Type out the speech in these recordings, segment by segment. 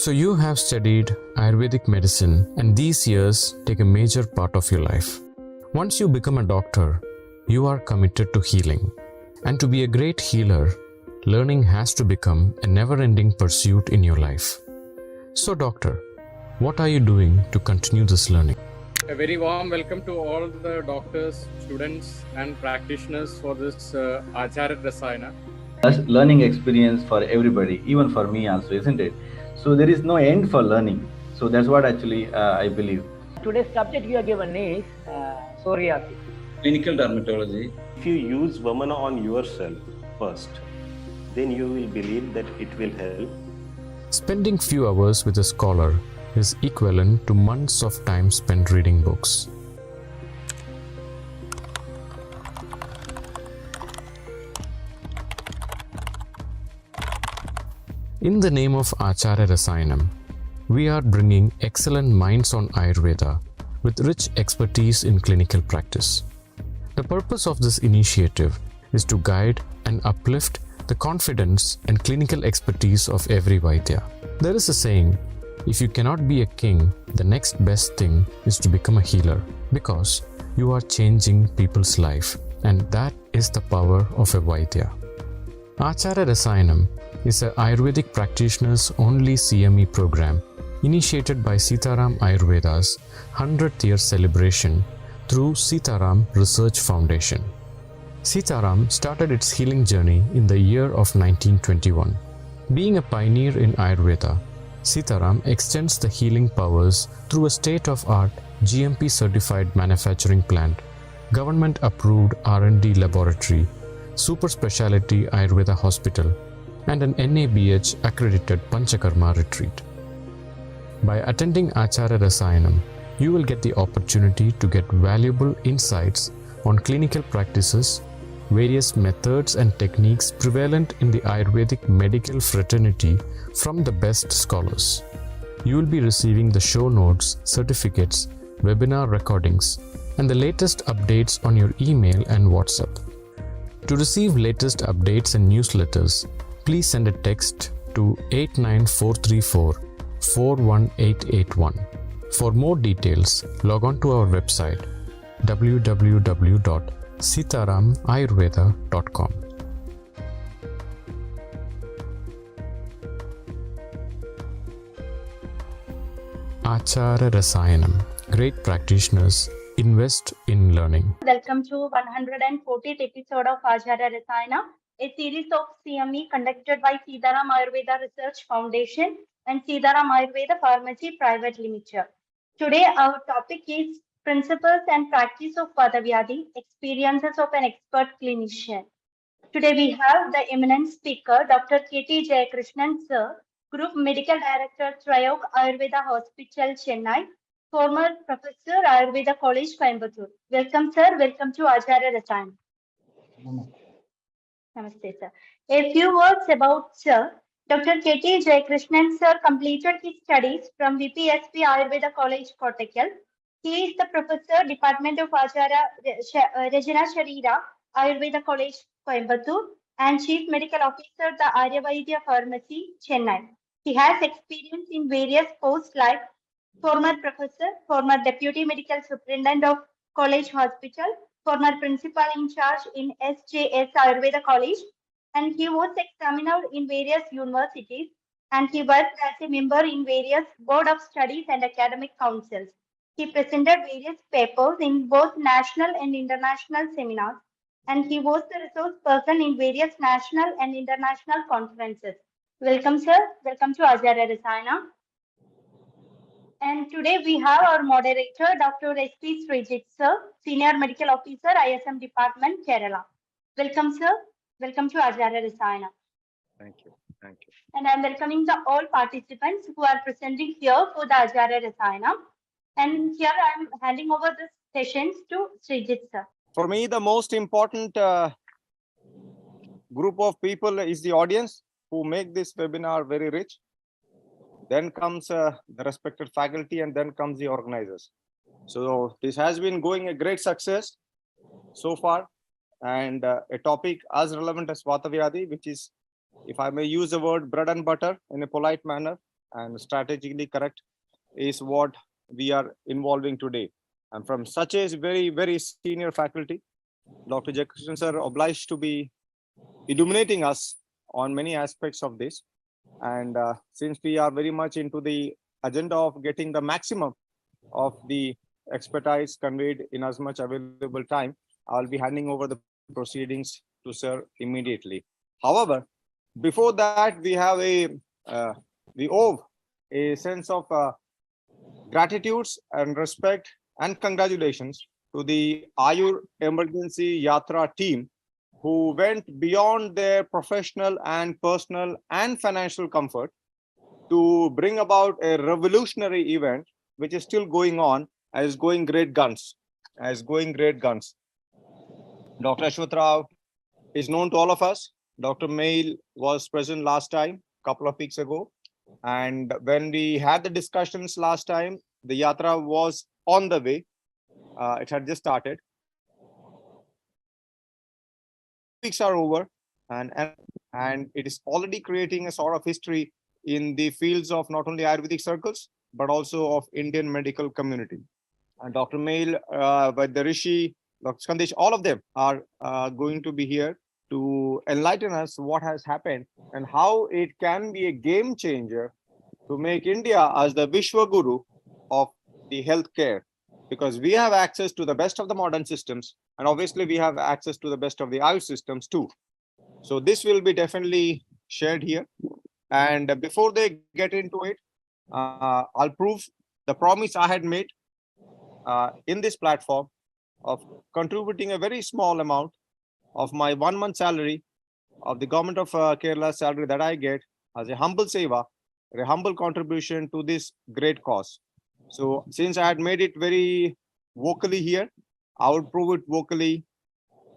So you have studied Ayurvedic medicine, and these years take a major part of your life. Once you become a doctor, you are committed to healing. And to be a great healer, learning has to become a never-ending pursuit in your life. So doctor, what are you doing to continue this learning? A very warm welcome to all the doctors, students and practitioners for this Acharya Rasayana. Learning experience for everybody, even for me also, isn't it? So there is no end for learning. So that's what actually I believe. Today's subject we are given is psoriasis. Clinical dermatology. If you use Vamana on yourself first, then you will believe that it will help. Spending few hours with a scholar is equivalent to months of time spent reading books. In the name of Acharya Rasayanam, we are bringing excellent minds on Ayurveda with rich expertise in clinical practice. The purpose of this initiative is to guide and uplift the confidence and clinical expertise of every Vaidya. There is a saying, if you cannot be a king, the next best thing is to become a healer, because you are changing people's life, and that is the power of a Vaidya. Acharya Rasayanam is an Ayurvedic practitioner's only CME program initiated by Sitaram Ayurveda's 100th year celebration through Sitaram Research Foundation. Sitaram started its healing journey in the year of 1921. Being a pioneer in Ayurveda, Sitaram extends the healing powers through a state-of-art GMP certified manufacturing plant, government approved R&D laboratory, super specialty Ayurveda hospital, and an NABH accredited Panchakarma retreat. By attending Acharya Rasayanam, you will get the opportunity to get valuable insights on clinical practices, various methods and techniques prevalent in the Ayurvedic medical fraternity from the best scholars. You will be receiving the show notes, certificates, webinar recordings, and the latest updates on your email and WhatsApp. To receive latest updates and newsletters, please send a text to 89434 41881. For more details, log on to our website www.sitaramayurveda.com. Acharya Rasayanam. Great practitioners invest in learning. Welcome to 140th episode of Acharya Rasayana, a series of CME conducted by Sitaram Ayurveda Research Foundation and Sitaram Ayurveda Pharmacy Private Limited. Today our topic is Principles and Practice of Vatavyadhi, Experiences of an Expert Clinician. Today we have the eminent speaker, Dr. K.T. Jayakrishnan Sir, Group Medical Director, Trayog Ayurveda Hospital, Chennai, former Professor, Ayurveda College, Coimbatore. Welcome, sir. Welcome to Acharya Rasayanam. Namaste, sir. A few words about Sir. Dr. K.T. Jayakrishnan Sir completed his studies from VPSP Ayurveda College, Kottakkal. He is the Professor, Department of Acharya Rajana Sharira, Ayurveda College, Coimbatore, and Chief Medical Officer, the Aryavaidya Pharmacy, Chennai. He has experience in various posts like former Professor, former Deputy Medical Superintendent of College Hospital, former Principal in charge in SJS Ayurveda College, and he was examiner in various universities, and he worked as a member in various board of studies and academic councils. He presented various papers in both national and international seminars, and he was the resource person in various national and international conferences. Welcome, sir. Welcome to Acharya Rasayana. And today we have our moderator, Dr. S.P. Srijit, sir, Senior Medical Officer, ISM Department, Kerala. Welcome, sir. Welcome to Acharya Rasayana. Thank you. Thank you. And I'm welcoming the all participants who are presenting here for the Acharya Rasayana. And here I'm handing over the sessions to Srijit, sir. For me, the most important group of people is the audience who make this webinar very rich. Then comes the respected faculty, and then comes the organizers. So this has been going a great success so far, and a topic as relevant as Vatavyadhi, which is, if I may use the word bread and butter in a polite manner, and strategically correct is what we are involving today. And from such a very, very senior faculty, Dr. Jayakrishnan sir obliged to be illuminating us on many aspects of this. And since we are very much into the agenda of getting the maximum of the expertise conveyed in as much available time, I'll be handing over the proceedings to sir immediately. However, before that, we have we owe a sense of gratitudes and respect and congratulations to the Ayur Emergency Yatra team, who went beyond their professional and personal and financial comfort to bring about a revolutionary event, which is still going on as going great guns, Dr. Ashwath Rao is known to all of us. Dr. Mail was present last time, a couple of weeks ago. And when we had the discussions last time, the Yatra was on the way. It had just started. Weeks are over, and it is already creating a sort of history in the fields of not only Ayurvedic circles, but also of Indian medical community. And Dr. Mail, the Rishi, Dr. Skandesh, all of them are going to be here to enlighten us what has happened and how it can be a game changer to make India as the Vishwa Guru of the healthcare, because we have access to the best of the modern systems, and obviously we have access to the best of the Ayush systems too. So this will be definitely shared here. And before they get into it, I'll prove the promise I had made in this platform of contributing a very small amount of my 1 month salary of the government of Kerala salary that I get as a humble seva, a humble contribution to this great cause. So since I had made it very vocally here, I would prove it vocally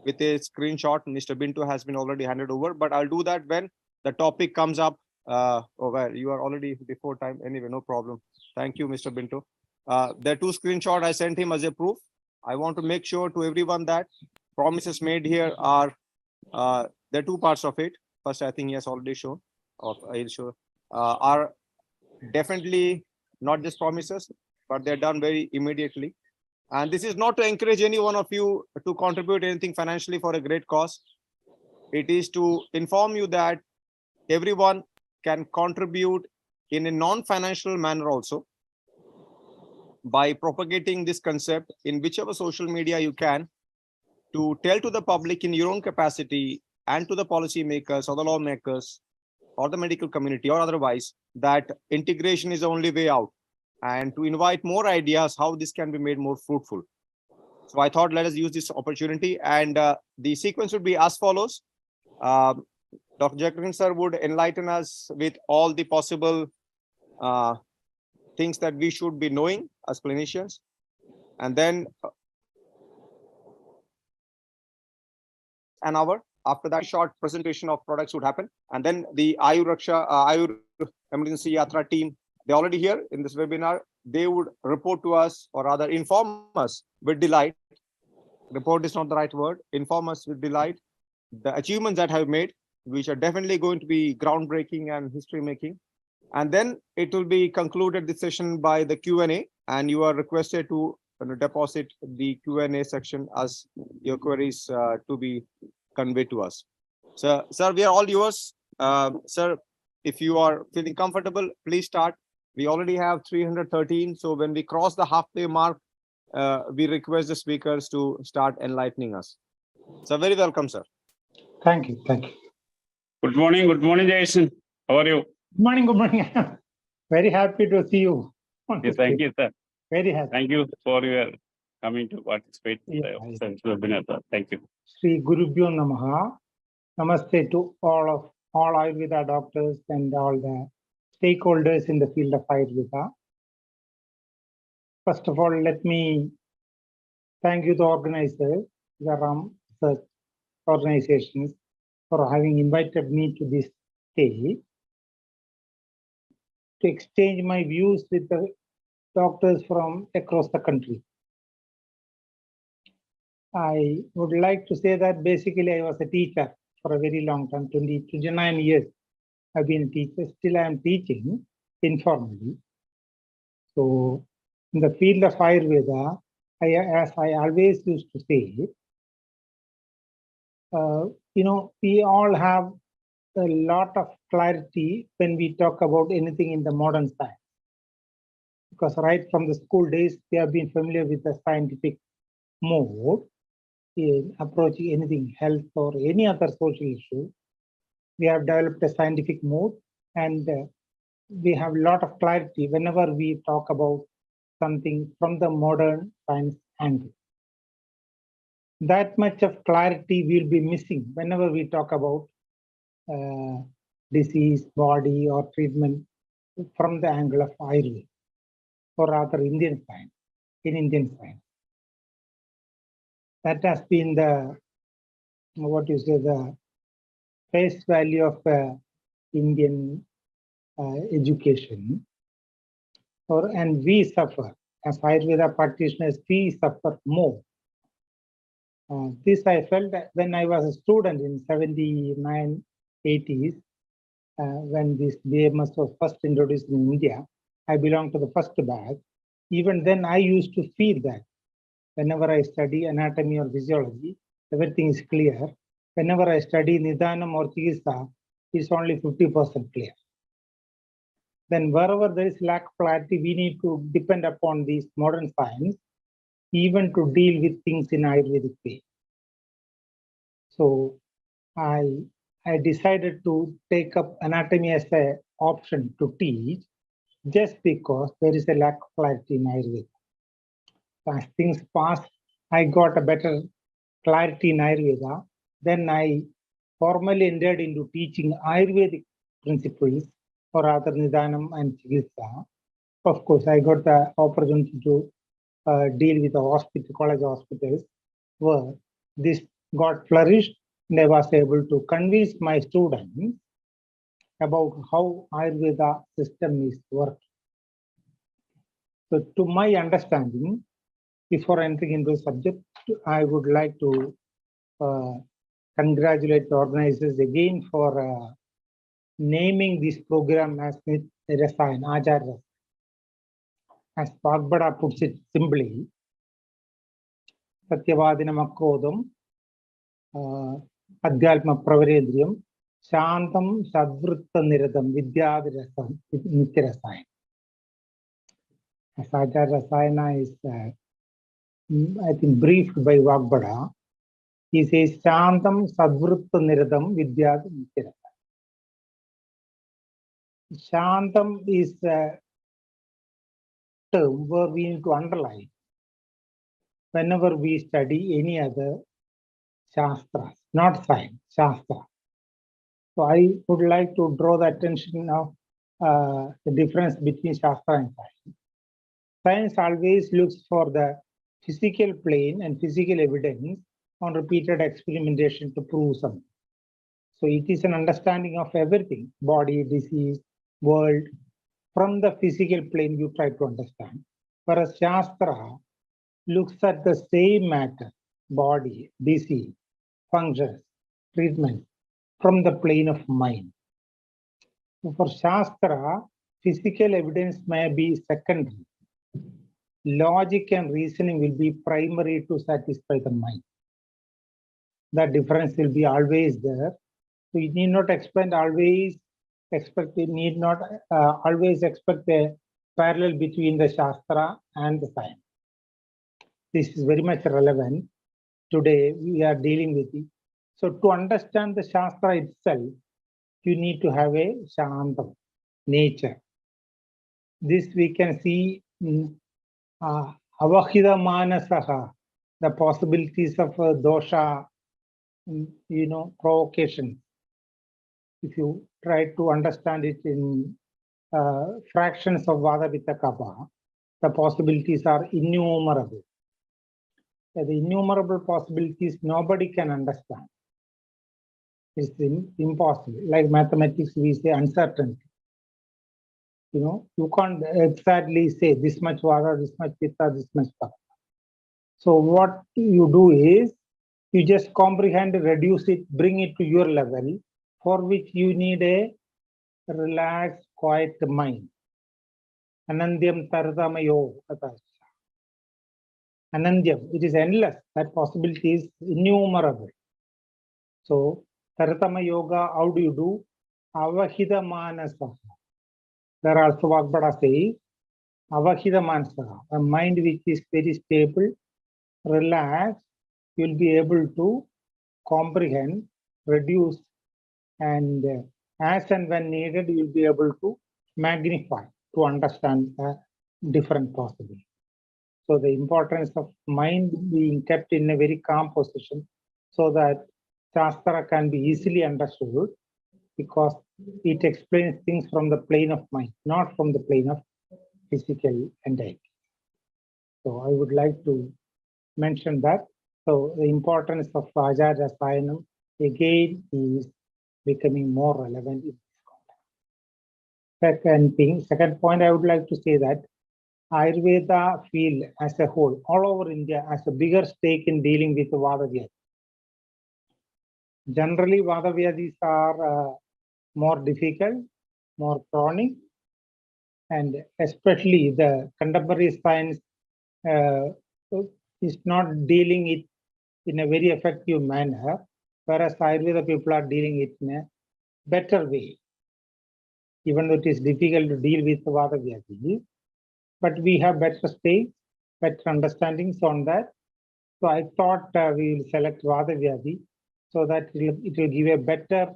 with a screenshot. Mr. Bintu has been already handed over, but I'll do that when the topic comes up. Well, you are already before time anyway, no problem. Thank you, Mr. Bintu. The 2 screenshots I sent him as a proof. I want to make sure to everyone that promises made here are, there are 2 parts of it. First, I think he has already shown, or I'll show, are definitely not just promises, but they're done very immediately. And this is not to encourage any one of you to contribute anything financially for a great cause. It is to inform you that everyone can contribute in a non-financial manner also by propagating this concept in whichever social media you can, to tell to the public in your own capacity and to the policy makers or the lawmakers or the medical community or otherwise that integration is the only way out, and to invite more ideas how this can be made more fruitful. So I thought let us use this opportunity, and the sequence would be as follows. Dr. Jayakrishnan sir would enlighten us with all the possible things that we should be knowing as clinicians, and then an hour after that short presentation of products would happen, and then the Ayur Emergency Yatra team, they're already here in this webinar. They would report to us, or rather inform us with delight. Report is not the right word. Inform us with delight the achievements that have made, which are definitely going to be groundbreaking and history making. And then it will be concluded this session by the Q&A, and you are requested to deposit the Q&A section as your queries to be conveyed to us. So, sir, we are all yours. Sir, if you are feeling comfortable, please start. We already have 313. So when we cross the halfway mark, we request the speakers to start enlightening us. So very welcome, sir. Thank you. Thank you. Good morning, Jason. How are you? Good morning. Good morning. Very happy to see you. Yes, thank you, sir. Very happy. Thank you for your coming to participate in the webinar, sir. Thank you. Sri Gurubhyo Namaha. Namaste to all Ayurveda doctors and all the stakeholders in the field of Ayurveda. First of all, let me thank you, the organizers, the RAM Research organizations, for having invited me to this stage to exchange my views with the doctors from across the country. I would like to say that basically I was a teacher for a very long time, 29 years. I've been a teacher, still I am teaching. informally. So in the field of Ayurveda, as I always used to say, we all have a lot of clarity when we talk about anything in the modern science. Because right from the school days, we have been familiar with the scientific mode in approaching anything, health or any other social issue. We have developed a scientific mode, and we have a lot of clarity whenever we talk about something from the modern science angle. That much of clarity will be missing whenever we talk about disease, body, or treatment from the angle of Ayurveda, or rather Indian science, in Indian science. That has been the, the face value of Indian education. And we suffer, as Ayurveda practitioners, we suffer more. This I felt when I was a student in 79, 80s, when this BMS was first introduced in India. I belonged to the first batch. Even then, I used to feel that whenever I study anatomy or physiology, everything is clear. Whenever I study Nidhanam or Chikitsa, it's only 50% clear. Then wherever there is lack of clarity, we need to depend upon these modern science, even to deal with things in Ayurvedic way. So I decided to take up anatomy as an option to teach, just because there is a lack of clarity in Ayurveda. As things passed, I got a better clarity in Ayurveda. Then I formally entered into teaching Ayurvedic principles, or rather Nidhanam and Chikitsa. Of course, I got the opportunity to deal with the hospital, college hospitals, where this got flourished, and I was able to convince my students about how Ayurveda system is working. So to my understanding, before entering into the subject, I would like to congratulate the organizers again for naming this program as Rasayan, Acharya. As Vagbada puts it simply, Satyavadinam Akrodam, Adhyalma Pravarendriyam, Shantam Sadvrutta Niradam, Vidyadirasan, Nityarasayan. As Acharya Rasayana is, I think, briefed by Vagbada, he says, Shantam Sadvrutta Niradam, Vidyad Nityarasayan. Shantam is a term where we need to underline whenever we study any other Shastras, not science, Shastra. So I would like to draw the attention of the difference between Shastra and science. Science always looks for the physical plane and physical evidence on repeated experimentation to prove something. So it is an understanding of everything, body, disease, world. From the physical plane, you try to understand. Whereas Shastra looks at the same matter, body, disease, functions, treatment, from the plane of mind. So for Shastra, physical evidence may be secondary. Logic and reasoning will be primary to satisfy the mind. That difference will be always there. So you need not always expect a parallel between the Shastra and the science. This is very much relevant. Today we are dealing with it. So to understand the Shastra itself, you need to have a Shantam, nature. This we can see in Avahida Manasaha, the possibilities of dosha, provocation. If you try to understand it in fractions of Vata Pitta Kapha, the possibilities are innumerable. The innumerable possibilities nobody can understand. It's impossible. Like mathematics, we say uncertainty. You can't exactly say this much Vata, this much Pitta, this much Kapha. So what you do is, you just comprehend, reduce it, bring it to your level, for which you need a relaxed, quiet mind. Anandyam Taradamayo Katascha. Anandyam, it is endless. That possibility is innumerable. So, Taratama Yoga, how do you do? Avahida Manasa. There are also Vagbada says, Avahida Manasa, a mind which is very stable, relaxed, you will be able to comprehend, reduce, and as and when needed, you will be able to magnify to understand the different possibilities. So the importance of mind being kept in a very calm position so that Shastra can be easily understood, because it explains things from the plane of mind, not from the plane of physical entity. So I would like to mention that. So the importance of Acharya Rasayanam again is becoming more relevant in this context. Second point, I would like to say that Ayurveda field as a whole, all over India, has a bigger stake in dealing with Vatavyadhi. Generally, Vatavyadhis are more difficult, more chronic, and especially the contemporary science is not dealing it in a very effective manner, whereas Ayurveda people are dealing it in a better way. Even though it is difficult to deal with Vatavyadhi, but we have better stage, better understandings on that. So I thought we will select Vatavyadhi so that it will give a better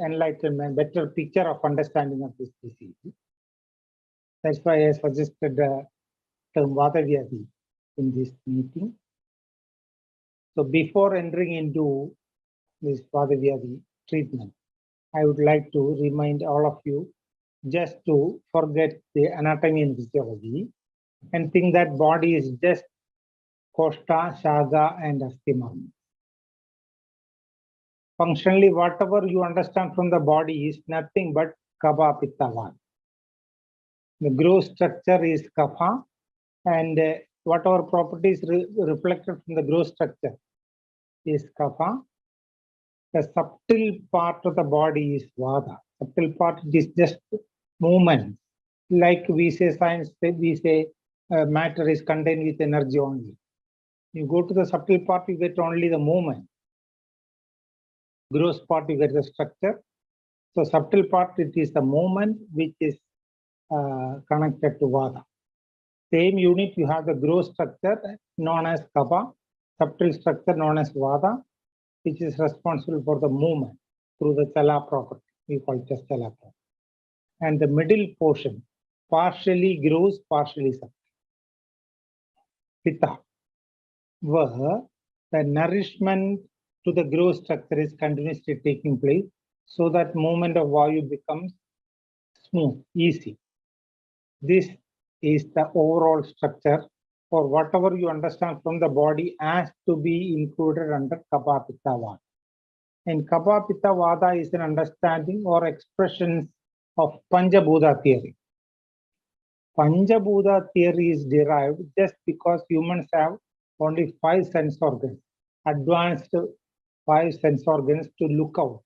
enlightenment, better picture of understanding of this disease. That's why I suggested the term Vatavyadhi in this meeting. So before entering into this Vatavyadhi treatment, I would like to remind all of you just to forget the anatomy and physiology and think that body is just Koshta, Shaga, and Asthimam. Functionally, whatever you understand from the body is nothing but Kapha, Pitta, Vata. The gross structure is Kapha, and whatever properties reflected from the gross structure is Kapha. The subtle part of the body is Vata. Subtle part is just movement. Like we say science, we say matter is contained with energy only. You go to the subtle part, you get only the movement. Gross part, you get the structure. So subtle part, it is the movement which is connected to Vata. Same unit, you have the gross structure known as Kapha, subtle structure known as Vata, which is responsible for the movement through the Chala property. We call it as Chala property. And the middle portion, partially gross, partially subtle. Pitta, where the nourishment to the gross structure is continuously taking place, so that movement of Vayu becomes smooth, easy. This is the overall structure, or whatever you understand from the body has to be included under Kapha, Pitta, Vata. And Kapha, Pitta, Vata is an understanding or expressions of Panchabhuta theory. Panchabhuta theory is derived just because humans have only 5 sense organs, advanced 5 sense organs to look out,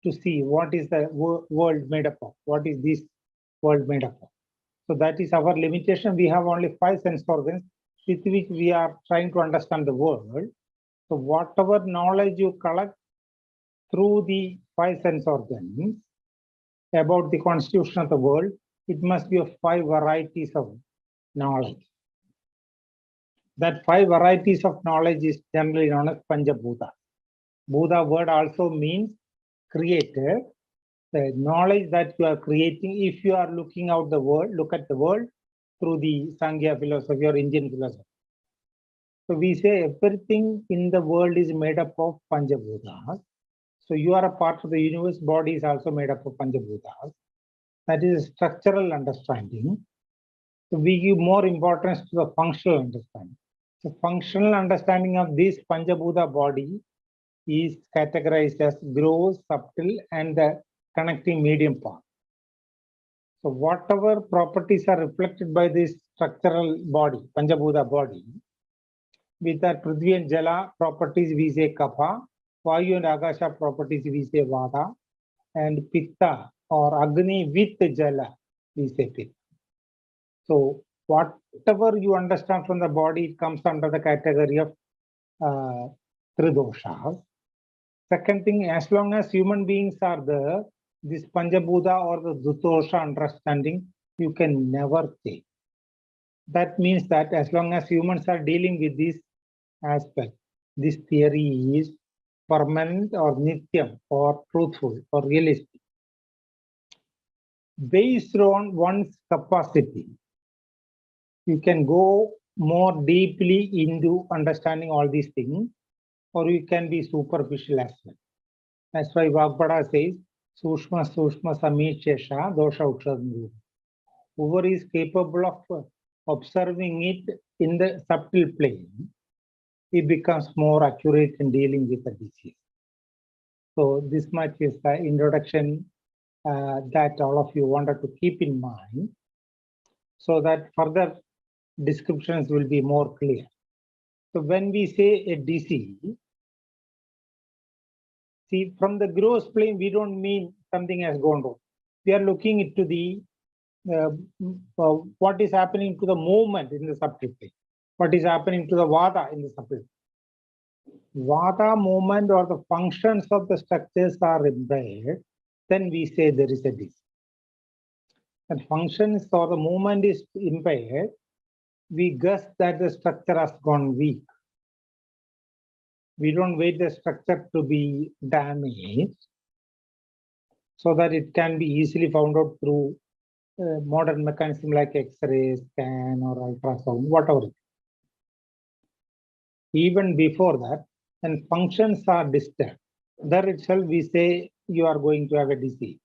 to see what is the world made up of, what is this world made up of. So that is our limitation. We have only 5 sense organs with which we are trying to understand the world. So whatever knowledge you collect through the 5 sense organs about the constitution of the world, it must be of 5 varieties of knowledge. That 5 varieties of knowledge is generally known as Panchabhuta. Bhuta word also means creator. The knowledge that you are creating, if you are looking out the world, look at the world through the Sankhya philosophy or Indian philosophy. So we say everything in the world is made up of Panchabhutas. So you are a part of the universe, body is also made up of Panchabhutas. That is a structural understanding. So we give more importance to the functional understanding. So functional understanding of this Panchabhuta body is categorized as gross, subtle, and the connecting medium part. So whatever properties are reflected by this structural body, Panchabhuta body, with the Prithvi and Jala properties we say Kapha, Vayu and Akasha properties we say Vata, and Pitta or Agni with Jala we say Pitta. So whatever you understand from the body, it comes under the category of Tridoshas. Second thing, as long as human beings are there, this Panchabhuta or the Dhutosha understanding, you can never change. That means that as long as humans are dealing with this aspect, this theory is permanent or nityam or truthful or realistic. Based on one's capacity, you can go more deeply into understanding all these things, or you can be superficial as well. That's why Vagbhada says, Sushma Sushma Samishesha Dosha Ukshadnu. Whoever is capable of observing it in the subtle plane, he becomes more accurate in dealing with the disease. So this much is the introduction that all of you wanted to keep in mind, so that further descriptions will be more clear. So when we say a disease, see, from the gross plane, we don't mean something has gone wrong. We are looking into the what is happening to the movement in the subtle plane, what is happening to the vata in the subtle plane. Vata movement or the functions of the structures are impaired, then we say there is a disease. And functions or the movement is impaired, we guess that the structure has gone weak. We don't wait the structure to be damaged so that it can be easily found out through modern mechanism like X-ray, scan, or ultrasound, whatever. Even before that, when functions are disturbed, there itself we say you are going to have a disease.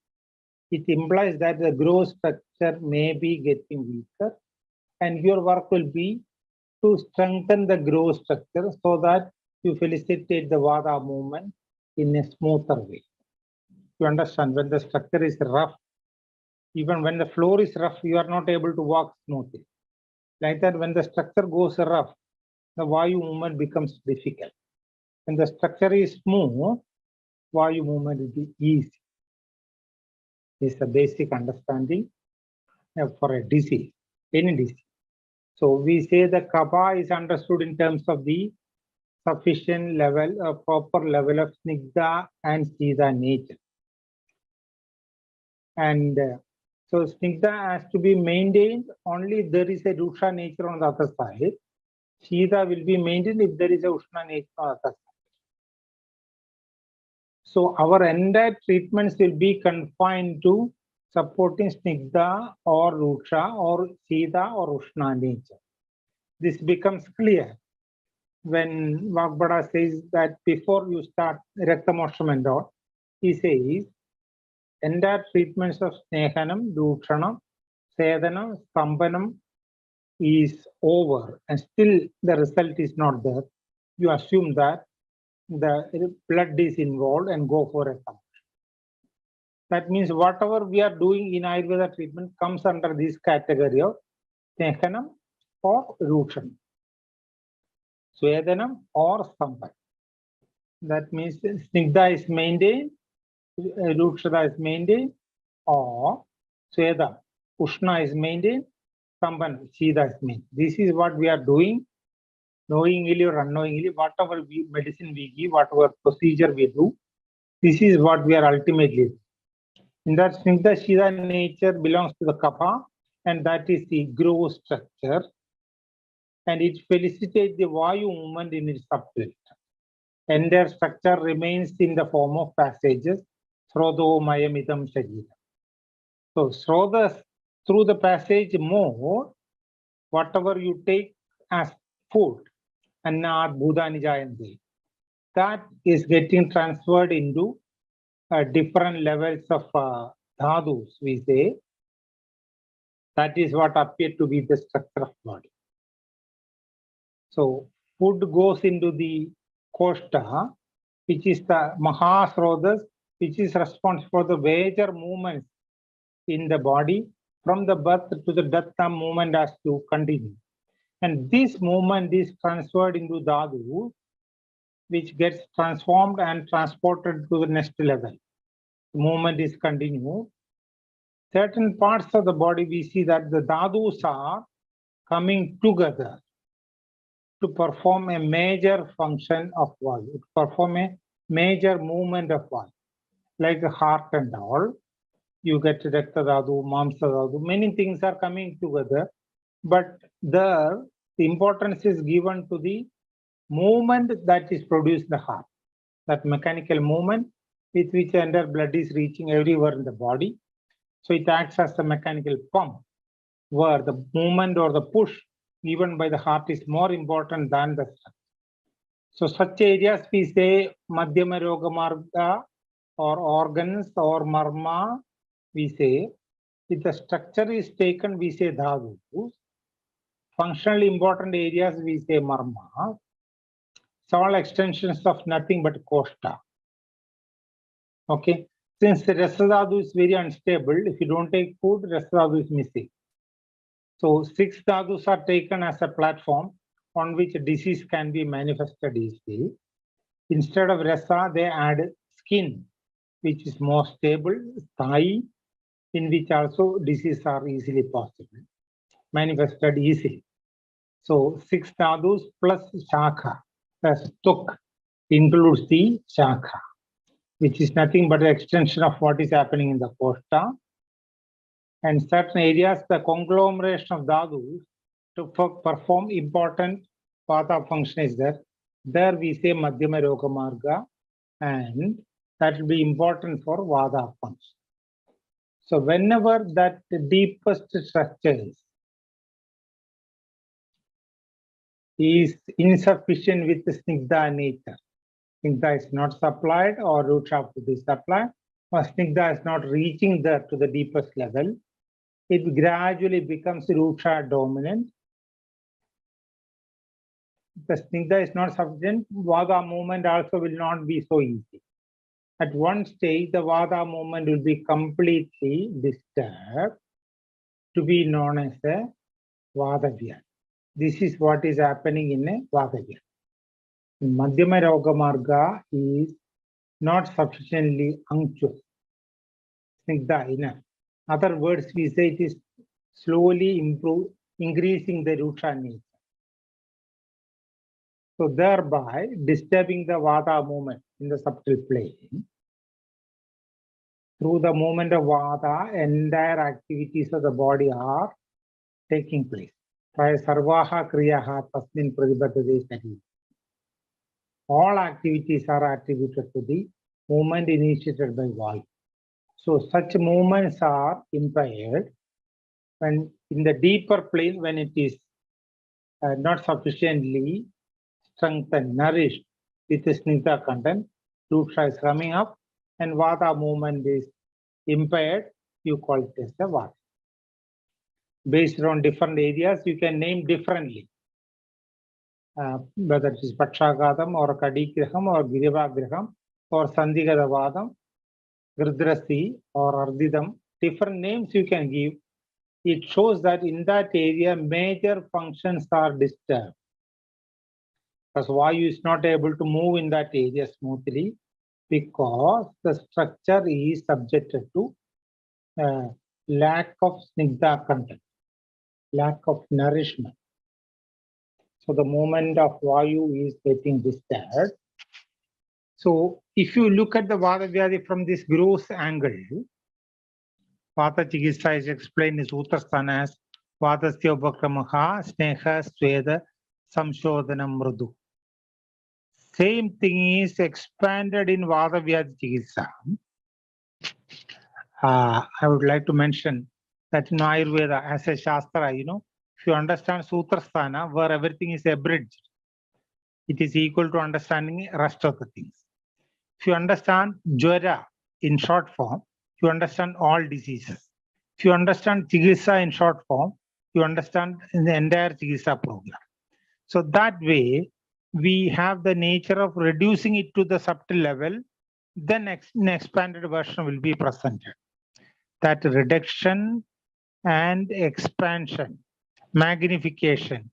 It implies that the gross structure may be getting weaker, and your work will be to strengthen the gross structure so that you facilitate the vata movement in a smoother way. You understand, when the structure is rough, even when the floor is rough, you are not able to walk smoothly. Like that, when the structure goes rough, the Vayu movement becomes difficult. When the structure is smooth, Vayu movement will be easy. This is a basic understanding for a disease, any disease. So we say the kapha is understood in terms of the sufficient level, a proper level of snigdha and sida nature. And so snigdha has to be maintained only if there is a rusha nature on the other side. Sida will be maintained if there is a ushna nature on the other side. So our entire treatments will be confined to supporting snigdha or rusha or sida or ushna nature. This becomes clear when Vagbhada says that before you start Raktamosham and all, he says entire treatments of Snehanam, Dukshanam, Sedanam, Stambanam is over and still the result is not there. You assume that the blood is involved and go for a Raktamosham. That means whatever we are doing in Ayurveda treatment comes under this category of Snehanam or Dukshanam, Swedanam or Stambanam. That means Snigdha is maintained, Rukshada is maintained, or Sweda, Ushna is maintained, Samban, Sida is maintained. This is what we are doing, knowingly or unknowingly, whatever medicine we give, whatever procedure we do, this is what we are ultimately doing. In that Snigdha Sida nature belongs to the kapha, and that is the gross structure, and it felicitates the Vayu movement in its subtlety. And their structure remains in the form of passages, Srodo Mayamidam Sharira. So Srodas, through the passage mode, whatever you take as food, Annat Bhudani Jayante, that is getting transferred into different levels of dhadus, we say. That is what appeared to be the structure of body. So food goes into the Koshta, which is the Mahasrodas, which is responsible for the major movements in the body. From the birth to the death, the movement has to continue. And this movement is transferred into Dhatu, which gets transformed and transported to the next level. The movement is continued. certain parts of the body, we see that the dhadus are coming together to perform a major function of Vayu, to perform a major movement of Vayu, like the heart and all. You get Rakta Dhatu, Mamsa Dhatu, many things are coming together, but there the importance is given to the movement that is produced in the heart, that mechanical movement with which the entire blood is reaching everywhere in the body. So it acts as a mechanical pump, where the movement or the push given by the heart is more important than the structure. So such areas we say Madhyama Roga Marga or organs or marma, we say. If the structure is taken, we say dhadus. Functionally important areas, we say marma. Small extensions of nothing but koshta. Okay. Since the Rasadhatu is very unstable, if you don't take food, Rasadhatu is missing. So 6 dhadus are taken as a platform on which disease can be manifested easily. Instead of rasa, they add skin, which is more stable, thigh, in which also diseases are easily possible, manifested easily. So 6 dhadus plus shakha, plus tuk, includes the shakha, which is nothing but an extension of what is happening in the koshta. And certain areas, the conglomeration of dhadus to perform important vata function is there. There we say Madhyama Roga Marga, and that will be important for vata function. So whenever that deepest structures is insufficient with the snigdha nature, snigdha is not supplied or rucha is supplied, or snigdha is not reaching there to the deepest level, it gradually becomes rucha dominant. The snigdha is not sufficient, vada movement also will not be so easy. At one stage, the vada movement will be completely disturbed, to be known as a Vatavyadhi. This is what is happening in a Vatavyadhi. Madhyama Roga Marga is not sufficiently unctuous, snigdha enough. Other words, we say it is slowly increasing the rucha nature. So thereby disturbing the vata movement in the subtle plane. Through the movement of vata, entire activities of the body are taking place. Sarvaha kriyaha tasmin pradibhaddhate shari. All activities are attributed to the movement initiated by Vayu. So such movements are impaired when in the deeper plane, when it is not sufficiently strengthened, nourished with the snigdha content, rucha is coming up and vata movement is impaired, you call it as the vata. Based on different areas, you can name differently. Whether it is Pakshagatam or Kadigraham or Girivagraham or Sandhigadavadam, Gridrasi or Ardidam, different names you can give. It shows that in that area, major functions are disturbed. Because Vayu is not able to move in that area smoothly because the structure is subjected to lack of snigdha content, lack of nourishment. So the movement of Vayu is getting disturbed. So if you look at the Vatavyadhi from this gross angle, Vata Chikitsa is explained in Sutrasthana as Vatasya Upakramaha Sneha Sweda Samshodhanam Mrudu. Same thing is expanded in Vatavyadhi Chikitsa. I would like to mention that in Ayurveda, as a Shastra, if you understand Sutrasthana, where everything is abridged, it is equal to understanding the rest of the things. If you understand Jwara in short form, you understand all diseases. If you understand Chikitsa in short form, you understand the entire Chikitsa program. So that way, we have the nature of reducing it to the subtle level, then an expanded version will be presented. That reduction and expansion, magnification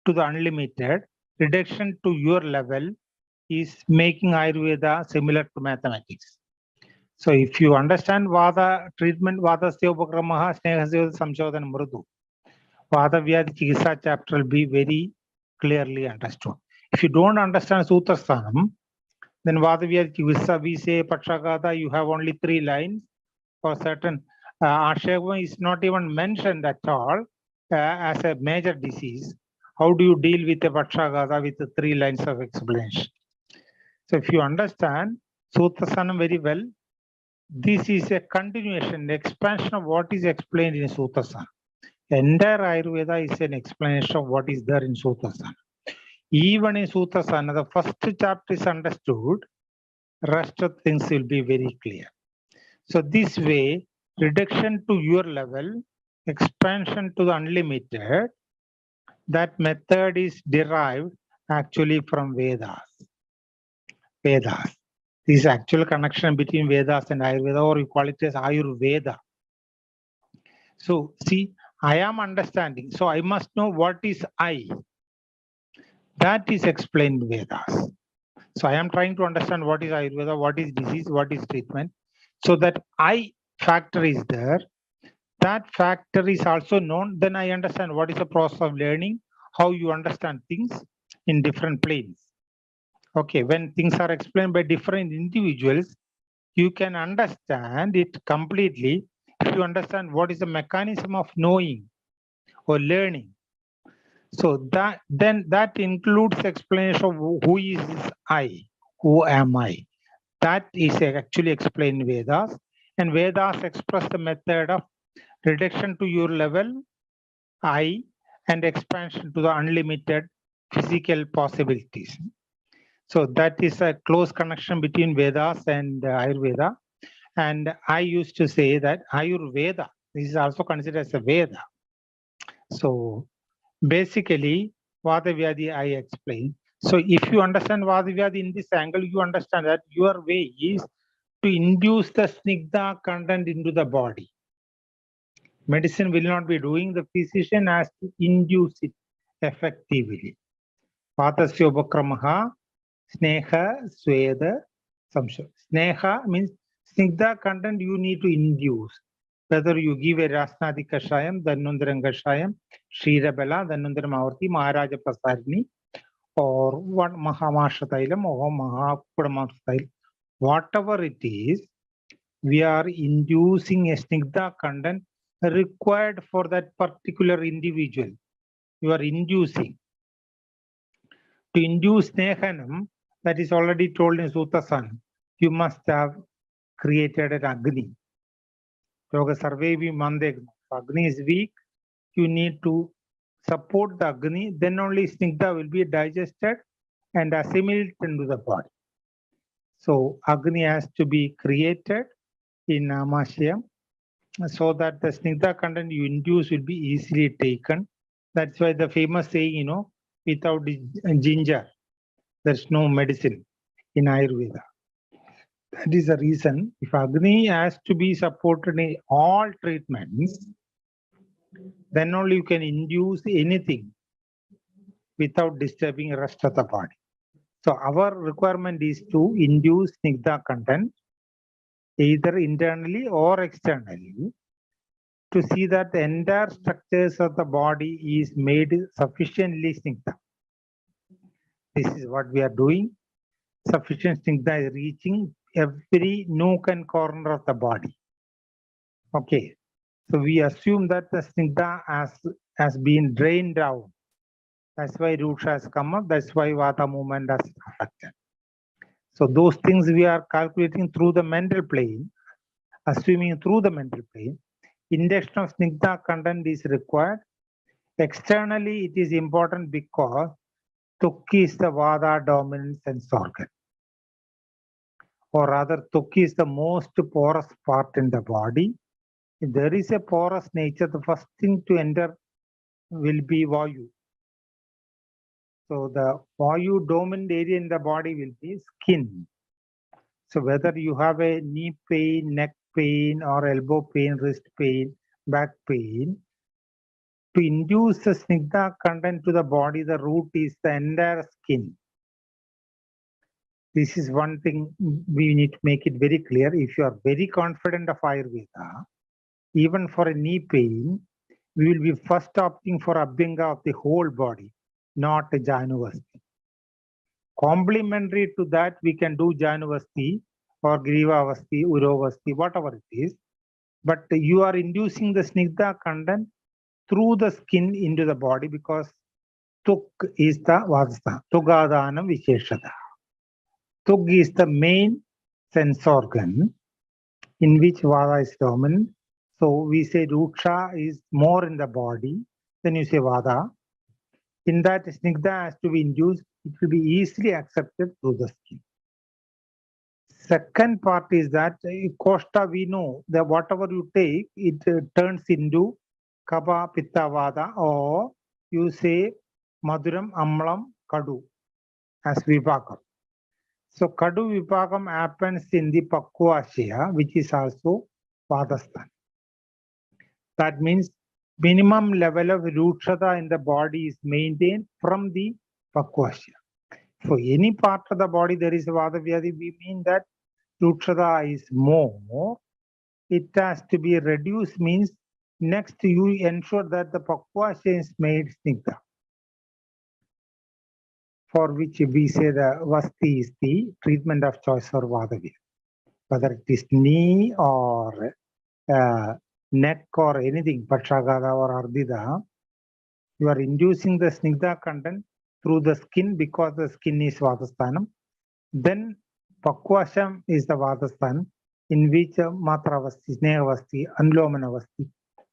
to the unlimited, reduction to your level is making Ayurveda similar to mathematics. So if you understand Vada treatment, Vadasya Upakramaha Snehasya Samshodhan Mrudu, Vatavyadhi Chikitsa chapter will be very clearly understood. If you don't understand Sutrastanam, then Vatavyadhi Chikitsa, we say Patshagata, you have only 3 lines for certain. Asheva is not even mentioned at all as a major disease. How do you deal with a Patshagata with the 3 lines of explanation? So if you understand Sutrastanam very well, this is a continuation, expansion of what is explained in Sutrastanam. Entire Ayurveda is an explanation of what is there in Sutrastanam. Even in Sutrastanam, the first chapter is understood, rest of things will be very clear. So this way, reduction to your level, expansion to the unlimited, that method is derived actually from Vedas. Vedas. This is actual connection between Vedas and Ayurveda, or you call it as Ayurveda. So see, I am understanding. So I must know what is I. That is explained in Vedas. So I am trying to understand what is Ayurveda, what is disease, what is treatment. So that I factor is there. That factor is also known. Then I understand what is the process of learning, how you understand things in different planes. Okay, when things are explained by different individuals, you can understand it completely if you understand what is the mechanism of knowing or learning. So that includes explanation of who is I, who am I. That is actually explained in Vedas, and Vedas express the method of reduction to your level, I, and expansion to the unlimited physical possibilities. So that is a close connection between Vedas and Ayurveda. And I used to say that Ayurveda, this is also considered as a Veda. So basically, Vatavyadhi I explained. So if you understand Vatavyadhi in this angle, you understand that your way is to induce the snigdha content into the body. Medicine will not be doing, the physician has to induce it effectively. Vatasya upakramaha, sneha, sweda, samsha. Sneha means snigdha content you need to induce. Whether you give a Rasnadi Kashayam, Dhanundaram Kashayam, Shirabala, Dhanundaram Avarti, Maharaja Prasarini, or what Mahamashatailam or Mahapudamastail, whatever it is, we are inducing a snigdha content required for that particular individual. You are inducing. To induce Snehanam, that is already told in Suttasan, you must have created an Agni. Yoga Sarvevi Mandegna. Agni is weak, you need to support the Agni, then only Snigdha will be digested and assimilated into the body. So Agni has to be created in Amashya so that the Snigdha content you induce will be easily taken. That's why the famous saying, without ginger, there's no medicine in Ayurveda. That is the reason if Agni has to be supported in all treatments, then only you can induce anything without disturbing the rest of the body. So our requirement is to induce Snigdha content either internally or externally to see that the entire structures of the body is made sufficiently Snigdha. This is what we are doing. Sufficient Snigdha is reaching every nook and corner of the body. Okay, so we assume that the Snigdha has been drained out. That's why Ruksha has come up. That's why Vata movement has affected. So those things we are calculating through the mental plane, assuming through the mental plane. Induction of Snigdha content is required. Externally, it is important because Tukki is the Vata dominant sense organ. Or rather, Tukki is the most porous part in the body. If there is a porous nature, the first thing to enter will be Vayu. So the Vayu dominant area in the body will be skin. So whether you have a knee pain, neck pain, or elbow pain, wrist pain, back pain, to induce the Snigdha content to the body, the root is the entire skin. This is one thing we need to make it very clear. If you are very confident of Ayurveda, even for a knee pain, we will be first opting for Abhyanga of the whole body, not a Januvasti. Complementary to that, we can do Januvasti or Grivavasti, Urovasti, whatever it is. But you are inducing the Snigdha content through the skin into the body because Tuk is the Vadastha, Tugadana Visheshada. Tuk is the main sense organ in which Vada is dominant. So we say Ruksha is more in the body, then you say Vada. In that, Snigdha has to be induced, it will be easily accepted through the skin. Second part is that Koshta, we know that whatever you take, it turns into Kapha, Pitta, Vada, or you say Maduram, Amlam, Kadu as Vipakam. So Kadu Vipakam happens in the Pakvashya, which is also Vadasthan. That means minimum level of Rukshata in the body is maintained from the Pakvashya. For any part of the body there is a Vatavyadhi, we mean that Rukshata is more. It has to be reduced, means next you ensure that the Pakvashya is made Snigdha, for which we say the Vasti is the treatment of choice for Vatavyadhi. Whether it is knee or neck or anything, Patshagada or Ardhida, you are inducing the Snigdha content through the skin because the skin is Vadasthanam. Then Pakvasham is the Vadasthan in which Matravasti, Snehavasti, Anlomanavasti.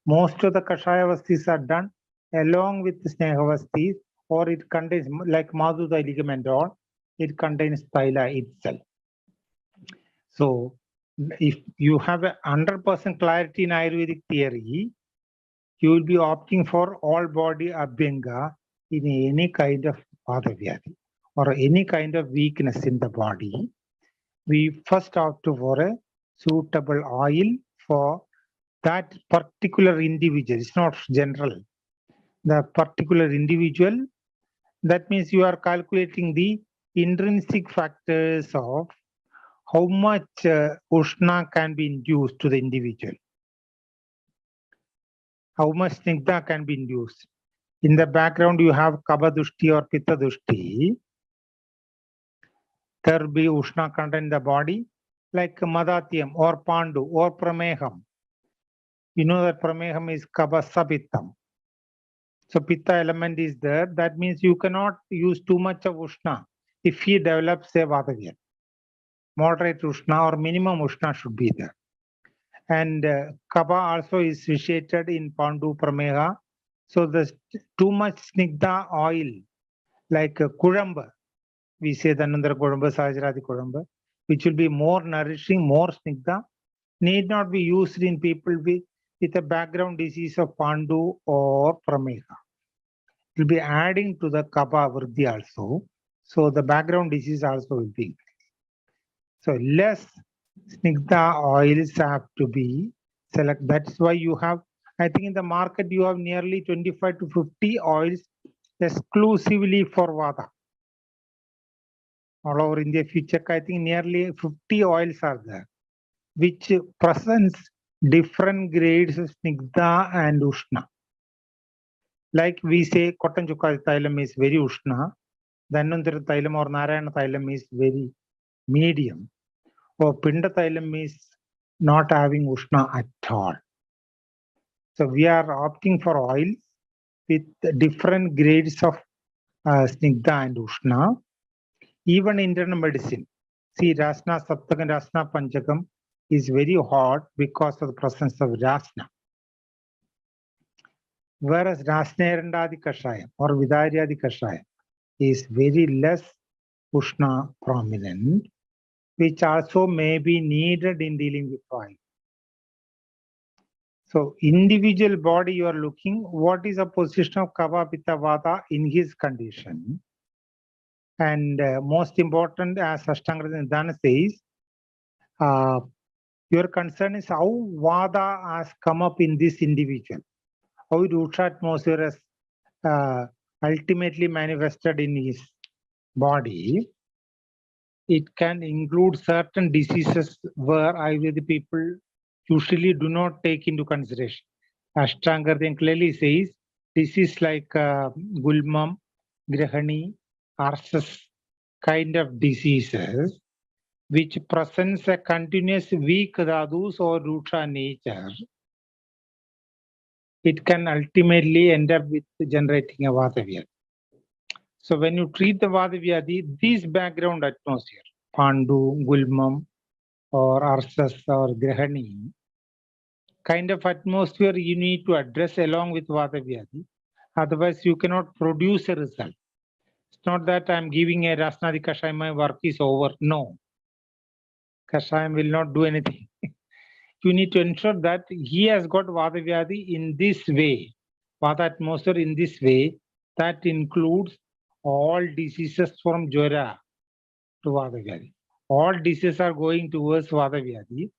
Most of the Kashayavastis are done along with the Snehavastis, or it contains, like Madhuda ligament, or it contains Thaila itself. So if you have 100% clarity in Ayurvedic theory, you will be opting for all body Abhyanga in any kind of Vatavyadhi or any kind of weakness in the body. We first opt for a suitable oil for that particular individual. It's not general. The particular individual, that means you are calculating the intrinsic factors of how much Ushna can be induced to the individual. How much Snigdha can be induced. In the background, you have Kapha Dushti or Pitta Dushti. There will be Ushna content in the body, like Madhatyam or Pandu or Prameham. You know that Prameham is Kapha Sapittam. So Pitta element is there. That means you cannot use too much of Ushna if he develops a Vatavyadhi. Moderate Ushna or minimum Ushna should be there. And Kapha also is vitiated in Pandu Prameha. So the too much Snigdha oil, like Kudamba, we say the Nandara Kudamba, Sahajrati Kudamba, which will be more nourishing, more Snigdha, need not be used in people with a background disease of Pandu or Prameha. It will be adding to the Kapha Vriddhi also. So the background disease also will be. So less Snigdha oils have to be selected. That's why you have, I think in the market you have nearly 25 to 50 oils exclusively for Vata. All over India, if you check, I think nearly 50 oils are there, which presents different grades of Snigdha and Ushna. Like we say, cotton chukka Thailam is very Ushna, Dhanvantari Thailam or Narayana Thailam is very medium, or Pinda Thailam is not having Ushna at all. So we are opting for oils with different grades of Snigdha and Ushna. Even internal medicine. See, Rasna Saptakam, Rasna Panchakam is very hot because of the presence of Rasna. Whereas Rasnerandadi Kashayam or Vidaryadi Kashayam is very less Ushna prominent, which also may be needed in dealing with oil. So individual body you are looking, what is the position of Kapha Pitta Vata in his condition? And most important, as Ashtanga Nidana says, your concern is how Vada has come up in this individual, how Ruksha atmosphere has ultimately manifested in his body. it can include certain diseases where Ayurvedic people usually do not take into consideration. Ashtanga then clearly says disease like gulmam, grahani, arthritis kind of diseases which presents a continuous weak dhadus or rutra nature, it can ultimately end up with generating a Vatavyadhi. So when you treat the Vatavyadhi, this background atmosphere, Pandu, Gulmam, or Arsas or Grahani, kind of atmosphere you need to address along with Vatavyadhi. Otherwise, you cannot produce a result. It's not that I'm giving a Rasnadi Kashayam, my work is over. No. Kashayam will not do anything. You need to ensure that he has got Vatavyadhi in this way, Vata atmosphere in this way, that includes all diseases from Jwara to Vatavyadhi. All diseases are going towards Vatavyadhi.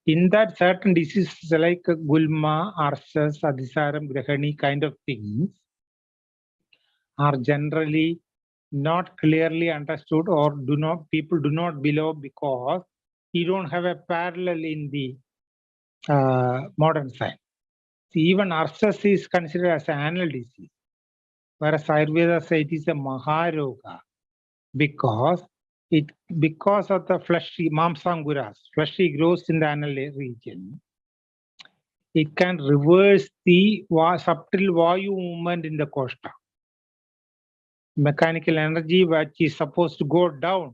In that, certain diseases like Gulma, Arsas, Adhisaram, Grahani kind of things are generally not clearly understood or people do not believe because you don't have a parallel in the modern science. Even Arsas is considered as an anal disease, whereas Ayurveda says it is a Maharoga because of the fleshy mamsanguras, fleshy growths in the anal region. It can reverse the subtle Vayu movement in the costa. Mechanical energy which is supposed to go down.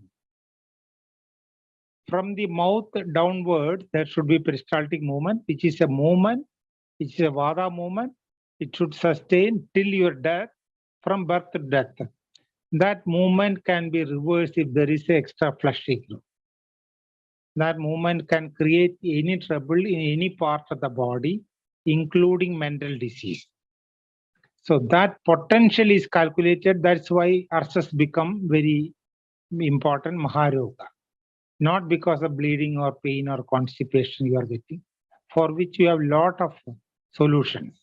From the mouth downward, there should be peristaltic movement, which is a movement, which is a Vada movement. It should sustain till your death, from birth to death. That movement can be reversed if there is extra fleshy growth. That movement can create any trouble in any part of the body, including mental disease. So that potential is calculated. That's why Arsas become very important Maharoga. Not because of bleeding or pain or constipation you are getting, for which you have lot of solutions.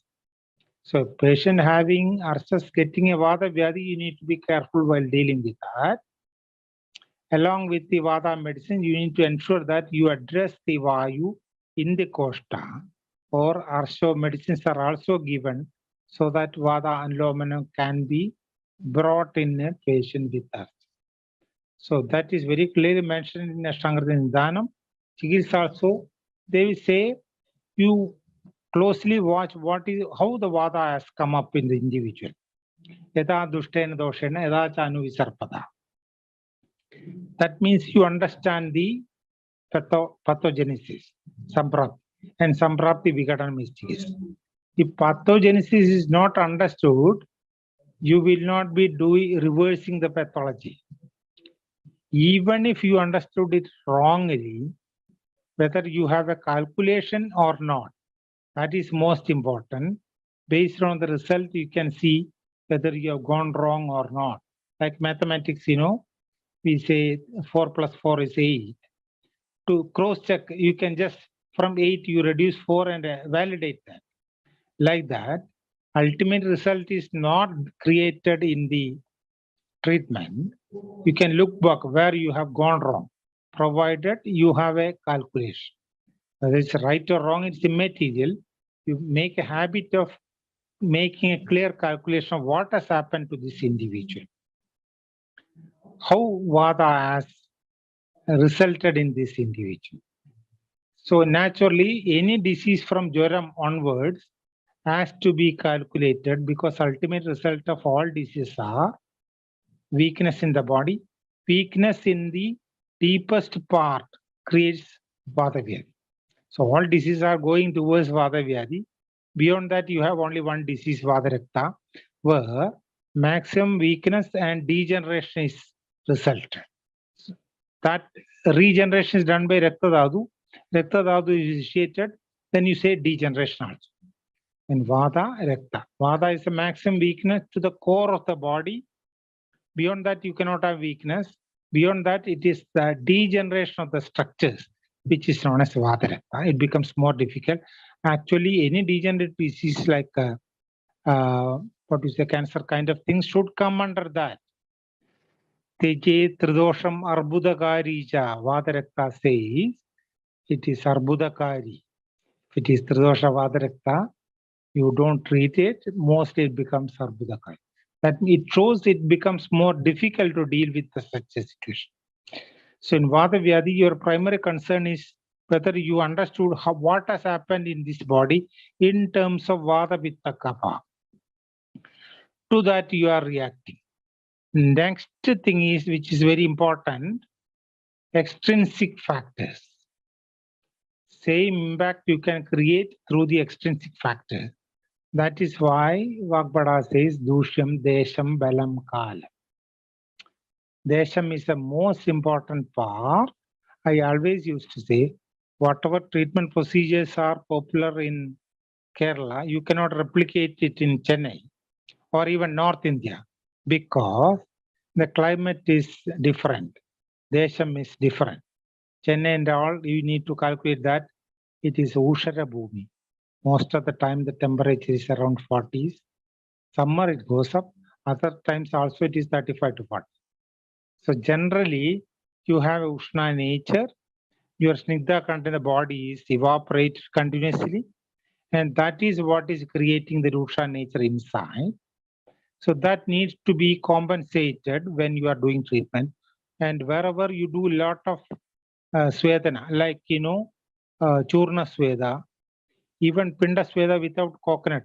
So patient having Arsas getting a Vata Vyadhi, you need to be careful while dealing with that. Along with the Vata medicine, you need to ensure that you address the Vayu in the Kosta, or Arsho medicines are also given so that Vata Anlomanam can be brought in a patient with us. So that is very clearly mentioned in Ashtanga Nidanam. Chikits also, they will say you closely watch how the Vata has come up in the individual. Yada Dushtena Doshena, Yada Chanu Visarpada. That means you understand the pathogenesis, Samprapti, and Samprapti Vikatan mystics. If pathogenesis is not understood, you will not be reversing the pathology. Even if you understood it wrongly, whether you have a calculation or not, that is most important. Based on the result, you can see whether you have gone wrong or not. Like mathematics, we say 4 plus 4 is 8. To cross check, you can just from 8 you reduce 4 and validate that. Like that, ultimate result is not created in the treatment. You can look back where you have gone wrong, provided you have a calculation. Whether it's right or wrong, it's immaterial. You make a habit of making a clear calculation of what has happened to this individual. How Vata has resulted in this individual. So naturally, any disease from Jwaram onwards has to be calculated because ultimate result of all diseases are weakness in the body. Weakness in the deepest part creates Vatavyadhi. So all diseases are going towards Vatavyadhi. Beyond that, you have only one disease, Vadarakta, where maximum weakness and degeneration is resulted. That regeneration is done by Rakta Dhatu. Rakta Dhatu is initiated, then you say degeneration also. And Vada, Rakta. Vada is the maximum weakness to the core of the body. Beyond that, you cannot have weakness. Beyond that, it is the degeneration of the structures, which is known as Vadarakta. It becomes more difficult. Actually, any degenerative disease like what is the cancer kind of things should come under that. Teje Tridosham Arbudakarija. Vatarakta says it is Arbudakari. If it is Tridosha Vatarakta, you don't treat it, mostly it becomes Arbudakari. That it shows it becomes more difficult to deal with such a situation. So in Vatavyadhi, your primary concern is whether you understood what has happened in this body in terms of Vata Pitta Kapha. To that you are reacting. Next thing is, which is very important, extrinsic factors. Same impact you can create through the extrinsic factors. That is why Vagbhada says Dushyam, Desham, Balam, Kala. Desham is the most important part. I always used to say, whatever treatment procedures are popular in Kerala, you cannot replicate it in Chennai or even North India because the climate is different. Desham is different. Chennai and all, you need to calculate that it is Ushara Bhumi. Most of the time the temperature is around 40s. Summer it goes up. Other times also it is 35 to 40. So generally you have Ushna nature. Your Snigdha content in the body is evaporated continuously. And that is what is creating the Rusha nature inside. So that needs to be compensated when you are doing treatment. And wherever you do a lot of Swedana, like, Churna Sweda, even Pinda Sweda without coconut,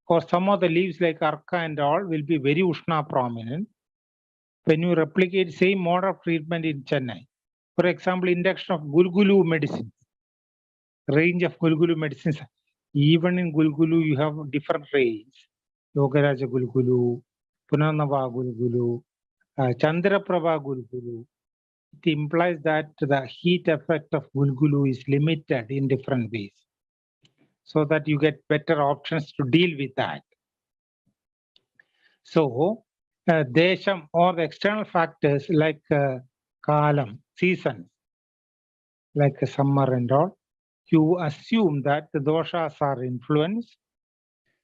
or some of the leaves like Arka and all will be very Ushna prominent. When you replicate same mode of treatment in Chennai, for example, induction of Gulgulu medicine, range of Gulgulu medicines, even in Gulgulu you have different range. Yogaraja Gulgulu, Punanava Gulgulu, Chandraprabha Gulgulu. It implies that the heat effect of Gulgulu is limited in different ways, so that you get better options to deal with that. So, Desham or the external factors like Kalam, seasons, like summer and all, you assume that the doshas are influenced.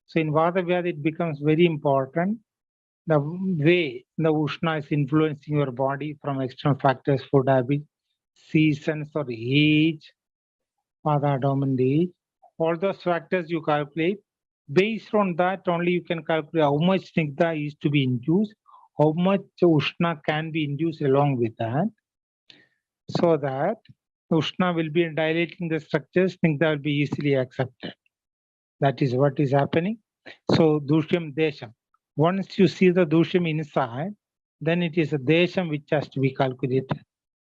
So in Vatavyadhi, it becomes very important the way the Ushna is influencing your body from external factors, food habits, seasons or age, Vata dominant age. All those factors you calculate. Based on that only you can calculate how much Snigdha is to be induced, how much Ushna can be induced along with that, so that Ushna will be dilating the structures, Snigdha will be easily accepted. That is what is happening. So Dushyam Desham. Once you see the Dushyam inside, then it is a Desham which has to be calculated.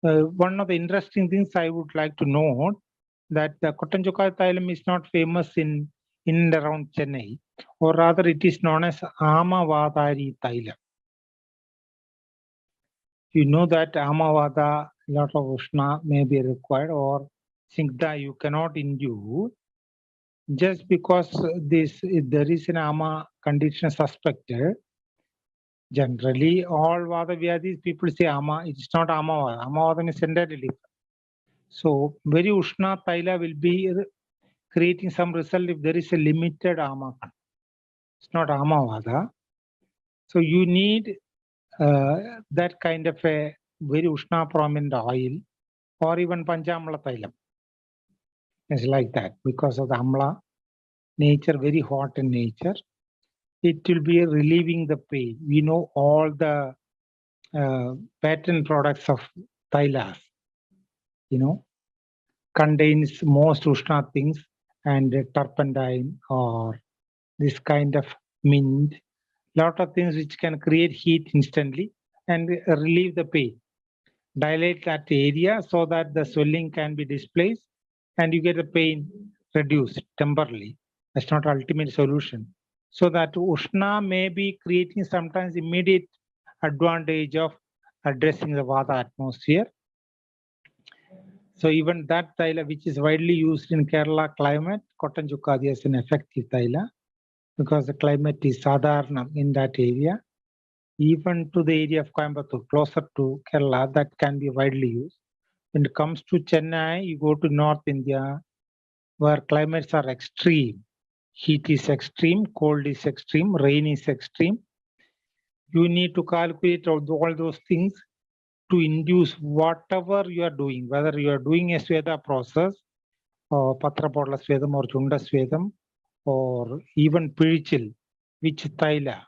One of the interesting things I would like to note that the Kotanjuka Thailam is not famous in and around Chennai, or rather it is known as Amavadari Thailam. You know that Amavada, lot of Ushna may be required, or Snigdha you cannot induce. Just because there is an Ama condition suspected, generally all Vatavyadhis people say Ama, it is not Amavada. Amavada is entirely different. So very Ushna Thaila will be creating some result if there is a limited Ama. It's not Amavada. So you need that kind of a very Ushna prominent oil, or even Panchamla Thailam. It's like that because of the Amla nature, very hot in nature. It will be relieving the pain. We know all the patent products of Thailas, contains most Ushna things, and turpentine or this kind of mint, lot of things which can create heat instantly and relieve the pain. Dilate that area so that the swelling can be displaced and you get the pain reduced temporarily. That's not ultimate solution. So that Ushna may be creating sometimes immediate advantage of addressing the Vata atmosphere. So even that Thaila, which is widely used in Kerala climate, Kotanjukkadi is an effective Thaila because the climate is Sadharna in that area. Even to the area of Coimbatore, closer to Kerala, that can be widely used. When it comes to Chennai, you go to North India, where climates are extreme. Heat is extreme, cold is extreme, rain is extreme. You need to calculate all those things to induce whatever you are doing, whether you are doing a Sweda process or Patrapodla Svedam or Chunda Svedam or even Pirichil, which Thaila,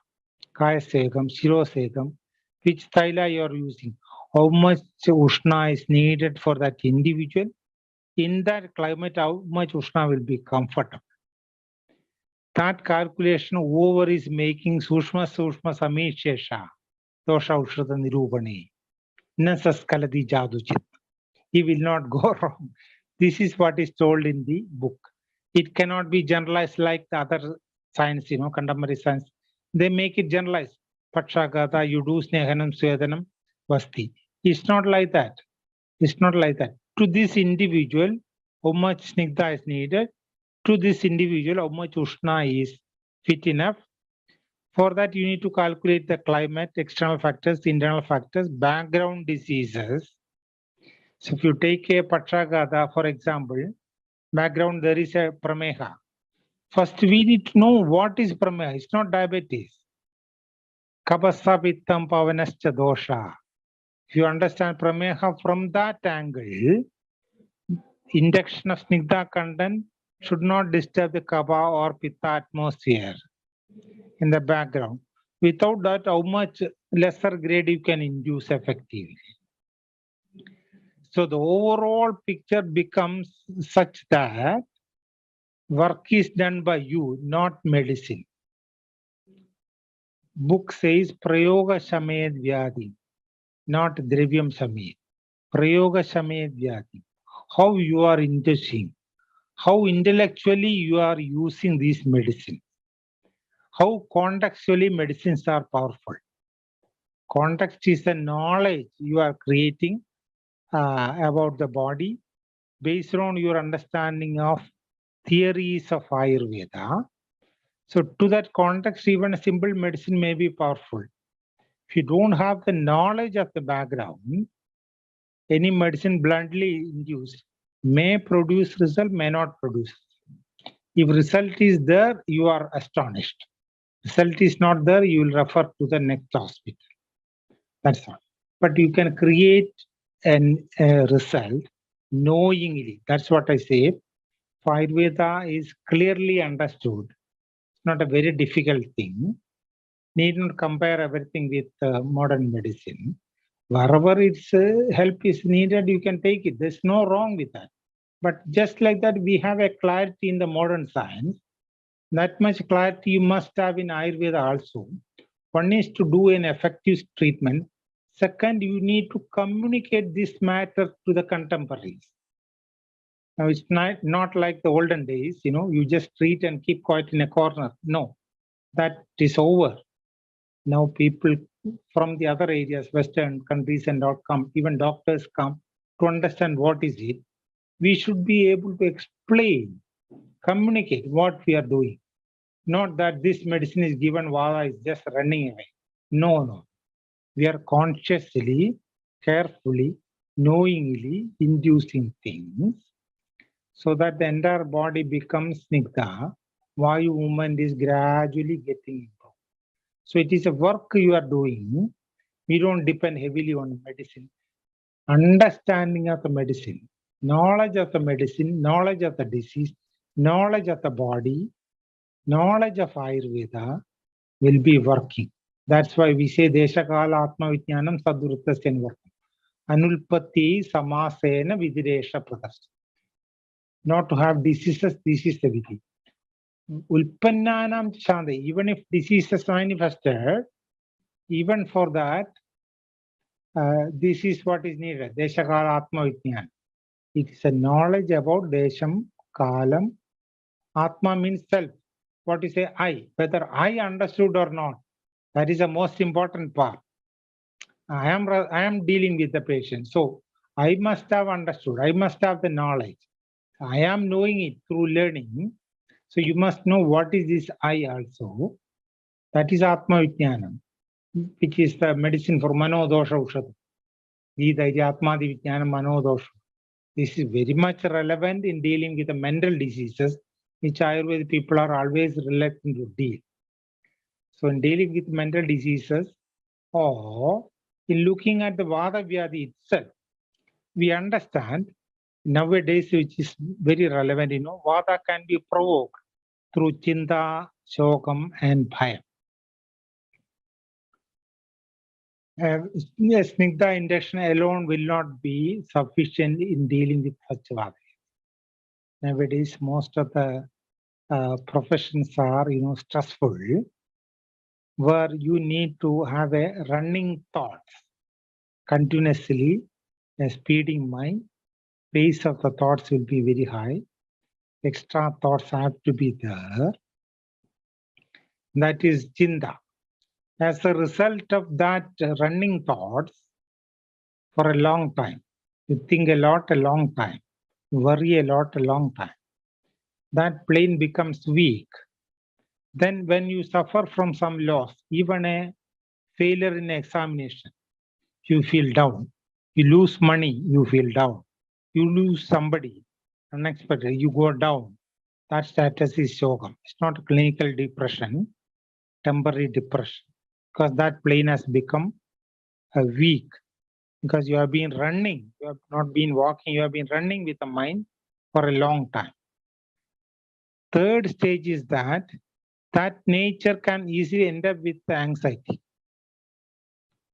Kaya Segam, Shiro Segam, which Thaila you are using, how much Ushna is needed for that individual. In that climate, how much Ushna will be comfortable. That calculation over is making Sushma Samishesha, Dosha Ushrata Nirupane, Nasaskaladi Jaduchit. He will not go wrong. This is what is told in the book. It cannot be generalized like the other science, contemporary science. They make it generalized. Patshagata, Yudu, Snehanam, Swedanam, Vasti. It's not like that. It's not like that. To this individual, how much Snigdha is needed. To this individual, how much Ushna is fit enough. For that, you need to calculate the climate, external factors, internal factors, background diseases. So if you take a Patshagata, for example, background, there is a Prameha. First, we need to know what is Prameha. It's not diabetes. Kapasa Pittam Pavanascha Dosha. If you understand Prameha from that angle, induction of Snigdha content should not disturb the Kapha or Pitta atmosphere in the background. Without that, how much lesser grade you can induce effectively. So the overall picture becomes such that work is done by you, not medicine. Book says Prayoga Shamed Vyadhi, not Dravyam Shamed. Prayoga Shamed Vyadhi. How you are inducing, how intellectually you are using these medicines, how contextually medicines are powerful. Context is the knowledge you are creating about the body based on your understanding of theories of Ayurveda. So to that context, even a simple medicine may be powerful. If you don't have the knowledge of the background, any medicine bluntly induced may produce result, may not produce. If result is there, you are astonished. Result is not there, you will refer to the next hospital. That's all. But you can create a result knowingly. That's what I say. Ayurveda is clearly understood. It's not a very difficult thing. Need not compare everything with modern medicine. Wherever its help is needed, you can take it. There's no wrong with that. But just like that, we have a clarity in the modern science. That much clarity you must have in Ayurveda also. One is to do an effective treatment. Second, you need to communicate this matter to the contemporaries. Now, it's not like the olden days, you just treat and keep quiet in a corner. No, that is over. Now people from the other areas, Western countries and all come, even doctors come to understand what is it. We should be able to explain, communicate what we are doing. Not that this medicine is given, Vada is just running away. No. We are consciously, carefully, knowingly inducing things so that the entire body becomes Snigdha. Vayu movement is gradually getting improved. So it is a work you are doing. We don't depend heavily on medicine. Understanding of the medicine, knowledge of the medicine, knowledge of the disease, knowledge of the body, knowledge of Ayurveda will be working. That's why we say Deshakala Atma Vijnanam Sadvrutasya Vartam. Anulpati Samasena Vidiresha Pradasta. Not to have diseases, this is the vidhi. Ulpannanam Chande, even if diseases manifested, even for that, this is what is needed. Deshakala Atma Vijnana. It is a knowledge about Desham, Kalam. Atma means self. What is I? Whether I understood or not. That is the most important part. I am dealing with the patient. So I must have understood. I must have the knowledge. I am knowing it through learning. So you must know what is this I also. That is Atma Vijnanam, which is the medicine for Mano Dosha Ushad. Atma Vijnanam Mano Dosha. This is very much relevant in dealing with the mental diseases, which Ayurvedic people are always reluctant to deal. So in dealing with mental diseases, Or in looking at the Vatavyadhi itself, we understand nowadays, which is very relevant, Vata can be provoked through Chinta, Shokam, and Bhayam. Snigdha induction alone will not be sufficient in dealing with such Vata. Nowadays, most of the professions are, stressful, where you need to have a running thoughts continuously, a speeding mind, pace of the thoughts will be very high, extra thoughts have to be there. That is Chinta. As a result of that running thoughts for a long time, you think a lot a long time, worry a lot a long time, that plane becomes weak. Then when you suffer from some loss, even a failure in examination, you feel down. You lose money, you feel down. You lose somebody unexpected, you go down. That status is Shogam. It's not clinical depression, temporary depression, because that plane has become weak, because you have been running, you have not been walking, you have been running with the mind for a long time. Third stage is that nature can easily end up with anxiety.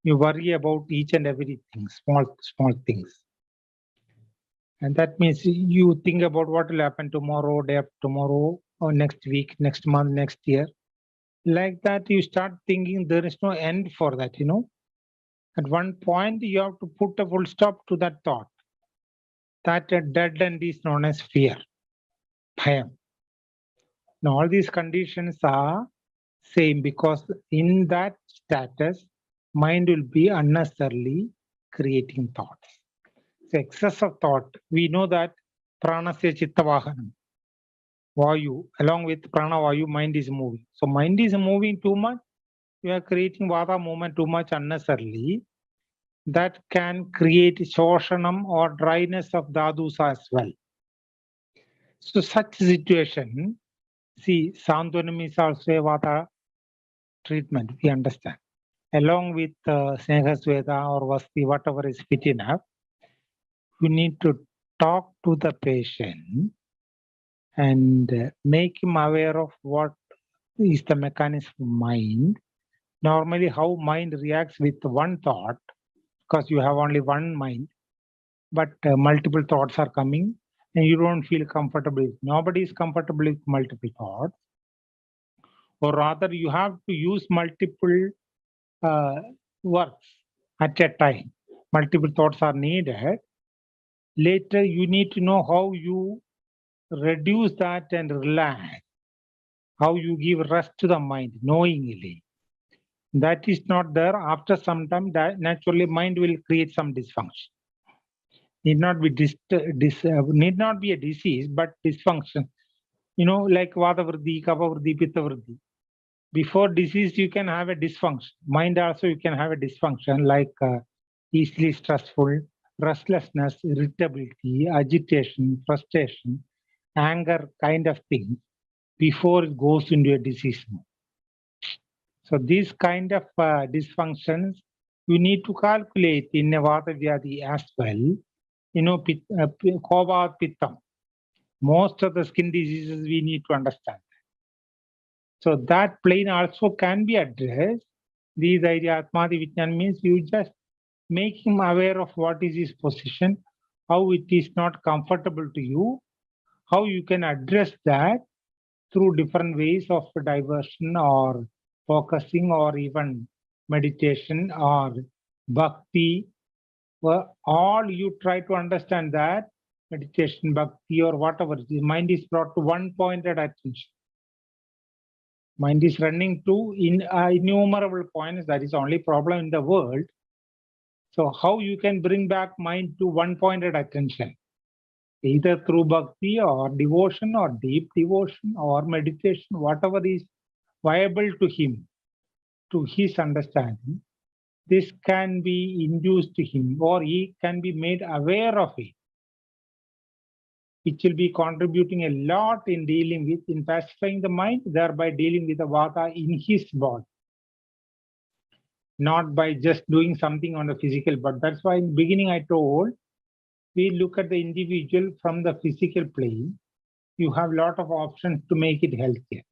You worry about each and everything, small things. And that means you think about what will happen tomorrow, day after tomorrow, or next week, next month, next year. Like that, you start thinking there is no end for that, At one point, you have to put a full stop to that thought. That dead end is known as fear, bhayam. Now, all these conditions are same, because in that status, mind will be unnecessarily creating thoughts. So excess of thought, we know that pranasya chitta vahanam, vayu, along with prana vayu, mind is moving. So mind is moving too much, you are creating vata movement too much unnecessarily. That can create shoshanam or dryness of dhadus as well. So such situation, see, Santvanam is also a vata treatment, we understand. Along with Snehasveda or Vasti, whatever is fit enough, you need to talk to the patient and make him aware of what is the mechanism of mind. Normally, how mind reacts with one thought, because you have only one mind, but multiple thoughts are coming and you don't feel comfortable. Nobody is comfortable with multiple thoughts. Or rather, you have to use multiple works at a time. Multiple thoughts are needed. Later, you need to know how you reduce that and relax, how you give rest to the mind knowingly. That is not there. After some time, naturally mind will create some dysfunction. Need not be need not be a disease, but dysfunction. Like Vatavriddhi, Kapavriddhi, Pittavriddhi. Before disease, you can have a dysfunction. Mind also, you can have a dysfunction like easily stressful, restlessness, irritability, agitation, frustration, anger kind of things before it goes into a disease mode. So these kind of dysfunctions, you need to calculate in a Vatavyadhi as well. Kova, Pittam. Most of the skin diseases we need to understand. So that plane also can be addressed. These ideas, Atmadi Vijnan means you just make him aware of what is his position, how it is not comfortable to you, how you can address that through different ways of diversion or focusing or even meditation or bhakti. Well, all you try to understand that meditation, bhakti or whatever, the mind is brought to one pointed attention. Mind is running to innumerable points. That is the only problem in the world. So how you can bring back mind to one pointed attention? Either through bhakti or devotion or deep devotion or meditation, whatever is viable to him, to his understanding, this can be induced to him or he can be made aware of it. It will be contributing a lot in dealing with, in pacifying the mind, thereby dealing with the vata in his body. not by just doing something on the physical. But that's why in the beginning I told, we look at the individual from the physical plane. You have a lot of options to make it healthier.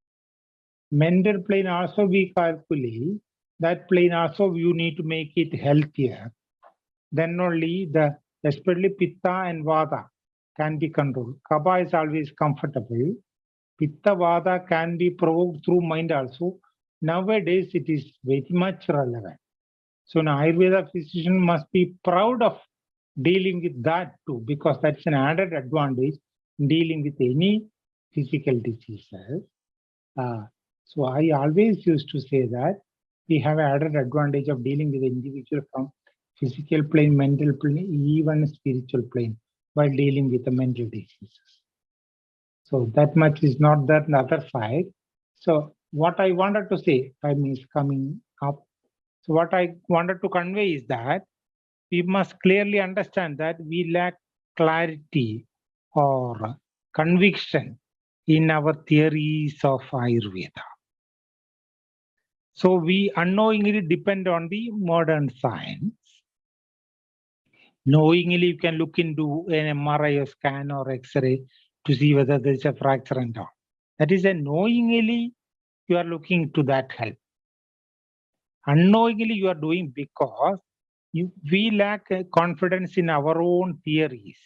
Mental plane also we calculate, that plane also you need to make it healthier. Then only the, especially Pitta and Vata can be controlled. Kapha is always comfortable. Pitta Vata can be provoked through mind also. Nowadays it is very much relevant. So an Ayurveda physician must be proud of dealing with that too, because that's an added advantage in dealing with any physical diseases. So I always used to say that we have added advantage of dealing with the individual from physical plane, mental plane, even spiritual plane while dealing with the mental diseases. So that much is not that on the other side. So what I wanted to say, time is coming up. So what I wanted to convey is that we must clearly understand that we lack clarity or conviction in our theories of Ayurveda. So we unknowingly depend on the modern science. Knowingly, you can look into an MRI or scan or X-ray to see whether there is a fracture and all. That is a knowingly you are looking to that help. Unknowingly you are doing because we lack confidence in our own theories.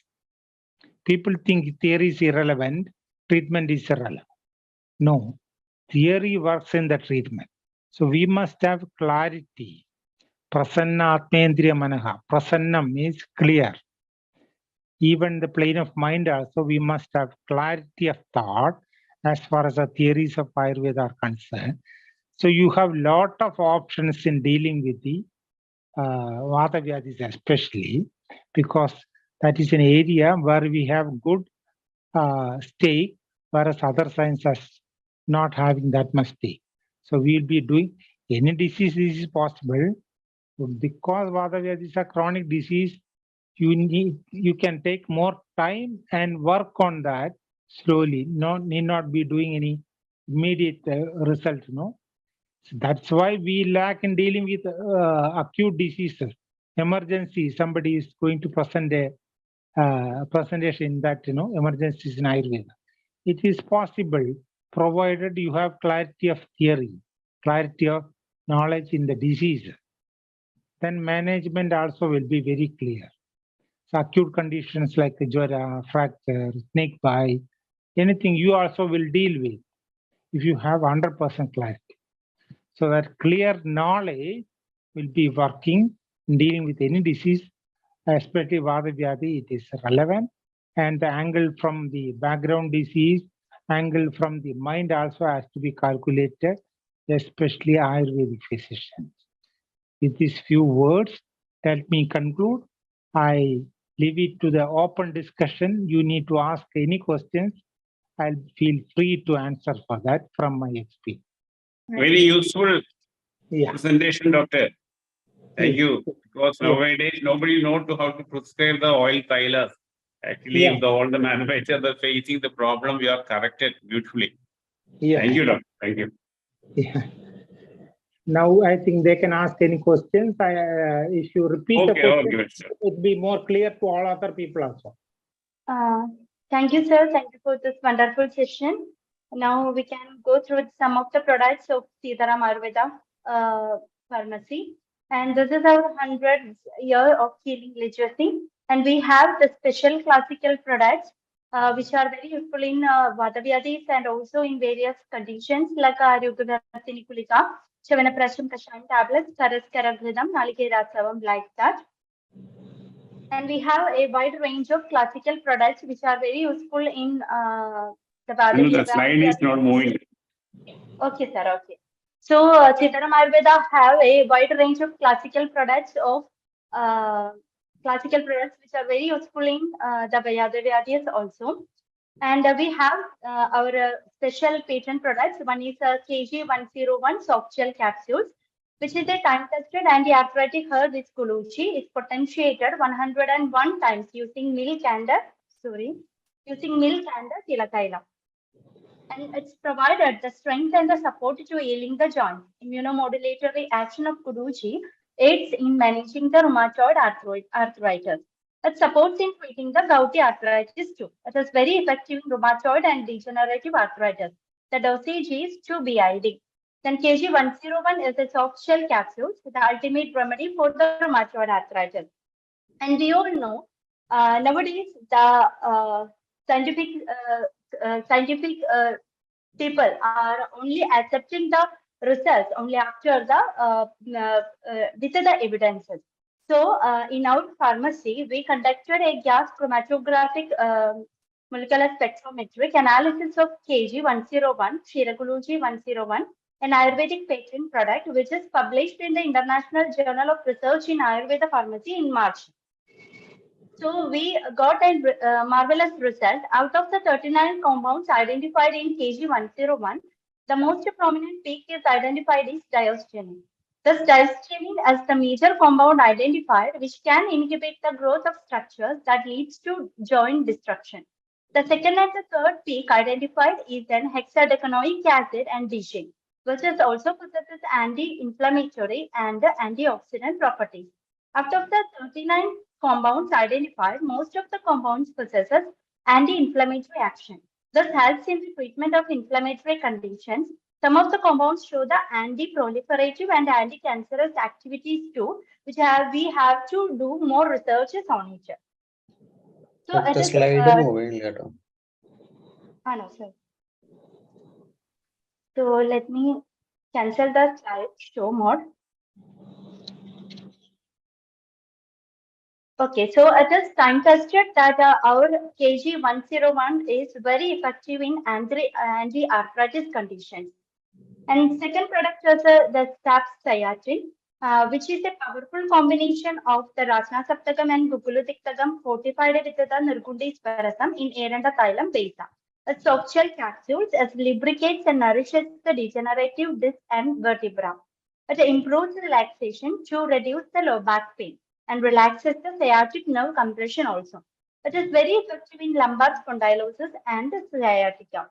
People think theory is irrelevant, treatment is irrelevant. No, theory works in the treatment. So we must have clarity. Prasanna Atmendriya Manaha. Prasanna means clear. Even the plane of mind also, we must have clarity of thought as far as the theories of Ayurveda are concerned. So you have lot of options in dealing with the Vatavyadhis especially, because that is an area where we have good stake, whereas other sciences not having that much stake. So we'll be doing any disease is possible. Because Vatavyadhi is a chronic disease, you can take more time and work on that slowly. Need not be doing any immediate result. So that's why we lack in dealing with acute diseases. Emergency, somebody is going to present a presentation that emergencies in Ayurveda. It is possible provided you have clarity of theory, clarity of knowledge in the disease. Then management also will be very clear. So acute conditions like jwara, fracture, snake bite, anything you also will deal with if you have 100% clarity. So that clear knowledge will be working in dealing with any disease, especially Vatavyadhi, it is relevant. And the angle from the background disease, angle from the mind also has to be calculated, especially Ayurvedic physicians. With these few words, let me conclude. I leave it to the open discussion. You need to ask any questions. I'll feel free to answer for that from my experience. Very useful Yeah. presentation, doctor. Thank Yes. you. Because Yeah. nowadays nobody knows how to prescribe the oil thylas. Actually, Yeah. all the manufacturers are facing the problem. We are corrected beautifully. Yeah. Thank you, doctor. Thank you. Yeah. Now I think they can ask any questions. If you repeat the question, Okay. it will be more clear to all other people also. Thank you, sir. Thank you for this wonderful session. Now we can go through some of the products of Sitaram Ayurveda pharmacy. And this is our 100th year of healing legacy. And we have the special classical products which are very useful in Vatavyadhis and also in various conditions like Aryugadhartini Kulika, Chavanaprasham Kashayam tablets, Karaskaraghridam, Nalikerasavam, like that. And we have a wide range of classical products which are very useful in the Vatavyadhi. The slide is not moving. Okay, sir. Okay. So, Sitaram Ayurveda have a wide range of classical products which are very useful in the Vatavyadhis also. And we have our special patent products. One is KG101 soft gel capsules, which is a time-tested anti-arthritic herb with Kuluchi. It's potentiated 101 times using milk and Tilakaila. and it's provided the strength and the support to healing the joint. Immunomodulatory action of Kuduchi aids in managing the rheumatoid arthritis. It supports in treating the gouty arthritis too. It is very effective in rheumatoid and degenerative arthritis. The dosage is 2 BID. Then KG101 is a soft shell capsule, the ultimate remedy for the rheumatoid arthritis. And we all know nowadays the scientific people are only accepting the results only after the with the evidences. So in our pharmacy, we conducted a gas chromatographic molecular spectrometric analysis of KG101, Shiraguluji 101, an Ayurvedic patent product which is published in the International Journal of Research in Ayurveda Pharmacy in March. So we got a marvelous result. Out of the 39 compounds identified in KG101, the most prominent peak is identified is diosgenin. Thus, diosgenin as the major compound identified, which can inhibit the growth of structures that leads to joint destruction. The second and the third peak identified is then hexadecanoic acid and DG, which is also possesses anti-inflammatory and antioxidant properties. Out of the 39 compounds identified, most of the compounds possesses anti-inflammatory action. This helps in the treatment of inflammatory conditions. Some of the compounds show the anti-proliferative and anti-cancerous activities too, which we have to do more researches on it. So it is, no, sir. So let me cancel the slide show mode. Okay, so it is time tested that our KG101 is very effective in anti-arthritis conditions. And second product is the Sapsayatrin, which is a powerful combination of the Rasna Saptakam and Gugulutiktakam fortified with the Nirgundi Sparasam in Eranda Thailam Beta. A soft shell capsules as lubricates and nourishes the degenerative disc and vertebra. It improves relaxation to reduce the low back pain and relaxes the sciatic nerve compression also. It is very effective in lumbar spondylosis and sciatica.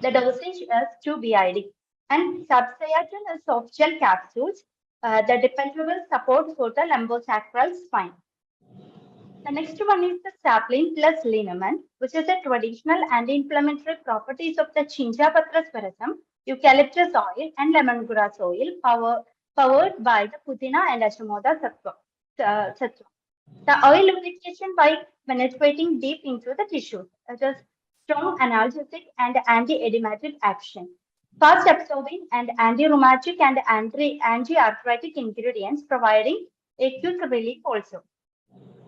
The dosage is 2 BID. And Sapsayatrin is soft gel capsules, the dependable support for the lumbosacral spine. The next one is the sapling plus liniment, which is a traditional anti-inflammatory properties of the Chinchapatra sparasam, eucalyptus oil, and lemongrass oil, powered by the Pudina and Ashamoda sattva. The oil lubrication by penetrating deep into the tissues. It is strong analgesic and anti-edematic action. Fast absorbing and anti-rheumatic and anti-arthritic ingredients providing a quick relief also.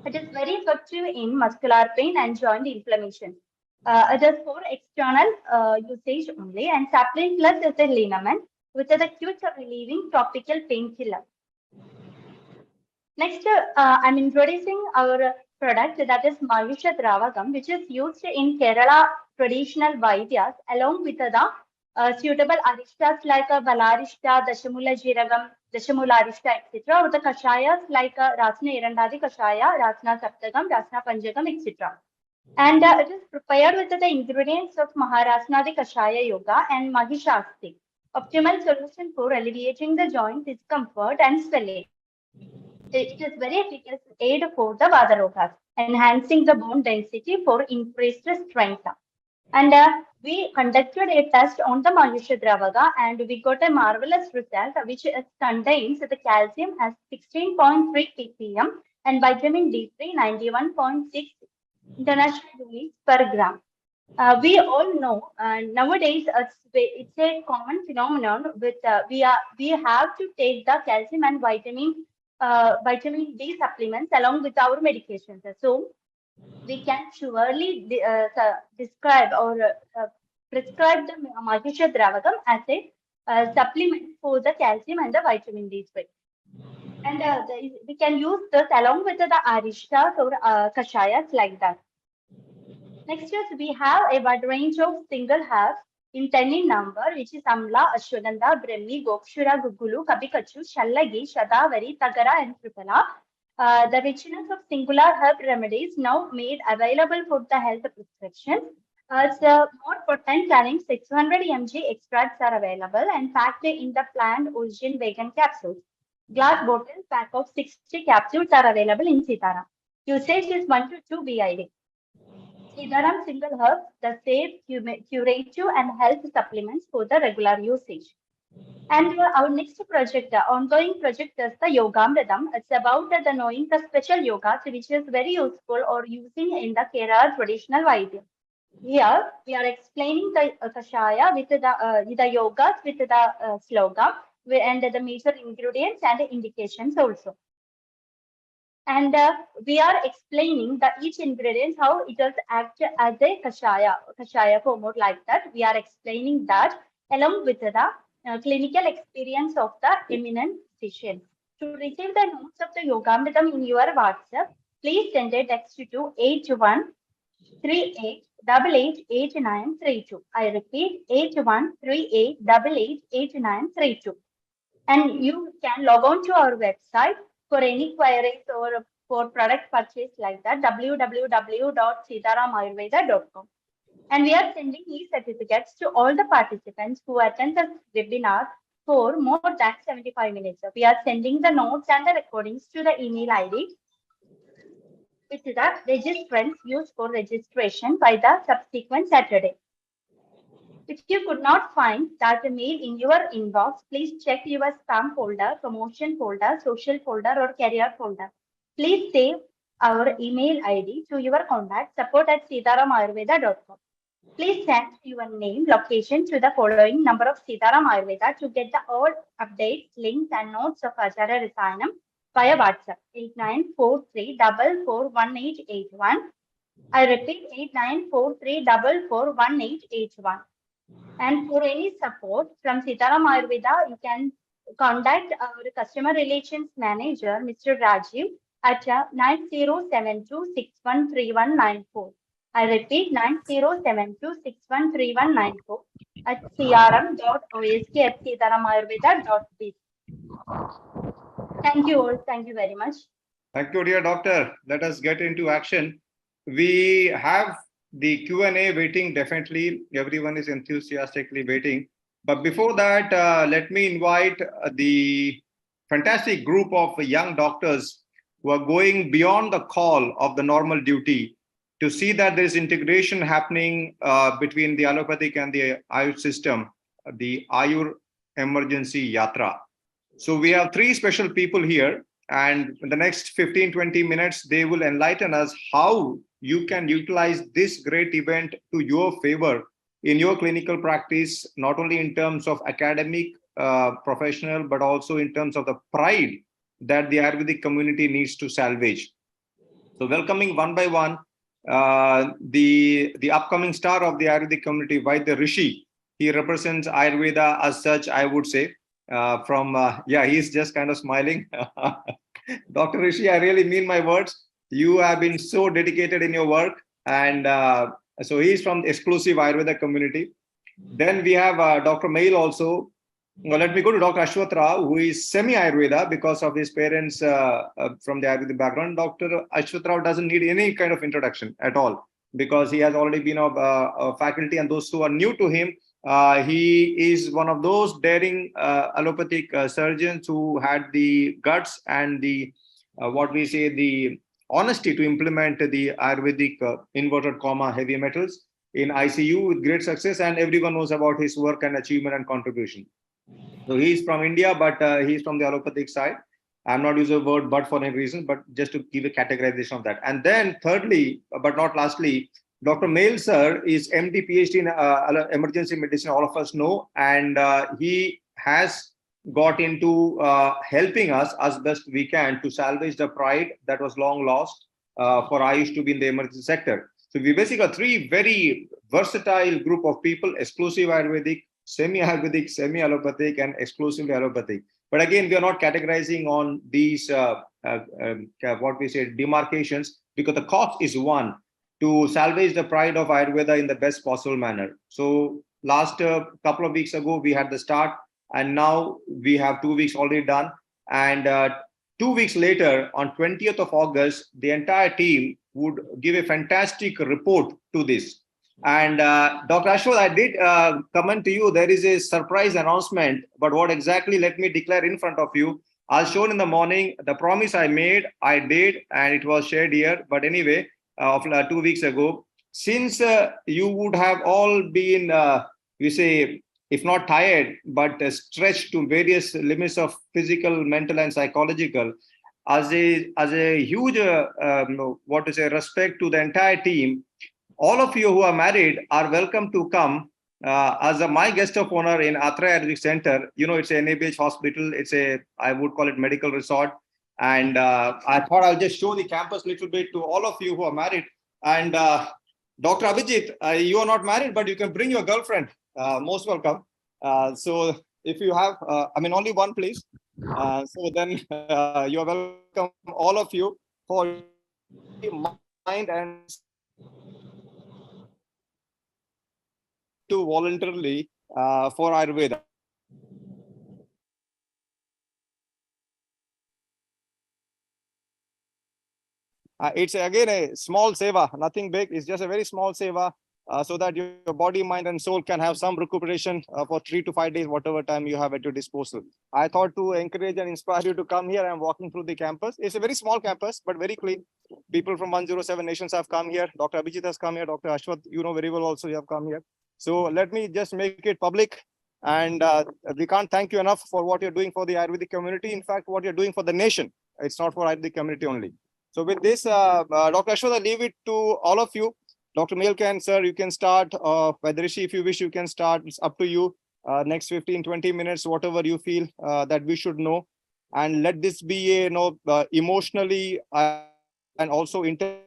It is very effective in muscular pain and joint inflammation. It is for external usage only, and sapling plus is a liniment, which is a quick relieving topical painkiller. Next, I'm introducing our product that is Mayusha Dravagam, which is used in Kerala traditional Vaidyas along with the suitable arishtas like Balarishta, Dashamula Jiragam, Dashamula Arishta, etc. or the Kashayas like Rasna Irandadi Kashaya, Rasna Saptagam, Rasna Panjagam, etc. And it is prepared with the ingredients of Maharasnadi Kashaya Yoga and Mahishasti. Optimal solution for alleviating the joint discomfort and swelling. It is very efficacious aid for the Vatarogas, enhancing the bone density for increased strength. And we conducted a test on the Mayusha Dravaga and we got a marvelous result which contains the calcium as 16.3 ppm and vitamin D3 91.6 international units per gram. We all know nowadays it's a common phenomenon with we have to take the calcium and vitamin D supplements along with our medications. So we can surely describe or prescribe the Mayusha Dravagam as a supplement for the calcium and the vitamin D3. And we can use this along with the arishtas or kashayas like that. Next is we have a wide range of single herbs in 10 in number, which is Amla, Ashwagandha, Brahmi, Gokshura, Gugulu, Kabikachu, Shallagi, Shadavari, Tagara, and Tripala. The richness of singular herb remedies now made available for the health prescription. More potent than 600 mg extracts are available and packed in the plant origin vegan capsules. Glass bottle pack of 60 capsules are available in Sitaram. Usage is 1 to 2 BID. Sitaram single herbs, the safe, curative and health supplements for the regular usage. And our next project, the ongoing project is the Yogamritam. It's about the knowing the special yogas which is very useful or using in the Kerala traditional Vaidya. Here we are explaining the kashaya with the yogas with the slogan and the major ingredients and the indications also. And we are explaining the each ingredient how it does act as a kashaya form like that. We are explaining that along with the clinical experience of the eminent physician. To receive the notes of the Yogamritam in your WhatsApp, please send a text to 8138888932. I repeat 8138888932. And you can log on to our website for any queries or for product purchase like that, www.sitaramayurveda.com. And we are sending e-certificates to all the participants who attend the webinar for more than 75 minutes. We are sending the notes and the recordings to the email ID with the registrants used for registration by the subsequent Saturday. If you could not find that mail in your inbox, please check your spam folder, promotion folder, social folder, or career folder. Please save our email ID to your contact support@sitaramayurveda.com. Please send your name, location to the following number of Sitaram Ayurveda to get the all updates, links, and notes of Acharya Rasayanam via WhatsApp 8943441881. I repeat 8943441881. And for any support from Sitaram Ayurveda, you can contact our customer relations manager, Mr. Rajiv, at 9072613194. I repeat 9072613194 at crm.osk@sitaramayurveda.biz. Thank you all. Thank you very much. Thank you, dear doctor. Let us get into action. We have the Q&A waiting, definitely. Everyone is enthusiastically waiting. But before that, let me invite the fantastic group of young doctors who are going beyond the call of the normal duty to see that there is integration happening between the allopathic and the Ayur system, the Ayur Emergency Yatra. So we have three special people here, and in the next 15-20 minutes, they will enlighten us how you can utilize this great event to your favor in your clinical practice, not only in terms of academic, professional, but also in terms of the pride that the Ayurvedic community needs to salvage. So welcoming one by one, the upcoming star of the Ayurvedic community, Vaidya Rishi. He represents Ayurveda as such, I would say. He's just kind of smiling. Dr. Rishi, I really mean my words. You have been so dedicated in your work. And so he's from the exclusive Ayurveda community. Then we have Dr. Mail also. Well, let me go to Dr. Ashwath Rao, who is semi-Ayurveda because of his parents from the Ayurvedic background. Dr. Ashwath Rao doesn't need any kind of introduction at all because he has already been a faculty, and those who are new to him, he is one of those daring allopathic surgeons who had the guts and the the honesty to implement the Ayurvedic inverted comma heavy metals in ICU with great success, and everyone knows about his work and achievement and contribution. So he's from India, but he's from the allopathic side. I'm not using the word "but" for any reason, but just to give a categorization of that. And then thirdly, but not lastly, Dr. Mail sir is MD PhD in emergency medicine, all of us know, and he has got into helping us as best we can to salvage the pride that was long lost for Ayush to be in the emergency sector. So we basically got three very versatile group of people: exclusive Ayurvedic, semi-Ayurvedic, semi-allopathic, and exclusively allopathic. But again, we are not categorizing on these demarcations, because the cause is one: to salvage the pride of Ayurveda in the best possible manner. So last couple of weeks ago, we had the start, and now we have 2 weeks already done. And 2 weeks later, on 20th of August, the entire team would give a fantastic report to this. And Dr. Ashwat, I did comment to you, there is a surprise announcement, but what exactly, let me declare in front of you. As shown in the morning, the promise I made, I did, and it was shared here. But anyway, of 2 weeks ago, since you would have all been, we say, if not tired, but stretched to various limits of physical, mental, and psychological, as a huge, what to say, respect to the entire team, all of you who are married are welcome to come as my guest of honor in Atra Ayurvedic Center. You know, it's an NABH hospital. It's I would call it medical resort. And I thought I'll just show the campus a little bit to all of you who are married. And Dr. Abhijit, you are not married, but you can bring your girlfriend. Most welcome. So if you have, only one, please. So then you are welcome, all of you, for mind and to voluntarily for Ayurveda. It's again a small seva, nothing big. It's just a very small seva, so that your body, mind, and soul can have some recuperation for 3 to 5 days, whatever time you have at your disposal. I thought to encourage and inspire you to come here. I'm walking through the campus. It's a very small campus, but very clean. People from 107 nations have come here. Dr. Abhijit has come here. Dr. Ashwat, you know very well also, you have come here. So let me just make it public. And we can't thank you enough for what you're doing for the Ayurvedic community. In fact, what you're doing for the nation. It's not for Ayurvedic community only. So with this, Dr. Ashwat, I leave it to all of you. Dr. Mailkan, sir, you can start. Vaidrishi, if you wish, you can start. It's up to you. Next 15, 20 minutes, whatever you feel that we should know. And let this be a emotionally and also intellectually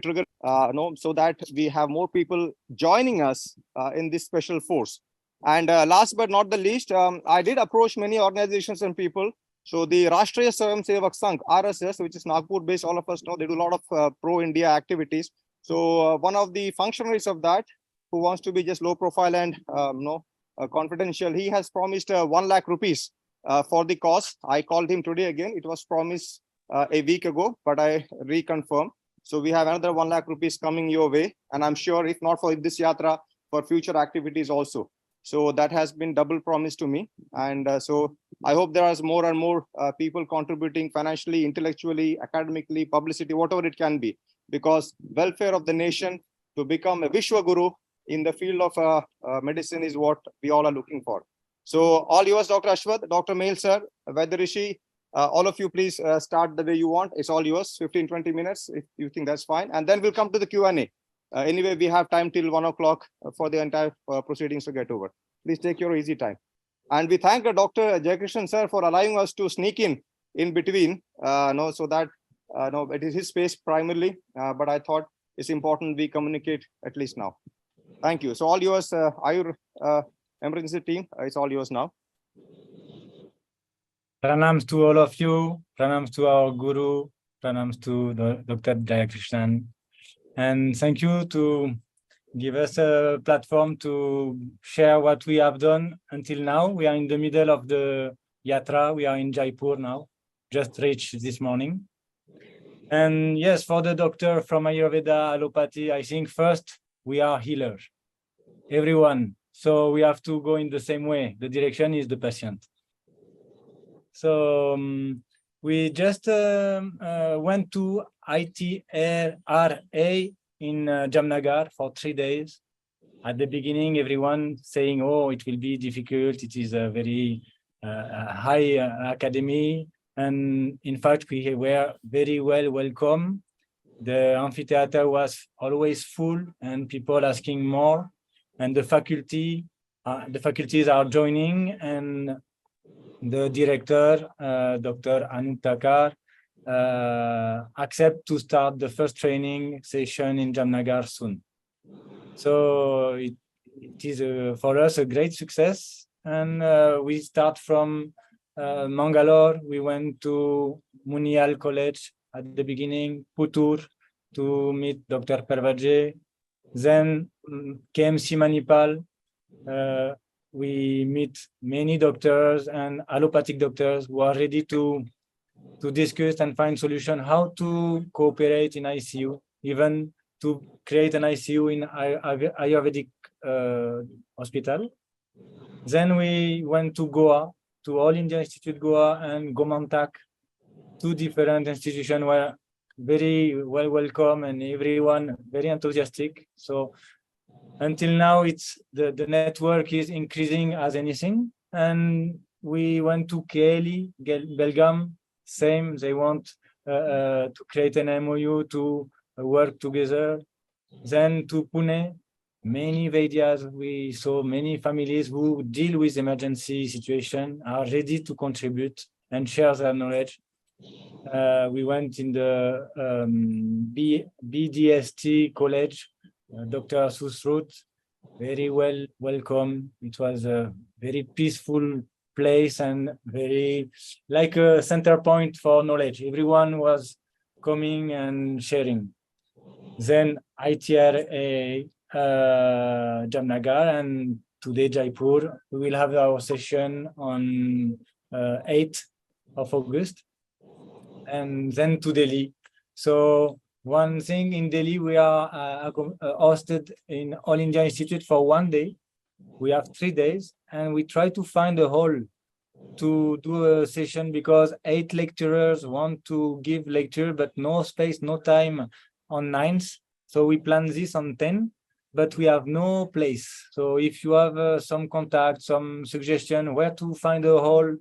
triggered, so that we have more people joining us in this special force. And last but not the least, I did approach many organizations and people. So the Rashtriya Swayam Sevak Sangh, RSS, which is Nagpur based, all of us know, they do a lot of pro-India activities. So one of the functionaries of that, who wants to be just low profile and confidential, he has promised 1 lakh rupees for the cause. I called him today again. It was promised a week ago, but I reconfirmed. So we have another 1 lakh rupees coming your way. And I'm sure if not for this yatra, for future activities also. So that has been double promised to me. And so I hope there are more and more people contributing financially, intellectually, academically, publicity, whatever it can be, because welfare of the nation to become a Vishwa Guru in the field of medicine is what we all are looking for. So all yours, Dr. Ashwat, Dr. Mail, sir, Vaidrishi, all of you, please start the way you want. It's all yours, 15, 20 minutes, if you think that's fine. And then we'll come to the Q&A. Anyway, we have time till 1 o'clock for the entire proceedings to get over. Please take your easy time. And we thank Dr. Jayakrishnan, sir, for allowing us to sneak in between, so that it is his space primarily. But I thought it's important we communicate at least now. Thank you. So all yours, Ayur emergency team, it's all yours now. Pranams to all of you. Pranams to our Guru. Pranams to Dr. Jayakrishnan. And thank you to give us a platform to share what we have done until now. We are in the middle of the yatra. We are in Jaipur now, just reached this morning. And yes, for the doctor from Ayurveda, allopathy, I think first we are healers, everyone. So we have to go in the same way. The direction is the patient. So we just went to ITRA in Jamnagar for 3 days. At the beginning, everyone saying, oh, it will be difficult. It is a very high academy. And in fact, we were very well welcome. The amphitheater was always full and people asking more. And the faculties are joining, and the director, Dr. Anup Takar, accept to start the first training session in Jamnagar soon. So it is for us a great success. And we start from Mangalore. We went to Munial College at the beginning, Puttur, to meet Dr. Parvaje. Then KMC Manipal. We meet many doctors and allopathic doctors who are ready to to discuss and find solution how to cooperate in ICU, even to create an ICU in Ayurvedic hospital. Then we went to Goa, to All India Institute Goa and Gomantak, two different institutions were very well welcome and everyone very enthusiastic. So until now, it's the network is increasing as anything. And we went to Kelly, Belgium, same, they want to create an MOU to work together. Then to Pune, many Vaidyas, we saw many families who deal with emergency situation are ready to contribute and share their knowledge. We went in the BDST college, Dr. Susrut, very well welcome. It was a very peaceful place and very like a center point for knowledge. Everyone was coming and sharing. Then ITRA Jamnagar and today Jaipur. We will have our session on 8th of August. And then to Delhi. So one thing in Delhi, we are hosted in All India Institute for 1 day. We have 3 days and we try to find a hall to do a session because 8 lecturers want to give lecture, but no space, no time on 9th. So we plan this on 10, but we have no place. So if you have some contact, some suggestion where to find a hall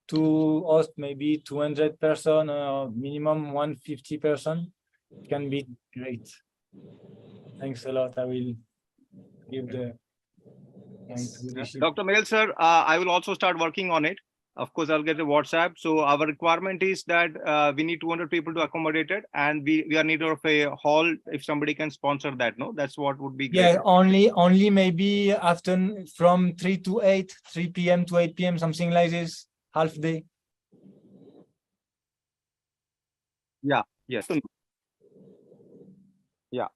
to host maybe 200 person or minimum 150 person, it can be great. Thanks a lot. I will give the Dr. Mail, sir, I will also start working on it. Of course, I'll get a WhatsApp. So our requirement is that we need 200 people to accommodate it, and we are in need of a hall. If somebody can sponsor that, no, that's what would be great. Yeah, only maybe after from 3 to 8, 3 p.m. to 8 p.m. something like this, half day. Yeah. Yes. Yeah.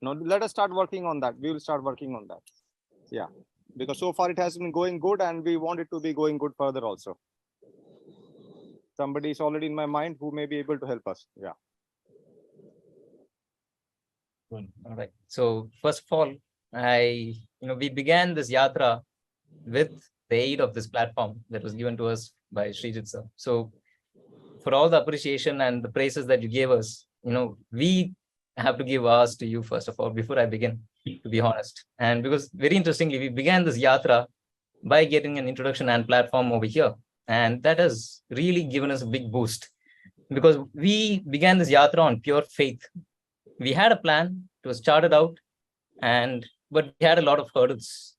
No, let us start working on that. We will start working on that. Yeah, because so far it has been going good and we want it to be going good further also. Somebody is already in my mind who may be able to help us. Yeah. All right. So first of all, we began this yatra with the aid of this platform that was given to us by Srijit sir. So for all the appreciation and the praises that you gave us, we have to give ours to you first of all before I begin, to be honest. And because very interestingly, we began this yatra by getting an introduction and platform over here. And that has really given us a big boost because we began this yatra on pure faith. We had a plan, it was charted out, but we had a lot of hurdles.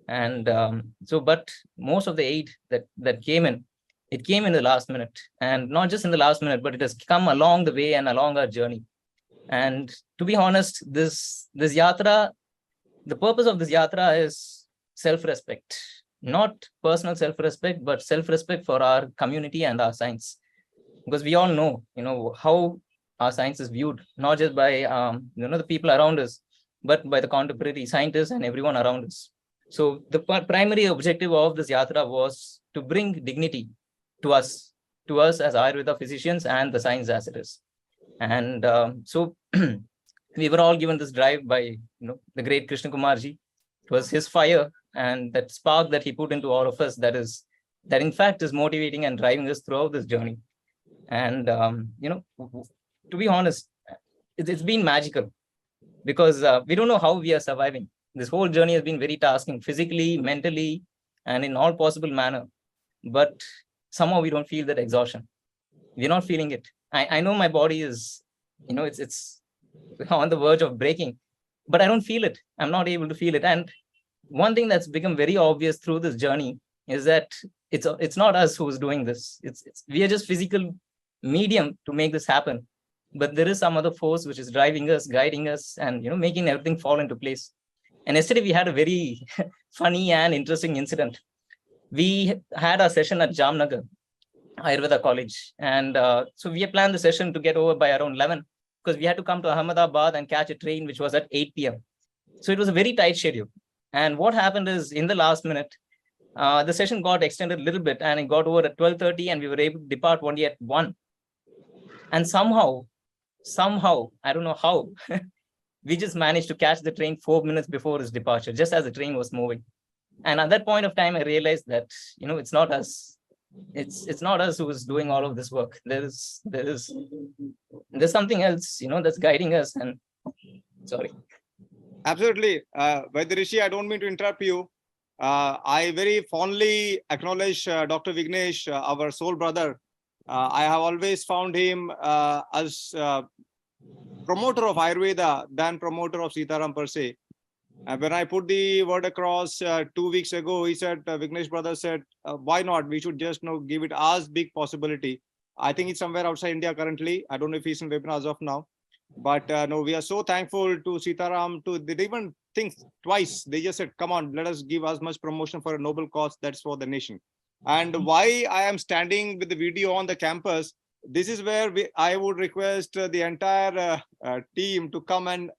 And but most of the aid that came in, it came in the last minute, and not just in the last minute, but it has come along the way and along our journey. And to be honest, this yatra, the purpose of this yatra is self-respect, not personal self-respect, but self-respect for our community and our science. Because we all know, how our science is viewed, not just by, the people around us, but by the contemporary scientists and everyone around us. So the primary objective of this yatra was to bring dignity to us as Ayurveda physicians and the science as it is. And so we were all given this drive by, the great Krishna Kumarji. It was his fire and that spark that he put into all of us that in fact is motivating and driving us throughout this journey. And, to be honest, it's been magical because we don't know how we are surviving. This whole journey has been very tasking, physically, mentally, and in all possible manner. But somehow we don't feel that exhaustion. We're not feeling it. I know my body is, it's on the verge of breaking, but I don't feel it. I'm not able to feel it. And one thing that's become very obvious through this journey is that it's not us who's doing this. We are just physical medium to make this happen. But there is some other force which is driving us, guiding us, and making everything fall into place. And yesterday we had a very funny and interesting incident. We had our session at Jamnagar, Ayurveda College. And so we had planned the session to get over by around 11 because we had to come to Ahmedabad and catch a train, which was at 8 p.m. So it was a very tight schedule. And what happened is in the last minute, The session got extended a little bit and it got over at 12:30 and we were able to depart only at 1. And somehow, I don't know how, we just managed to catch the train 4 minutes before its departure, just as the train was moving. And at that point of time, I realized that, it's not us. It's not us who is doing all of this work. There's something else, that's guiding us. And sorry. Absolutely. Vaidya, I don't mean to interrupt you. I very fondly acknowledge Dr. Vignesh, our soul brother. I have always found him as promoter of Ayurveda than promoter of Sitaram per se. When I put the word across 2 weeks ago, he said, Vignesh brother said, why not? We should just give it as big possibility. I think it's somewhere outside India currently. I don't know if he's in webinar as of now. But no, we are so thankful to Sitaram. They didn't even think twice. They just said, come on, let us give as much promotion for a noble cause that's for the nation. And why I am standing with the video on the campus, this is where I would request the entire team to come and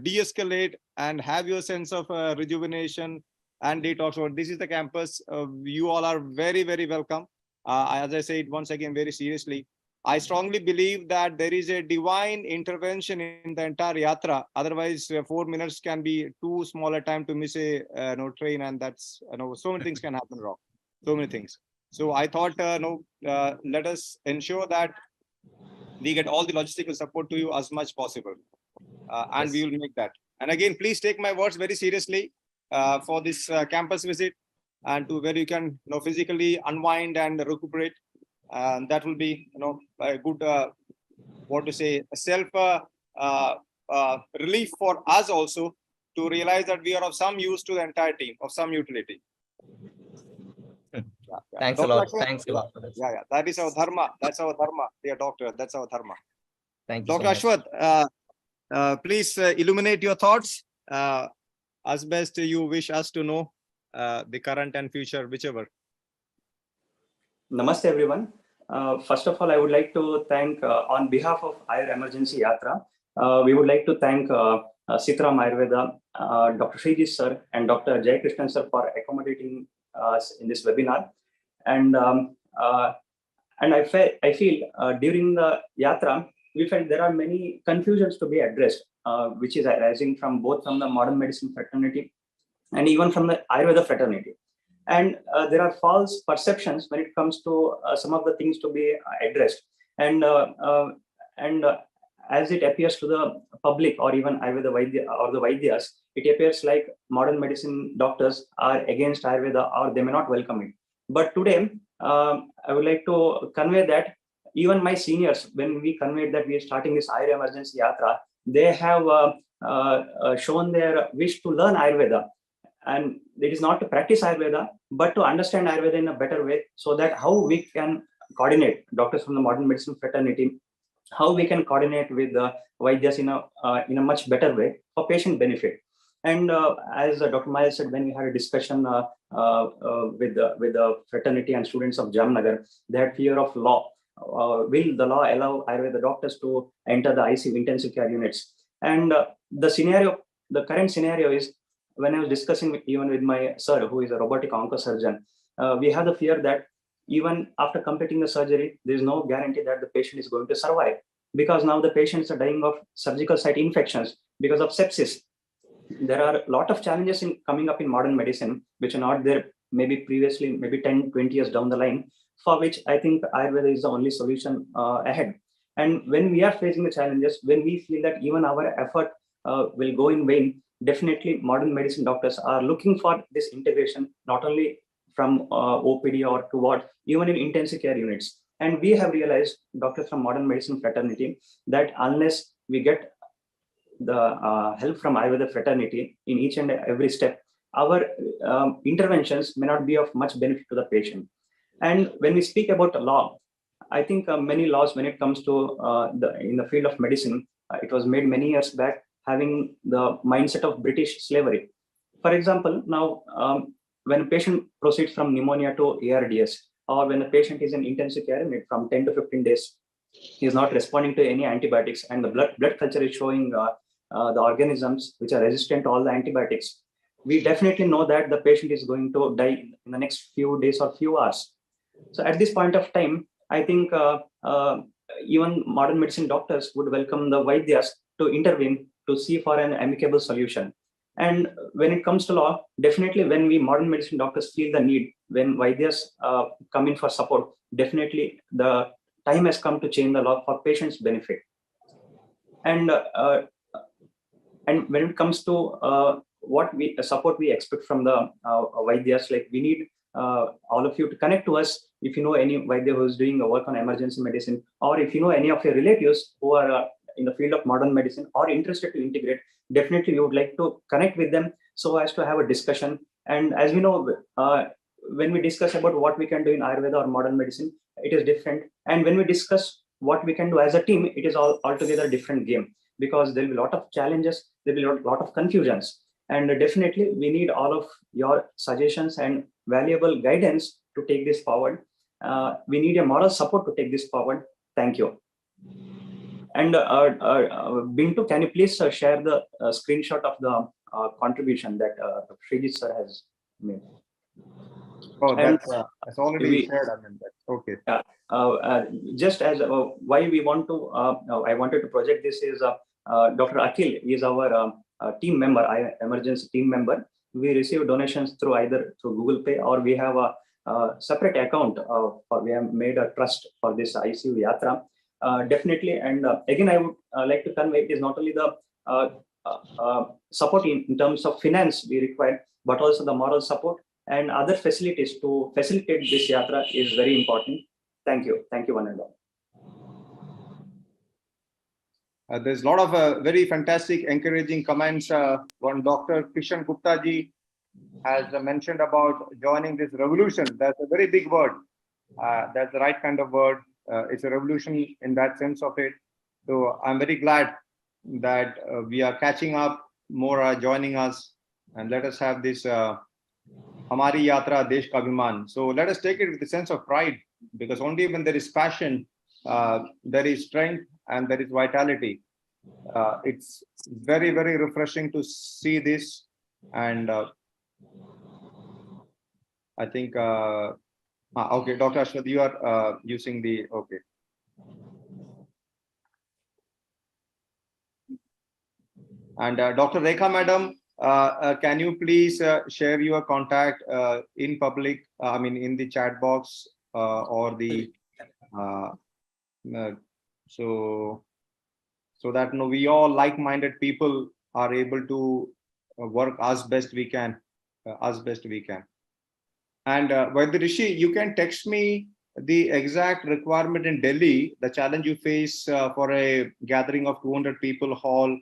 de-escalate and have your sense of rejuvenation and detox. So this is the campus. You all are very, very welcome. As I said, once again, very seriously, I strongly believe that there is a divine intervention in the entire yatra. Otherwise, 4 minutes can be too small a time to miss a train, and that's so many things can happen wrong. So many things. So I thought, let us ensure that we get all the logistical support to you as much possible, and we will make that. And again, please take my words very seriously for this campus visit, and to where you can physically unwind and recuperate. And that will be a good self relief for us also to realize that we are of some use to the entire team, of some utility. Thanks a lot. Thanks a lot for this. Yeah, that is our dharma. That's our dharma, dear doctor. That's our dharma. Thank you, Dr. so Ashwath, please illuminate your thoughts as best you wish us to know, the current and future, whichever. Namaste, everyone. First of all, I would like to thank, on behalf of Ayur Emergency Yatra, we would like to thank Sitaram Ayurveda, Dr. Srijit sir and Dr. Jayakrishnan sir for accommodating us in this webinar. And I feel during the Yatra, we felt there are many confusions to be addressed, which is arising from both from the modern medicine fraternity and even from the Ayurveda fraternity. And there are false perceptions when it comes to some of the things to be addressed. And as it appears to the public or even Ayurveda Vaidya or the Vaidyas, it appears like modern medicine doctors are against Ayurveda or they may not welcome it. But today, I would like to convey that even my seniors, when we conveyed that we are starting this Ayur Emergency Yatra, they have shown their wish to learn Ayurveda. And it is not to practice Ayurveda, but to understand Ayurveda in a better way, so that how we can coordinate, doctors from the modern medicine fraternity, how we can coordinate with the Vaidyas in a much better way for patient benefit. And as Dr. Maya said, when we had a discussion with the fraternity and students of Jamnagar, they had fear of law. Will the law allow Ayurveda doctors to enter the ICU intensive care units? And the current scenario is, when I was discussing even with my sir, who is a robotic oncosurgeon, we have the fear that even after completing the surgery, there is no guarantee that the patient is going to survive, because now the patients are dying of surgical site infections because of sepsis. There are a lot of challenges coming up in modern medicine, which are not there maybe previously, maybe 10, 20 years down the line, for which I think Ayurveda is the only solution ahead. And when we are facing the challenges, when we feel that even our effort will go in vain, definitely modern medicine doctors are looking for this integration, not only from OPD or to what, even in intensive care units. And we have realized, doctors from modern medicine fraternity, that unless we get the help from Ayurveda fraternity in each and every step, our interventions may not be of much benefit to the patient. And when we speak about the law, I think many laws, when it comes to in the field of medicine, it was made many years back, having the mindset of British slavery. For example, now when a patient proceeds from pneumonia to ARDS, or when a patient is in intensive care unit from 10 to 15 days, he is not responding to any antibiotics, and the blood culture is showing the organisms which are resistant to all the antibiotics. we definitely know that the patient is going to die in the next few days or few hours. So at this point of time, I think even modern medicine doctors would welcome the Vaidyas to intervene to see for an amicable solution. And when it comes to law, definitely when we modern medicine doctors feel the need, when Vaidyas come in for support, definitely the time has come to change the law for patients' benefit. And when it comes to what we support we expect from the Vaidyas, like we need all of you to connect to us if you know any Vaidya who is doing work on emergency medicine, or if you know any of your relatives who are in the field of modern medicine or interested to integrate, definitely we would like to connect with them so as to have a discussion. And as we know, when we discuss about what we can do in Ayurveda or modern medicine, it is different. And when we discuss what we can do as a team, it is altogether different game, because there will be a lot of challenges, there will be a lot of confusions. And definitely we need all of your suggestions and valuable guidance to take this forward. We need a moral support to take this forward. Thank you. And Bintu, can you please share the screenshot of the contribution that Srijit sir has made? Oh, that's already shared. I mean, that's okay. Just as why we want to, I wanted to project this is Dr. Akhil is our team member, emergency team member. We receive donations through either through Google Pay, or we have a separate account, or we have made a trust for this ICU Yatra. Definitely, and again, I would like to convey, it is not only the support in terms of finance we require, but also the moral support and other facilities to facilitate this yatra is very important. Thank you. Thank you, one and all. There's a lot of very fantastic, encouraging comments. One Dr. Kishan Gupta ji has mentioned about joining this revolution. That's a very big word. That's the right kind of word. It's a revolution in that sense of it. So I'm very glad that we are catching up, more are joining us, and let us have this Hamari Yatra Desh Ka Abhiman. So let us take it with a sense of pride, because only when there is passion, there is strength and there is vitality. It's very, very refreshing to see this. And I think, okay, Dr. Ashwath, you are using the, okay. And Dr. Rekha Madam, can you please share your contact in public, I mean, in the chat box or the, so that we all like-minded people are able to work as best we can, And Vaidya Rishi, you can text me the exact requirement in Delhi, the challenge you face for a gathering of 200 people hall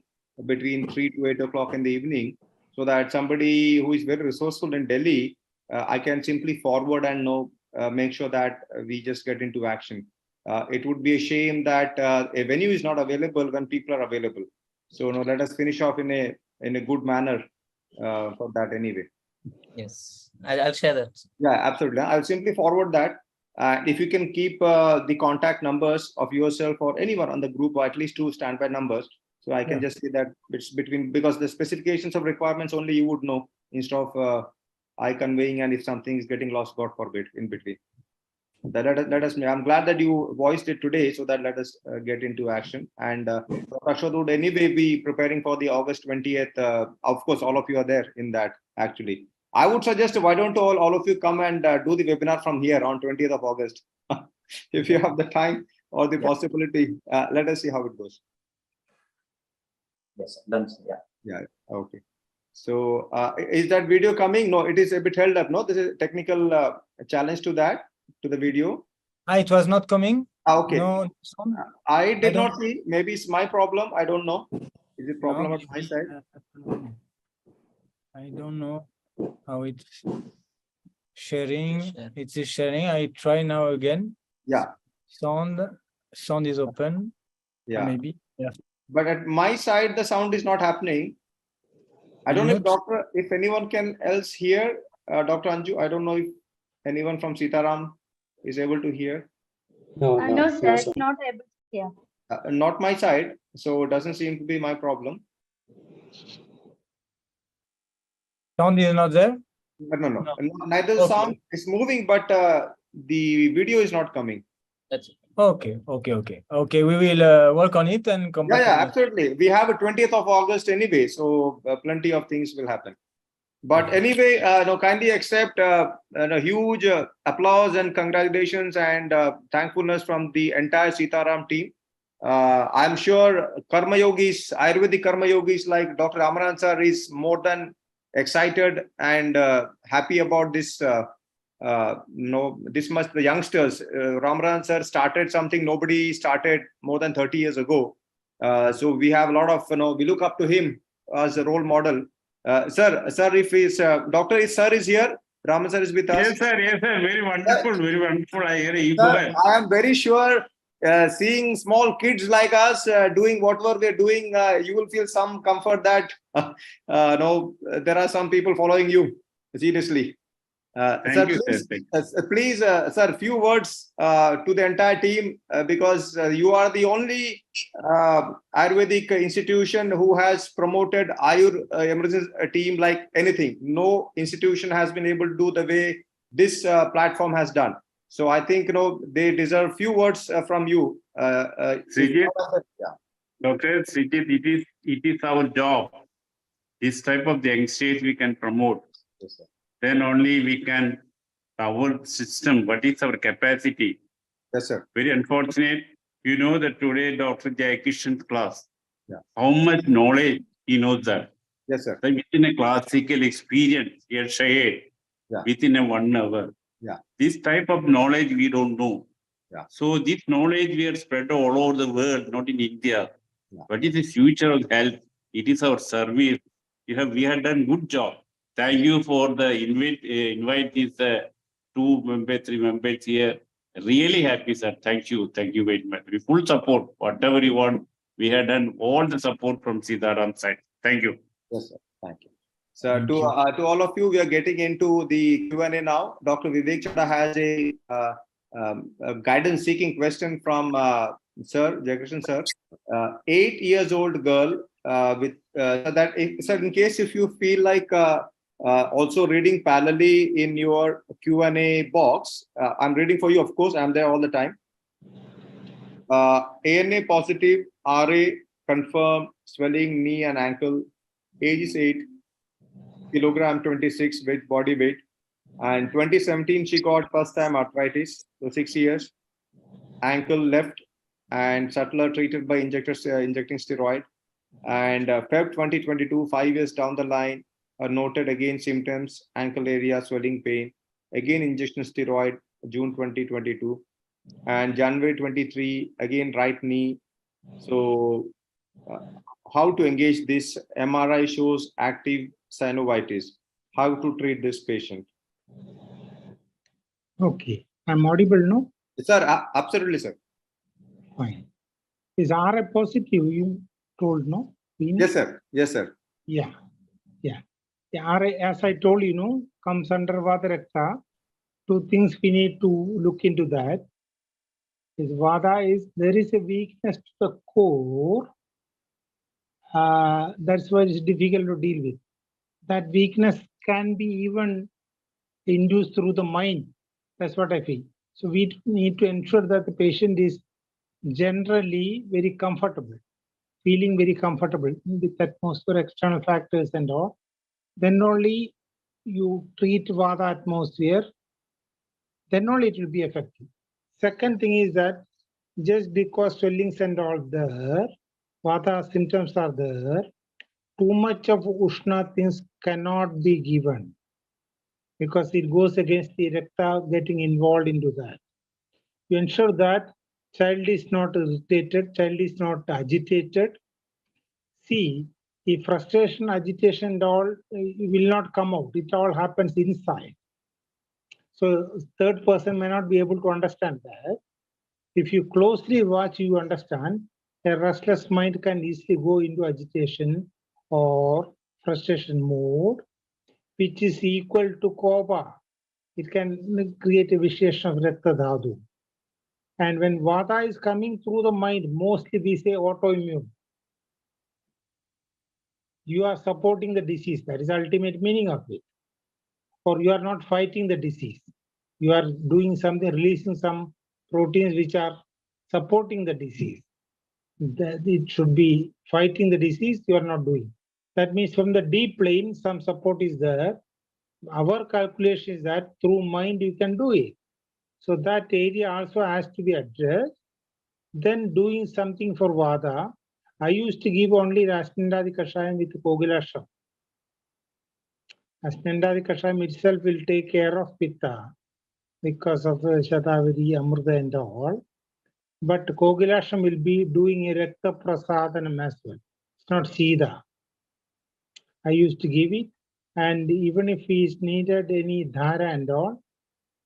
between 3 to 8 o'clock in the evening, so that somebody who is very resourceful in Delhi, I can simply forward and make sure that we just get into action. It would be a shame that a venue is not available when people are available. So let us finish off in a good manner for that anyway. Yes, I'll share that. Yeah, absolutely. I'll simply forward that. If you can keep the contact numbers of yourself or anyone on the group, or at least 2 standby numbers, so I can just see that it's between, because the specifications of requirements only you would know, instead of I conveying, and if something is getting lost, God forbid, in between. Let us. I'm glad that you voiced it today, so that let us get into action. And Dr. Ashwath would anyway be preparing for the August 20th. Of course, all of you are there in that. Actually, I would suggest, why don't all of you come and do the webinar from here on 20th of August, if you have the time or the possibility. Let us see how it goes. Yes, done. Yeah. Okay. So is that video coming? No, it is a bit held up. No, this is a technical challenge to that, to the video. It was not coming. Okay. No, I did not see. Maybe it's my problem. I don't know. Is it problem on my side? I don't know how it's sharing. It is sharing. I try now again. Yeah. Sound is open. Yeah. Maybe. Yeah. But at my side, the sound is not happening. I don't know if anyone can else hear. Dr. Anju, I don't know if anyone from Sitaram is able to hear. No, sir, not able to hear. Not my side, so it doesn't seem to be my problem. Sound is not there? No. Neither Okay. sound is moving, but the video is not coming. That's it. Okay. We will work on it and come back. Yeah, again. absolutely. We have a 20th of August anyway, so plenty of things will happen. But anyway, kindly accept a huge applause and congratulations and thankfulness from the entire Sitaram team. I'm sure Karma Yogis, Ayurvedic Karma Yogis like Dr. Amaran sir is more than excited and happy about this. This much the youngsters. Ramaran sir started something nobody started more than 30 years ago. So we have a lot of, we look up to him as a role model. Sir, if his doctor sir is here, Raman sir is with us. Yes, sir. Very wonderful, very wonderful. I hear you. Sir, I am very sure seeing small kids like us doing whatever we're doing, you will feel some comfort that there are some people following you seriously. Thank you, sir. Please, sir, few words to the entire team because you are the only Ayurvedic institution who has promoted Ayur emergency team like anything. No institution has been able to do the way this platform has done. So I think they deserve few words from you. Srijit, Dr. Srijit, it is our job. This type of the youngsters we can promote. Yes, sir. Then only we can, our system, what is our capacity? Yes, sir. Very unfortunate. You know that today Dr. Jayakrishnan class, Yeah. how much knowledge he knows that. Yes, sir. So within a classical experience, he has shared within a 1 hour. Yeah. This type of knowledge we don't know. Yeah. So this knowledge we are spread all over the world, not in India. Yeah. What is the future of health? It is our service. We have done good job. Thank you for the invite these 2 members, 3 members here. Really happy, sir. Thank you very much. We full support whatever you want. We have done all the support from Sitaram side. Thank you. Yes, sir. Thank you. So to all of you, we are getting into the Q&A now. Dr. Vivek Chadha has a guidance-seeking question from Sir Jayakrishnan sir. 8 years old girl with that. Sir, in case if you feel like also reading parallelly in your Q&A box, I'm reading for you. Of course, I'm there all the time. ANA positive, RA confirmed, swelling knee and ankle. Age is 8. Kilogram 26 weight, body weight, and 2017 she got first time arthritis, so 6 years. Ankle left and subtler treated by injecting steroid. And Feb 2022, 5 years down the line, noted again symptoms, ankle area swelling pain, again injection steroid, June 2022, and January 23 again right knee. So how to engage this? MRI shows active synovitis. How to treat this patient? Okay, I'm audible, no? Sir, absolutely, sir. Fine. Is RA positive, you told, no? Yes, sir. Yes, sir. Yeah. The RA, as I told you, comes under Vata Rakta. 2 things we need to look into that. Is Vata there is a weakness to the core. That's why it's difficult to deal with. That weakness can be even induced through the mind. That's what I feel. So we need to ensure that the patient is generally very comfortable, feeling very comfortable with atmosphere, external factors and all. Then only you treat Vata atmosphere, then only it will be effective. Second thing is that just because swellings and all there, Vata symptoms are there, too much of Ushna things cannot be given because it goes against the Rakta getting involved into that. You ensure that child is not irritated, child is not agitated. See, the frustration, agitation and all will not come out. It all happens inside. So third person may not be able to understand that. If you closely watch, you understand a restless mind can easily go into agitation or frustration mode, which is equal to Kopa. It can create a visheshan of Rakta Dhatu. And when Vata is coming through the mind, mostly we say autoimmune. you are supporting the disease. That is the ultimate meaning of it. Or you are not fighting the disease. You are doing something, releasing some proteins which are supporting the disease. That it should be fighting the disease, you are not doing. That means from the deep plane, some support is there. Our calculation is that through mind you can do it. So that area also has to be addressed. Then doing something for Vada. I used to give only Rasnandadi Kashayam with Kogilasham. Rasnandadi Kashayam itself will take care of Pitta because of Shatavidhi, Amrita and all. But Kogilasham will be doing a Rekta Prasadanam as well. It's not Sida. I used to give it. And even if is needed any Dhara and all,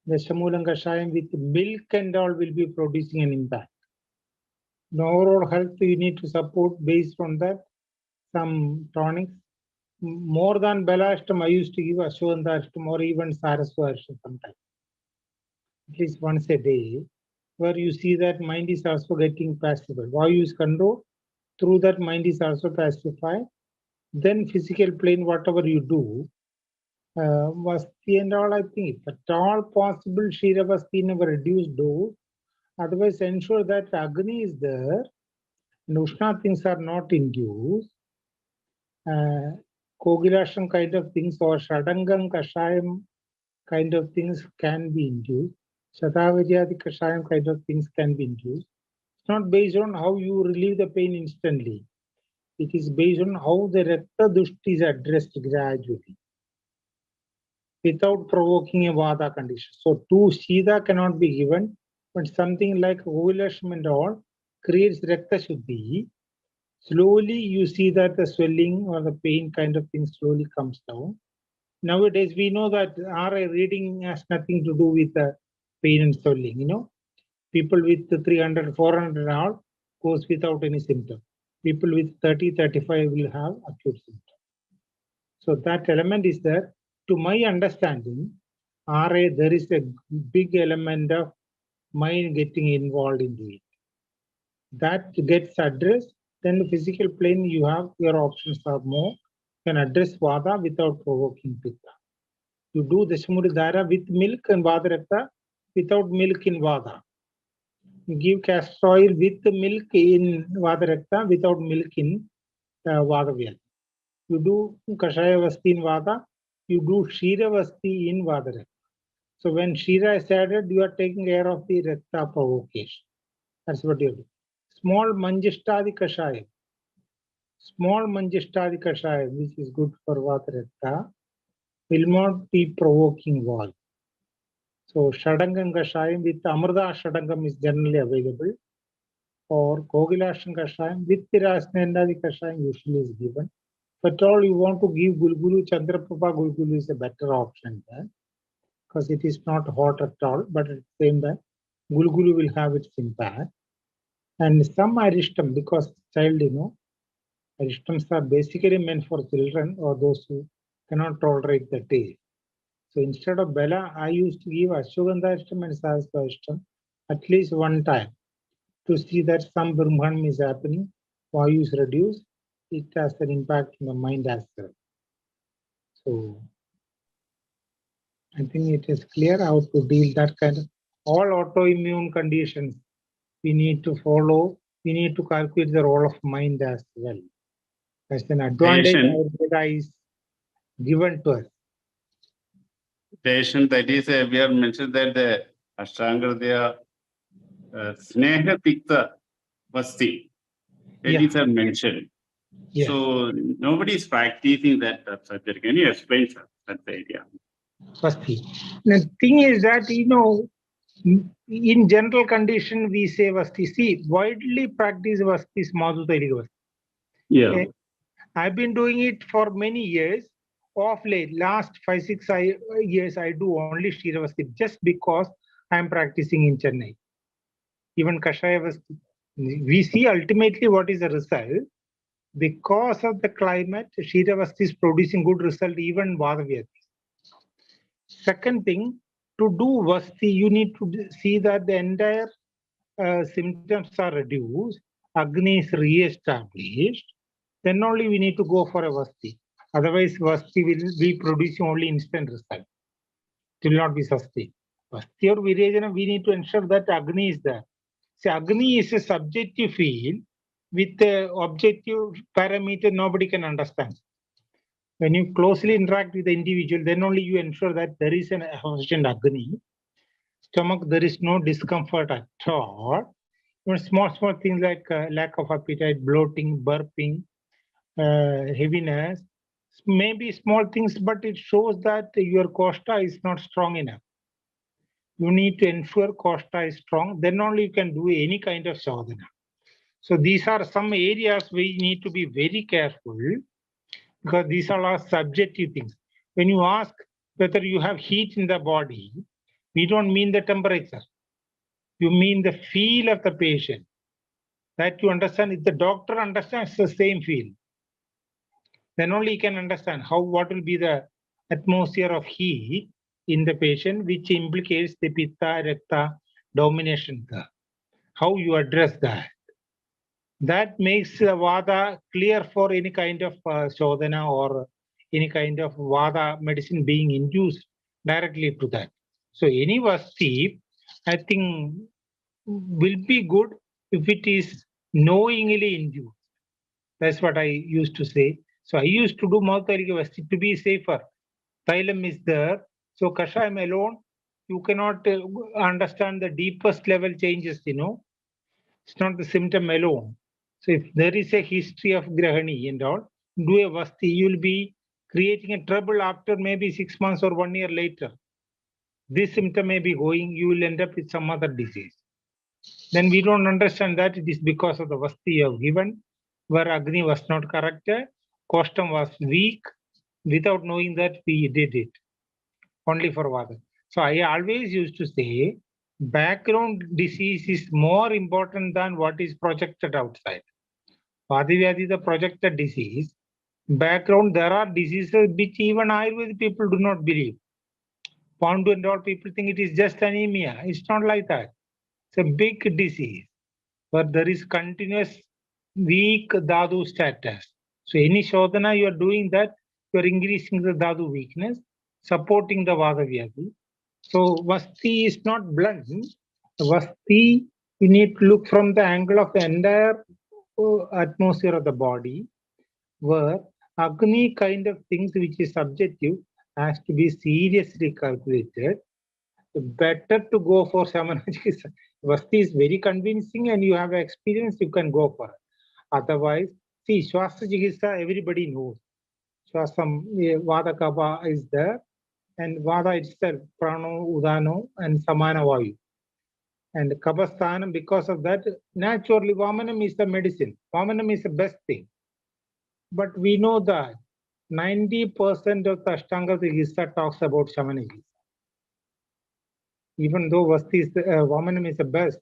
the Shamulam Kashayam with milk and all will be producing an impact. The overall health you need to support based on that. Some tonics. More than Belashtam, I used to give Ashwandashtam or even Saraswashtam sometimes. At least once a day, where you see that mind is also getting pacified. Vayu is controlled. Through that, mind is also pacified. Then physical plane, whatever you do, Vasti and all, I think, if at all possible, Shira Vasti in a reduced dose. Otherwise, ensure that Agni is there and Ushna things are not induced. Kogilasham kind of things or Shadangam Kashayam kind of things can be induced. Shatavidyadi Kashayam kind of things can be induced. It's not based on how you relieve the pain instantly. It is based on how the Rakta Dushti is addressed gradually without provoking a Vada condition. So, two Sida cannot be given, but something like Kogilasham and all creates Rakta Shuddhi. Slowly, you see that the swelling or the pain kind of thing slowly comes down. Nowadays, we know that RA reading has nothing to do with the pain and swelling. You know, people with 300, 400 and all goes without any symptom. People with 30, 35 will have acute symptoms. So that element is there. To my understanding, RA, there is a big element of mind getting involved into it. That gets addressed. Then the physical plane, you have your options are more. You can address Vada without provoking Pitta. You do the Dashamuri Dhara with milk and Vada Rakta without milk in Vada. You give castor oil with milk in Vada Rakta without milk in Vatavyadhi. You do Kashaya Vasti in Vada, you do Shira Vasti in Vada Rakta. So when Shira is added, you are taking care of the Rakta provocation. That's what you do. Small Manjishtadi Kashaya. Small Manjishtadi Kashaya, which is good for Vata Rakta, will not be provoking wall. So Shadangam Kashayam with Amrita Shadangam is generally available, or Kogilasham Kashayam with Rasnandadi Kashayam usually is given. But all you want to give Gulgulu, Chandraprabha Gulgulu is a better option there, because it is not hot at all, but at the same time, Gulgulu will have its impact. And some Arishtam, because child, you know, Arishtams are basically meant for children or those who cannot tolerate the taste. So instead of Bela, I used to give Ashwagandha Ashtam and Sahasra Ashtam at least one time to see that some Brahman is happening, Vayu is reduced, it has an impact in the mind as well. So I think it is clear how to deal that kind of all autoimmune conditions. We need to follow, we need to calculate the role of mind as well. As an advantage Ayurveda is given to us. Patient, that is, we have mentioned that the Ashtanga, they are Sneha Tikta Vasti. That is mentioned. Yeah. So nobody is practicing that subject. Can you explain, sir, that idea? Vasti. The thing is that, you know, in general condition, we say Vasti. See, widely practiced Vasti is Madhutariga Vasti. Yeah. Okay? I've been doing it for many years. Of late, last 5-6 years, I do only Shira Vasti just because I'm practicing in Chennai. Even Kashaya Vasti. We see ultimately what is the result. Because of the climate, Shira Vasti is producing good result, even Vatavyadhi. Second thing, to do Vasti, you need to see that the entire symptoms are reduced, Agni is re-established, then only we need to go for a Vasti. Otherwise, Vasti will be producing only instant result. It will not be sustained. Vasti or Virejana, we need to ensure that Agni is there. See, Agni is a subjective field with a objective parameter nobody can understand. When you closely interact with the individual, then only you ensure that there is an efficient Agni. Stomach, there is no discomfort at all. Even small things like lack of appetite, bloating, burping, heaviness, maybe small things, but it shows that your kosta is not strong enough. You need to ensure kosta is strong, then only you can do any kind of sadhana. So these are some areas we need to be very careful, because these are all subjective things. When you ask whether you have heat in the body, we don't mean the temperature. You mean the feel of the patient. That you understand. If the doctor understands the same feel, then only you can understand what will be the atmosphere of heat in the patient, which implicates the pitta, rakta domination. How you address that. That makes the vada clear for any kind of shodhana or any kind of vada medicine being induced directly to that. So any vasti, I think, will be good if it is knowingly induced. That's what I used to say. So I used to do Mautharika Vasti to be safer. Thailam is there. So Kashayam alone, you cannot understand the deepest level changes, It's not the symptom alone. So if there is a history of Grahani and all, do a Vasti, you will be creating a trouble after maybe 6 months or 1 year later. This symptom may be going, you will end up with some other disease. Then we don't understand that it is because of the Vasti you have given, where Agni was not corrected, Kostam was weak. Without knowing that, we did it only for Vata. So I always used to say, background disease is more important than what is projected outside. Vatavyadhi is the projected disease. Background, there are diseases which even Ayurvedic people do not believe. Pandu and all people think it is just anemia. It's not like that. It's a big disease where there is continuous weak dhatu status. So any shodhana you are doing that, you are increasing the dhatu weakness, supporting the Vatavyadhi. So Vasti is not blunt. Vasti, we need to look from the angle of the entire atmosphere of the body, where Agni kind of things which is subjective has to be seriously calculated. Better to go for Samana Chikitsa. Vasti is very convincing and you have experience, you can go for it. Otherwise, see, Swasta Chikitsa, everybody knows. Swasam, Vada Kaba is there, and Vada itself, Prano, Udano, and Samana Vayu. And Kabasthanam, because of that, naturally, Vamanam is the medicine. Vamanam is the best thing. But we know that 90% of the Ashtanga Chikitsa talks about Shamana Chikitsa. Even though Vasti is Vamanam is the best,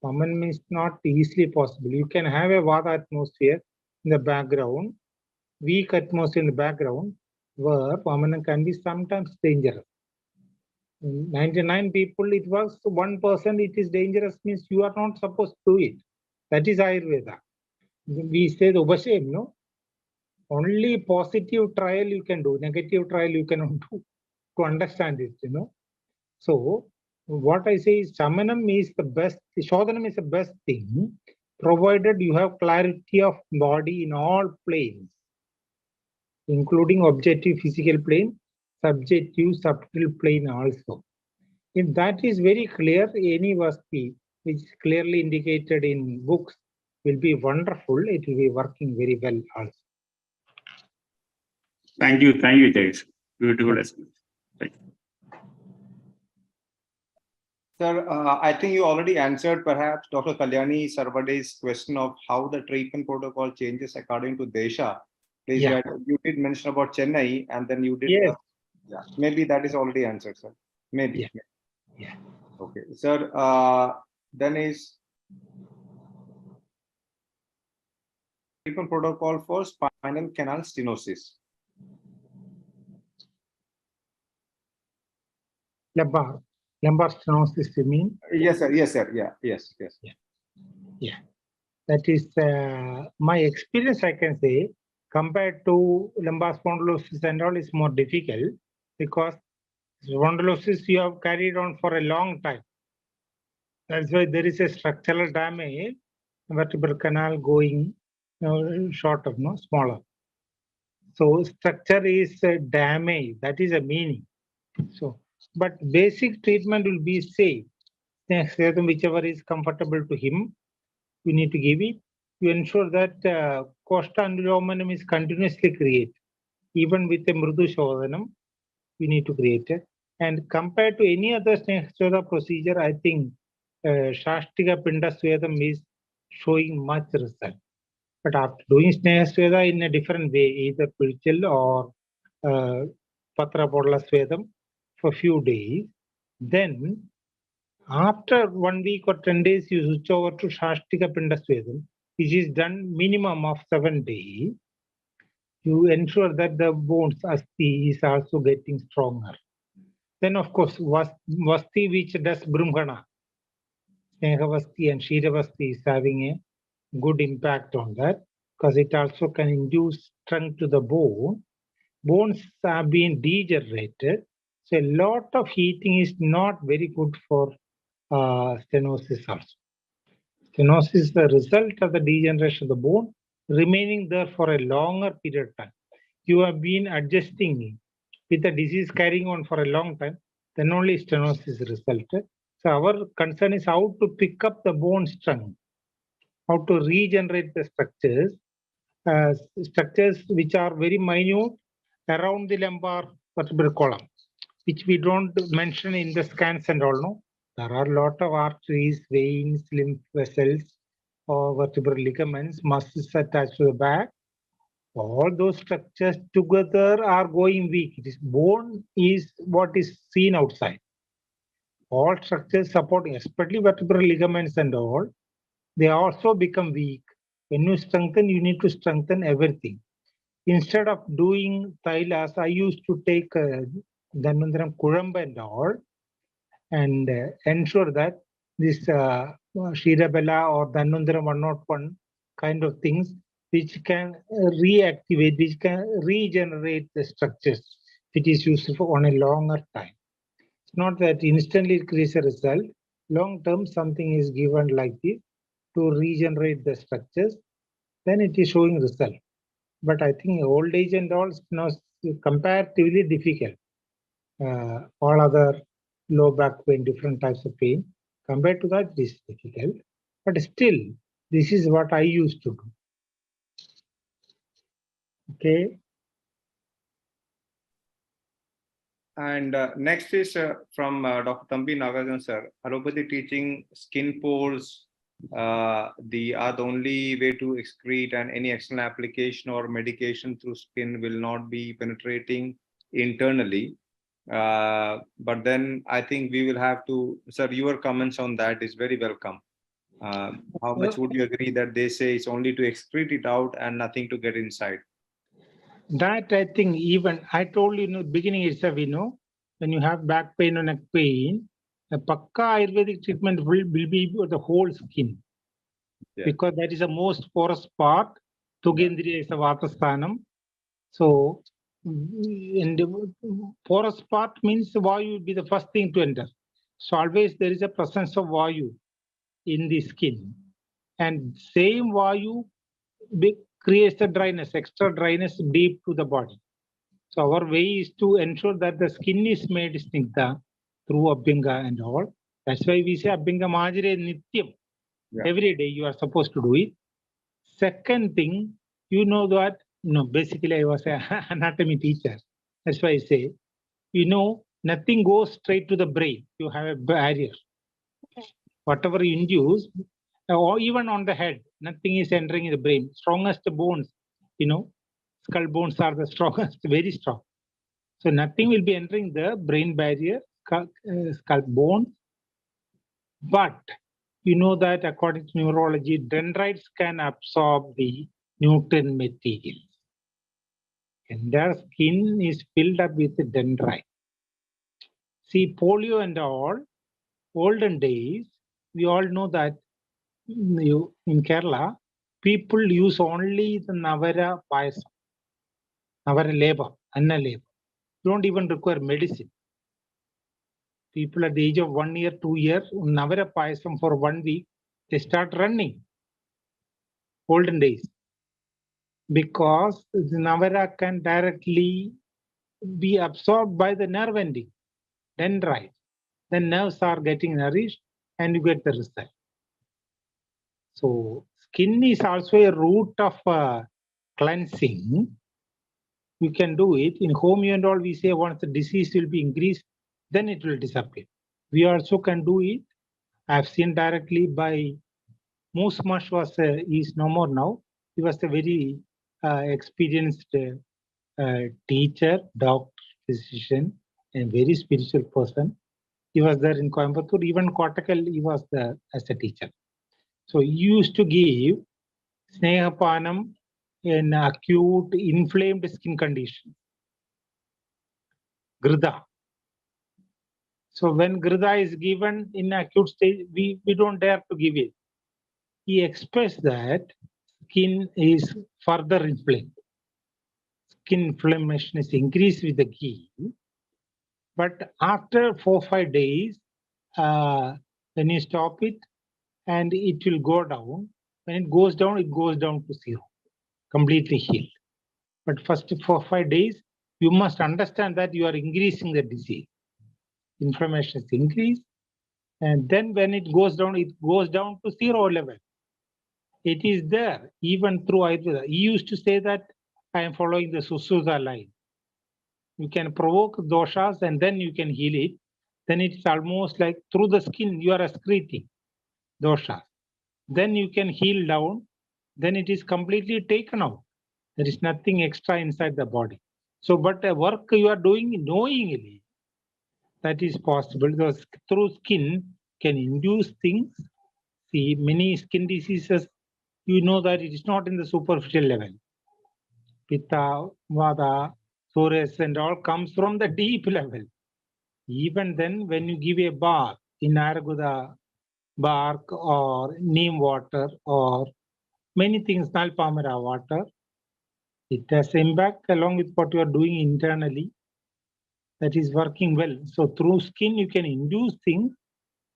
Vamanam is not easily possible. You can have a Vada atmosphere in the background, weak atmosphere in the background, where Vamanam can be sometimes dangerous. 99 people, it was 1%, it is dangerous, means you are not supposed to do it. That is Ayurveda. We say the Upashem, no? Only positive trial you can do, negative trial you cannot do to understand it, So, what I say is Shamanam is the best, Shodhanam is the best thing, provided you have clarity of body in all planes, including objective physical plane, subjective subtle plane also. If that is very clear, any Vasti which is clearly indicated in books will be wonderful. It will be working very well also. Thank you, Jayesh. Beautiful explanation. Sir, I think you already answered perhaps Dr. Kalyani Sarvade's question of how the treatment protocol changes according to Desha. Please, Yeah. you did mention about Chennai and then you did. Yes. Yeah, maybe that is already answered, sir. Maybe. Yeah. Yeah. Okay, sir. Then is treatment protocol for spinal canal stenosis. Lumbar stenosis, you mean? Yes, sir. Yes, sir. Yeah. Yes. Yes. Yeah. That is my experience, I can say, compared to lumbar spondylosis and all is more difficult because spondylosis you have carried on for a long time. That's why there is a structural damage, vertebral canal going shorter, no, smaller. So structure is damaged. That is a meaning. So, but basic treatment will be safe. Whichever is comfortable to him, you need to give it. You ensure that costa annulomanum is continuously created. Even with a mrudu shodhanam, you need to create it. And compared to any other Snehasweda procedure, I think Shastika Pindasvedam is showing much result. But after doing Snehasweda in a different way, either Pilchil or Patra Podla Svedam for a few days, then after 1 week or 10 days, you switch over to Shastika Pindasvedam, which is done minimum of 7 days. You ensure that the bones asti is also getting stronger. Then, of course, Vasti, which does Brumhana, Snehavasti and Shiravasti is having a good impact on that because it also can induce strength to the bone. Bones are being degenerated. So a lot of heating is not very good for stenosis also. Stenosis is the result of the degeneration of the bone remaining there for a longer period of time. You have been adjusting with the disease carrying on for a long time, then only stenosis resulted. So our concern is how to pick up the bone strength, how to regenerate the structures, structures which are very minute around the lumbar vertebral column, which we don't mention in the scans and all. No, there are a lot of arteries, veins, lymph vessels, or vertebral ligaments, muscles attached to the back. All those structures together are going weak. It is bone is what is seen outside. All structures supporting, especially vertebral ligaments and all, they also become weak. When you strengthen, you need to strengthen everything. Instead of doing thylas, I used to take Dhanvantaram Kuramba and all, and ensure that this Shirabella or Dhanvantaram 101 kind of things, which can reactivate, which can regenerate the structures, which is useful on a longer time. It's not that instantly it creates a result. Long term, something is given like this to regenerate the structures, then it is showing result. But I think old age and all is comparatively difficult. All other low back pain, different types of pain, compared to that, it is difficult. But still, this is what I used to do. Okay. And next is from Dr. Thambi Nagajan sir. Allopathy teaching skin pores are the only way to excrete, and any external application or medication through skin will not be penetrating internally. But then I think we will have to, sir, your comments on that is very welcome. How much would you agree that they say it's only to excrete it out and nothing to get inside? That I think even I told you in the beginning itself, when you have back pain or neck pain, a Pakka Ayurvedic treatment will be the whole skin. Yeah. Because that is the most porous part. Tugendriya is a Vatasthanam. So, in the porous part means Vayu will be the first thing to enter. So, always there is a presence of Vayu in the skin. And same Vayu creates the dryness, extra dryness deep to the body. So our way is to ensure that the skin is made snigdha through Abhyanga and all. That's why we say Abhyanga Majire Nityam. Yeah. Every day you are supposed to do it. Second thing, that, basically I was an anatomy teacher. That's why I say, nothing goes straight to the brain. You have a barrier. Whatever you induce, or even on the head, nothing is entering in the brain. Strongest bones, skull bones are the strongest, very strong. So nothing will be entering the brain barrier, skull bones. But you know that according to neurology, dendrites can absorb the nutrient materials. And their skin is filled up with dendrites. See, polio and all, olden days, we all know that in Kerala, people use only the Navara payasam, Navara labor, Anna labor. Don't even require medicine. People at the age of 1 year, 2 years, Navara payasam for 1 week, they start running. Olden days. Because the Navara can directly be absorbed by the nerve ending, dendrite. The nerves are getting nourished and you get the result. So skin is also a route of cleansing. You can do it. In homeo and all, we say once the disease will be increased, then it will disappear. We also can do it. I've seen directly by Moose Mush is no more now. He was a very experienced teacher, doctor, physician, and very spiritual person. He was there in Coimbatore. Even Kottakkal, he was there as a teacher. So he used to give Snehapanam in acute inflamed skin condition. Grida. So when Grida is given in acute stage, we don't dare to give it. He expects that skin is further inflamed. Skin inflammation is increased with the ghee. But after 4-5 days, when you stop it, and it will go down. When it goes down to zero, completely healed. But first 4-5 days, you must understand that you are increasing the disease. Inflammation is increased. And then when it goes down to zero level. It is there, even through Ayurveda. He used to say that I am following the Sususa line. You can provoke doshas and then you can heal it. Then it's almost like through the skin, you are excreting doshas. Then you can heal down. Then it is completely taken out. There is nothing extra inside the body. So, but the work you are doing knowingly, that is possible because through skin can induce things. See, many skin diseases, you know that it is not in the superficial level. Pitta, Vata, Sores and all comes from the deep level. Even then, when you give a bath in Araguda bark or neem water or many things, Nalpamara water, it has impact along with what you are doing internally that is working well. So through skin, you can induce things.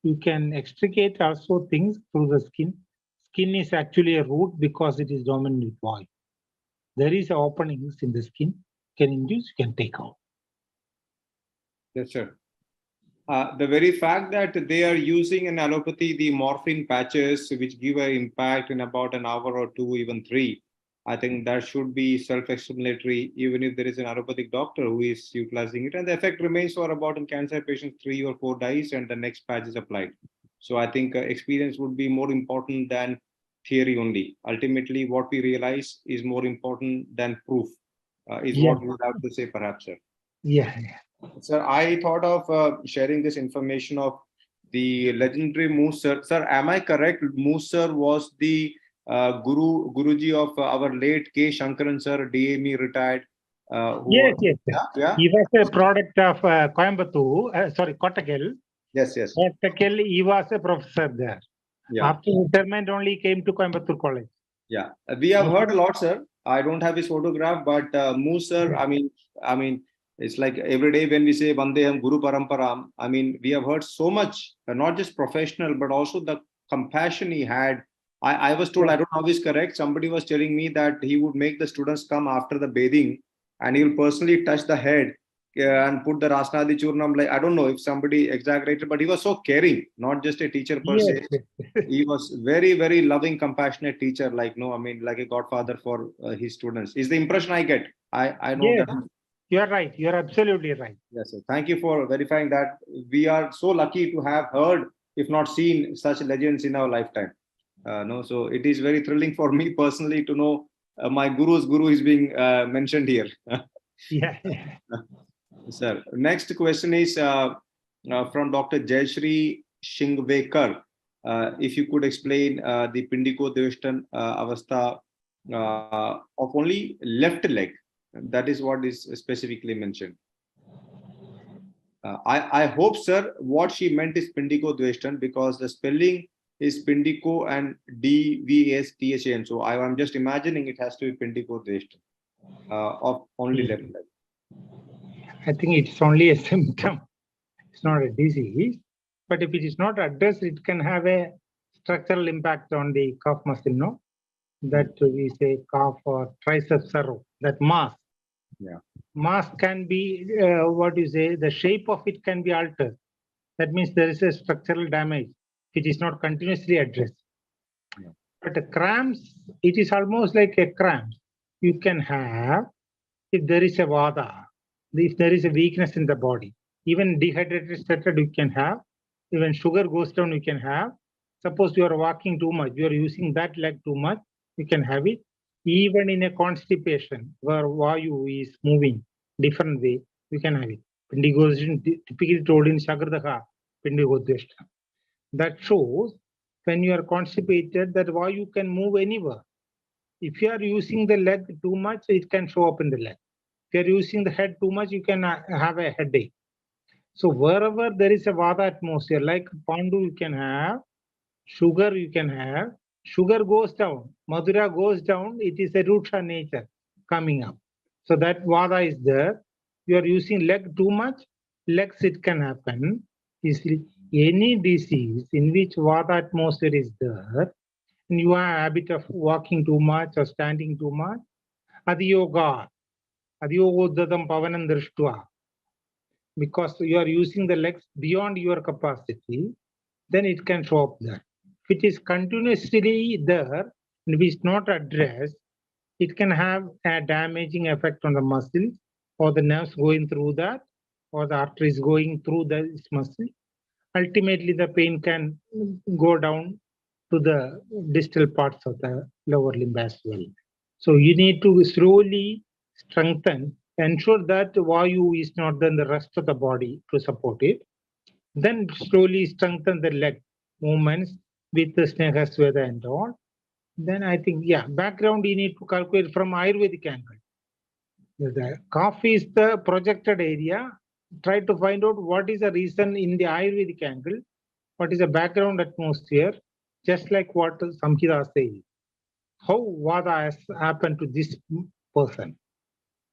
You can extricate also things through the skin. Skin is actually a root because it is dominant with void. There is openings in the skin. You can induce, you can take out. Yes, sir. The very fact that they are using in allopathy the morphine patches, which give an impact in about an hour or 2, even 3, I think that should be self-explanatory, even if there is an allopathic doctor who is utilizing it. And the effect remains for about in cancer patients 3 or 4 days, and the next patch is applied. So I think experience would be more important than theory only. Ultimately, what we realize is more important than proof, is what we would have to say, perhaps, sir. Yeah. Sir, I thought of sharing this information of the legendary Moose sir. Sir, am I correct? Moose sir was the Guruji of our late K. Shankaran sir, DME retired. Yes. Yeah. He was a product of Coimbatore, Kottakkal. Yes. Kottakkal, he was a professor there. Yeah. After retirement, only came to Coimbatore College. Yeah, we have heard a lot, sir. I don't have his photograph, but Moose sir, I mean, it's like every day when we say Vandeham Guru Paramparam, I mean, we have heard so much, not just professional, but also the compassion he had. I was told, I don't know if it's correct, somebody was telling me that he would make the students come after the bathing and he will personally touch the head and put the Rasnadi Churnam. Like, I don't know if somebody exaggerated, but he was so caring, not just a teacher per se. He was very, very loving, compassionate teacher, like, like a godfather for his students. Is the impression I get. I know that. You are right. You are absolutely right. Yes, sir. Thank you for verifying that. We are so lucky to have heard, if not seen, such legends in our lifetime. So it is very thrilling for me personally to know my guru's guru is being mentioned here. Yeah. Sir, next question is from Dr. Jayashree Shingvekar. If you could explain the Pindiko Devashtan Avastha of only left leg. That is what is specifically mentioned. I hope, sir, what she meant is Pindiko Devashtan, because the spelling is Pindico and DVSTHAN. So I'm just imagining it has to be Pindico Deshtan of only left leg. I think it's only a symptom. It's not a disease. But if it is not addressed, it can have a structural impact on the calf muscle, no? That we say calf or triceps servo, that mass. Yeah. Mass can be, the shape of it can be altered. That means there is a structural damage. It is not continuously addressed. Yeah. But the cramps, it is almost like a cramp. You can have, if there is a vata, if there is a weakness in the body, even dehydrated status you can have, even sugar goes down, you can have. Suppose you are walking too much, you are using that leg too much, you can have it. Even in a constipation where vayu is moving different way, you can have it. Pindigosation typically told in Shagradha, Pindigodeshta. That shows when you are constipated that vayu can move anywhere. If you are using the leg too much, it can show up in the leg. If you are using the head too much, you can have a headache. So wherever there is a vata atmosphere, like Pandu you can have, sugar you can have, sugar goes down, Madura goes down, it is a Ruksha nature coming up. So that vata is there. You are using leg too much, legs it can happen. Easily. Any disease in which vata atmosphere is there, and you have a habit of walking too much or standing too much, adiyoga, adiyogodadam pavanam drishtva, because you are using the legs beyond your capacity, then it can show up there. If it is continuously there and if it's not addressed, it can have a damaging effect on the muscles or the nerves going through that or the arteries going through this muscle. Ultimately, the pain can go down to the distal parts of the lower limb as well. So you need to slowly strengthen, ensure that vayu is not there in the rest of the body to support it. Then slowly strengthen the leg movements with the Sneha Sweda and all. Then I think, yeah, background you need to calculate from Ayurvedic angle. The calf is the projected area. Try to find out what is the reason in the Ayurvedic angle, what is the background atmosphere, just like what Samhita says. How Vata has happened to this person.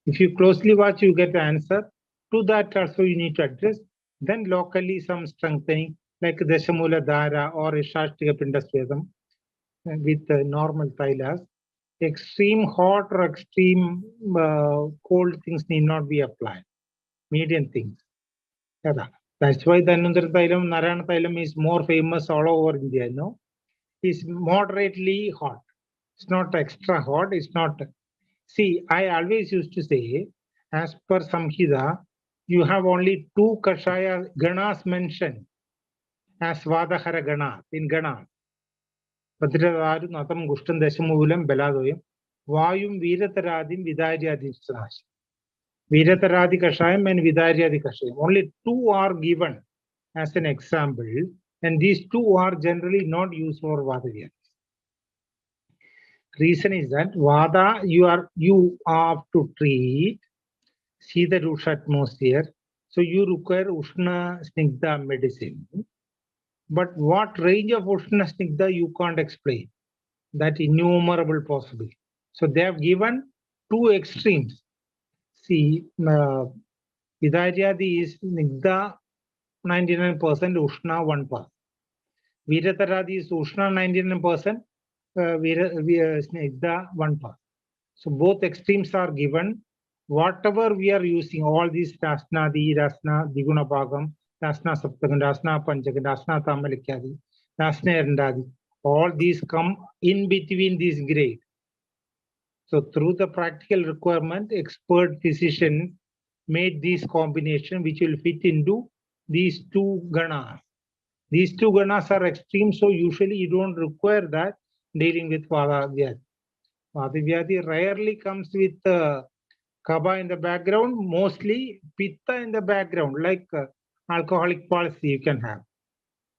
If you closely watch, you get the answer. To that also you need to address. Then locally some strengthening like Dashamula Dhara or Shashtika Pindasvedam with normal thylas. Extreme hot or extreme cold things need not be applied. Medium things. That's why the Dhanvantari Thailam, Narayana Thailam is more famous all over India. No, it's moderately hot. It's not extra hot. It's not. See, I always used to say, as per Samhita, you have only 2 Kashaya Ganas mentioned as Vadahara Ganas in Ganas. Patradaru Natam Gustan Dashamulam Beladoyam, Vayum Virataradim Vidaryadi Sanash. Virataradi Kashayam and Vidaryadi Kashayam. Only 2 are given as an example, and these 2 are generally not used for Vatavyadhi. Reason is that Vada you have to treat, see the Rusha atmosphere, so you require Ushna Snigdha medicine. But what range of Ushna Snigdha you can't explain. That innumerable possible. So they have given 2 extremes. See, Vidaryadi is Snigdha 99%, Ushna 1%. Virataradi is Ushna 99%, Snigdha 1%. So both extremes are given. Whatever we are using, all these Rasna, Di, Rasna, Diguna Bhagam, Rasna Saptagam, Rasna Panchagam, Rasna Tamalikyadi, Rasna Erandadi, all these come in between this grade. So through the practical requirement, expert physicians made this combination which will fit into these 2 ganas. These 2 ganas are extreme, so usually you don't require that dealing with Vatavyadhi. Vatavyadhi rarely comes with Kaba in the background, mostly Pitta in the background, like alcoholic palsy you can have.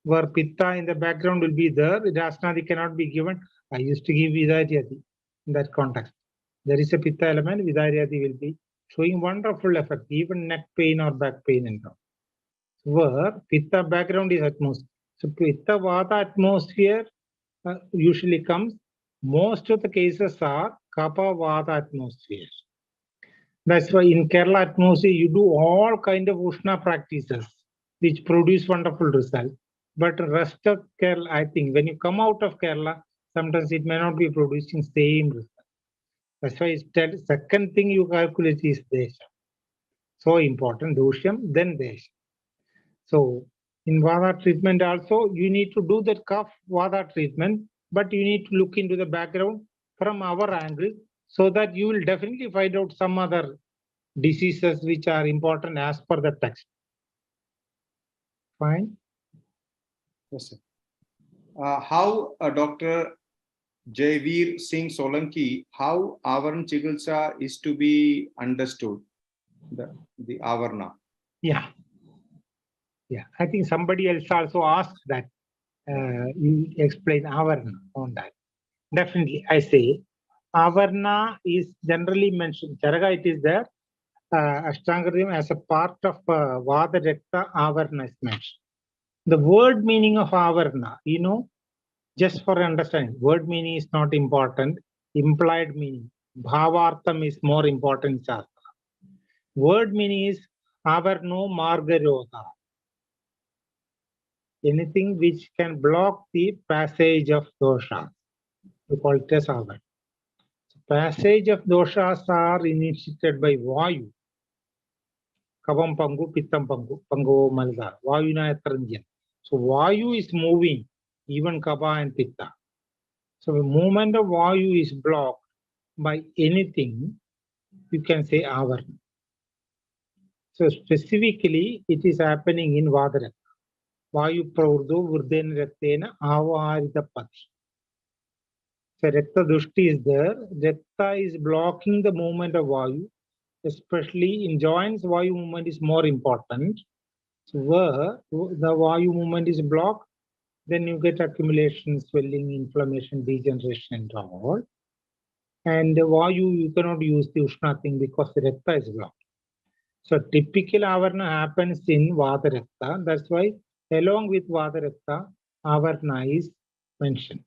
Where Pitta in the background will be there, Rasnadi cannot be given. I used to give Vidaryadi in that context. There is a Pitta element, Vidaryadi will be showing wonderful effect, even neck pain or back pain and all. Where Pitta background is utmost. So Pitta Vata atmosphere usually comes. Most of the cases are Kapha Vata atmosphere. That's why in Kerala atmosphere, you do all kind of Ushna practices, which produce wonderful results. But the rest of Kerala, I think, when you come out of Kerala, sometimes it may not be producing same result. That's why it's second thing you calculate is Desha. So important, Doshyam, then Desha. So in Vada treatment also, you need to do that cough Vada treatment, but you need to look into the background from our angle so that you will definitely find out some other diseases which are important as per the text. Fine. Yes, sir. How Dr. Jayveer Singh Solanki, how Avarna Chikitsa is to be understood, the Avarna? Yeah. Yeah. I think somebody else also asked that. You explain Avarna on that. Definitely, I say Avarna is generally mentioned. Charaga, it is there. Ashtangaram as a part of Vada Rekta, Avarna is mentioned. The word meaning of Avarna, just for understanding, word meaning is not important. Implied meaning, Bhavartham is more important in Shastra. Word meaning is Avarno Margarota. Anything which can block the passage of doshas. We call it as Avarna. Passage of doshas are initiated by Vayu. Kavam Pangu, Pittam Pangu, Pangu Malga, Vayu Nayatranjan. So Vayu is moving, even Kaba and Pitta. So the movement of Vayu is blocked by anything, you can say Avarna. So specifically, it is happening in Vadarakta. Vayu Pravrudo Vurdena Raktena Avarita Pati. So Rakta Dushti is there. Rakta is blocking the movement of Vayu. Especially in joints, Vayu movement is more important. So where the Vayu movement is blocked, then you get accumulation, swelling, inflammation, degeneration, and all. And Vayu, you cannot use the Ushna thing because the Rakta is blocked. So typical Avarna happens in Vata Rakta. That's why along with Vata Rakta, Avarna is mentioned.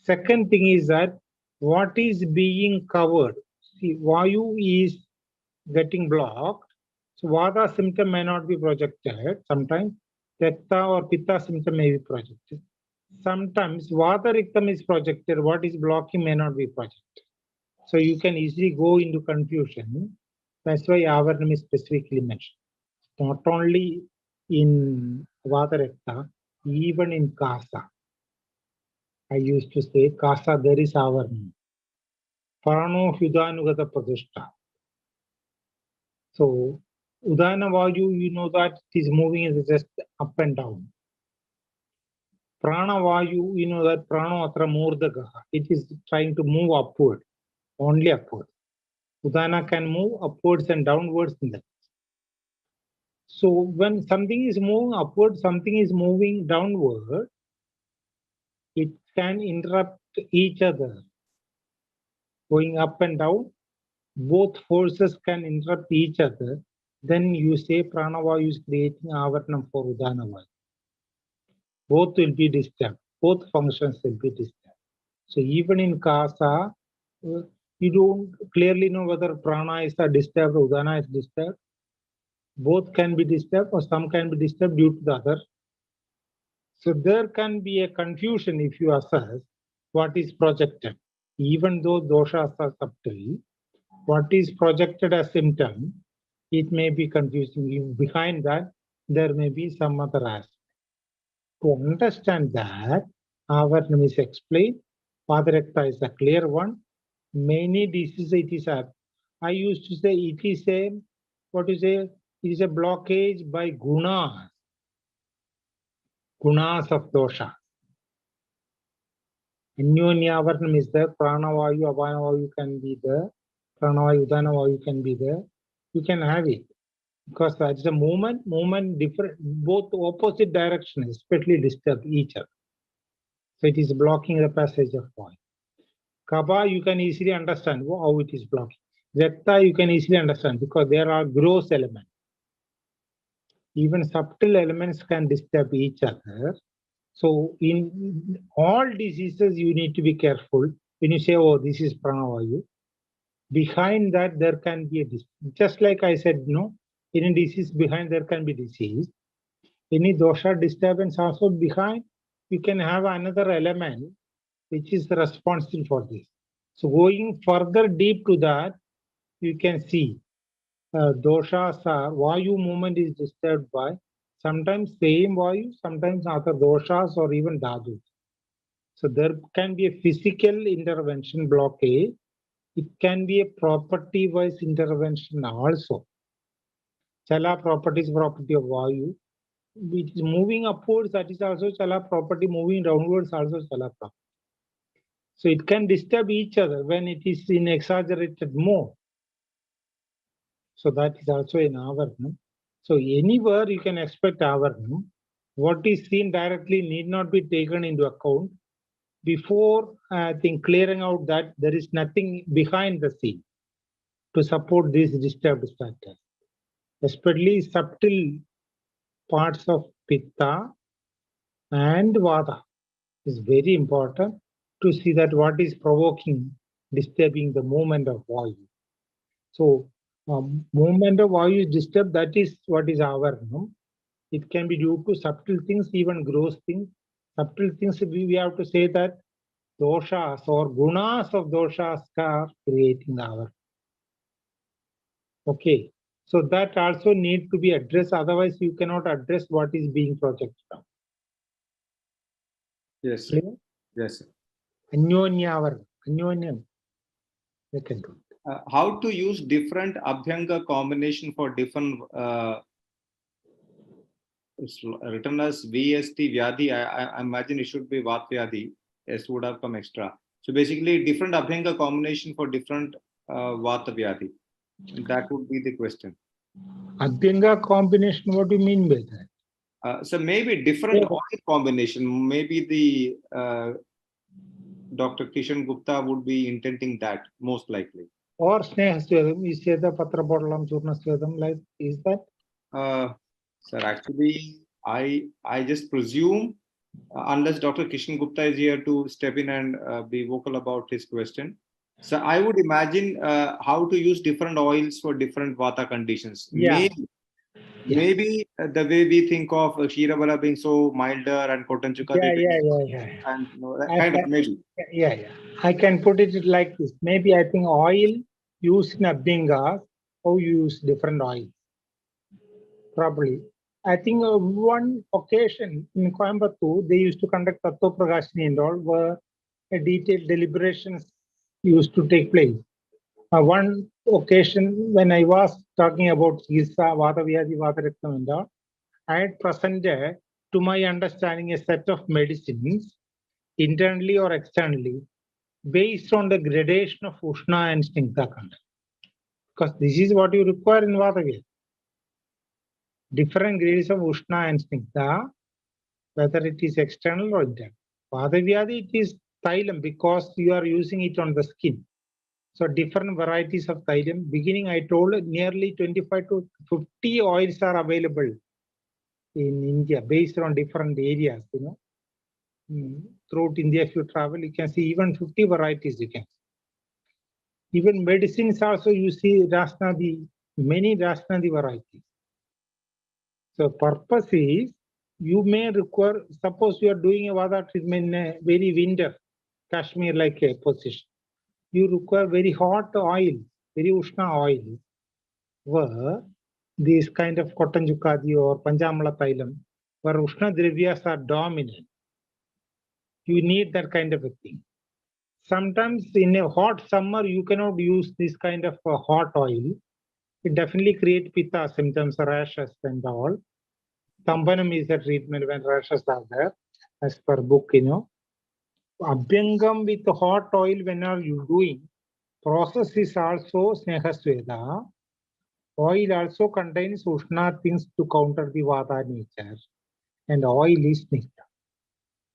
Second thing is that what is being covered? See, Vayu is getting blocked. So Vata symptom may not be projected. Sometimes Rakta or Pitta symptom may be projected. Sometimes Vata Riktam is projected. What is blocking may not be projected. So you can easily go into confusion. That's why Avarnam is specifically mentioned. Not only in Vata Rakta, even in Kasa. I used to say Kasa there is Avarnam. Prano Hyudanugata Pradishta. So, Udana Vayu, you know that it is moving just up and down. Prana Vayu, you know that Prano Atra Murdagaha. It is trying to move upward, only upward. Udana can move upwards and downwards in that. So, when something is moving upward, something is moving downward, it can interrupt each other. Going up and down, both forces can interrupt each other. Then you say Pranavayu is creating Avarnam for Udana Vayu. Both will be disturbed. Both functions will be disturbed. So even in Kasa, you don't clearly know whether Prana is disturbed or Udana is disturbed. Both can be disturbed or some can be disturbed due to the other. So there can be a confusion if you assess what is projected. Even though doshas are subtle, what is projected as symptom, it may be confusing. Behind that, there may be some other aspect. To understand that, Avarnam is explained. Vadarakta is a clear one. Many diseases it is a. I used to say it is a, what is a, it is a blockage by gunas. Gunas of dosha. Anyonya Avarnam is there. Pranavayu, Apanavayu can be there. Pranavayu, Udanavayu can be there. You can have it. Because that's a movement different, both opposite directions, especially disturb each other. So it is blocking the passage of point. Kaba, you can easily understand how it is blocking. Rakta, you can easily understand because there are gross elements. Even subtle elements can disturb each other. So in all diseases, you need to be careful. When you say, oh, this is pranavayu, behind that there can be a disease. Just like I said, no, any disease behind there can be disease. Any dosha disturbance also behind, you can have another element which is responsible for this. So going further deep to that, you can see doshas are, vayu movement is disturbed by sometimes same vayu, sometimes other doshas or even dhatu. So there can be a physical intervention blockade. It can be a property-wise intervention also. Chala property is property of vayu, which is moving upwards, that is also chala property, moving downwards also chala property. So it can disturb each other when it is in exaggerated mode. So that is also an avarnam. So anywhere you can expect avarnam. What is seen directly need not be taken into account. Before I think clearing out that there is nothing behind the scene to support these disturbed factors, especially subtle parts of pitta and vata is very important to see that what is provoking, disturbing the movement of vayu. So movement of vayu is disturbed, that is what is avarnam. It can be due to subtle things, even gross things. Subtle things, we have to say that doshas or gunas of doshas are creating avarnam. Okay, so that also need to be addressed, otherwise you cannot address what is being projected out. Yes, sir. Yes, sir. Anyonyam. They can do it. How to use different abhyanga combination for different it's written as VST Vyadhi. I imagine it should be Vatavyadhi. S would have come extra. So basically different abhyanga combination for different Vatavyadhi. That would be the question. Abhyanga combination, what do you mean by that? So maybe different oil combination. Maybe the Dr. Kishan Gupta would be intending that most likely. Or Snehasvedam, you say the Patra Bodalam Churnasvedam, like is that? Sir, actually, I just presume, unless Dr. Kishan Gupta is here to step in and be vocal about his question. So I would imagine how to use different oils for different vata conditions. Yeah. Maybe the way we think of Ksheerabala being so milder and Kotanchuka and that kind of maybe. Yeah. I can put it like this. Maybe I think oil used in Abhyanga, how you use different oils. Probably. I think one occasion in Coimbatore, they used to conduct Tattva Prakashini and all, where a detailed deliberations used to take place. One occasion when I was talking about Chikitsa, Vatavyadhi, Vataraktam and all, I had presented, to my understanding, a set of medicines, internally or externally, based on the gradation of Ushna and Snigdha content. Because this is what you require in Vatavyadhi. Different grades of Ushna and Snigdha, whether it is external or internal. Vatavyadhi, it is Thailam because you are using it on the skin. So different varieties of Thailam. Beginning, I told nearly 25 to 50 oils are available in India based on different areas. Throughout India, if you travel, you can see even 50 varieties. You can see. Even medicines also, you see Rasnadi, many Rasnadi varieties. So purpose is, you may require, suppose you are doing a Vata treatment in a very winter, Kashmir like a position. You require very hot oil, very Ushna oil, where these kind of Kotanjukadi or Panjamala Thailam, where Ushna Dravyas are dominant. You need that kind of a thing. Sometimes in a hot summer, you cannot use this kind of hot oil. It definitely creates pitta symptoms, rashes and all. Tambanam is a treatment when rashes are there, as per book, Abhyangam with hot oil, when are you doing? Process is also Snehasveda. Oil also contains Ushna things to counter the Vata nature, and oil is Snigdha.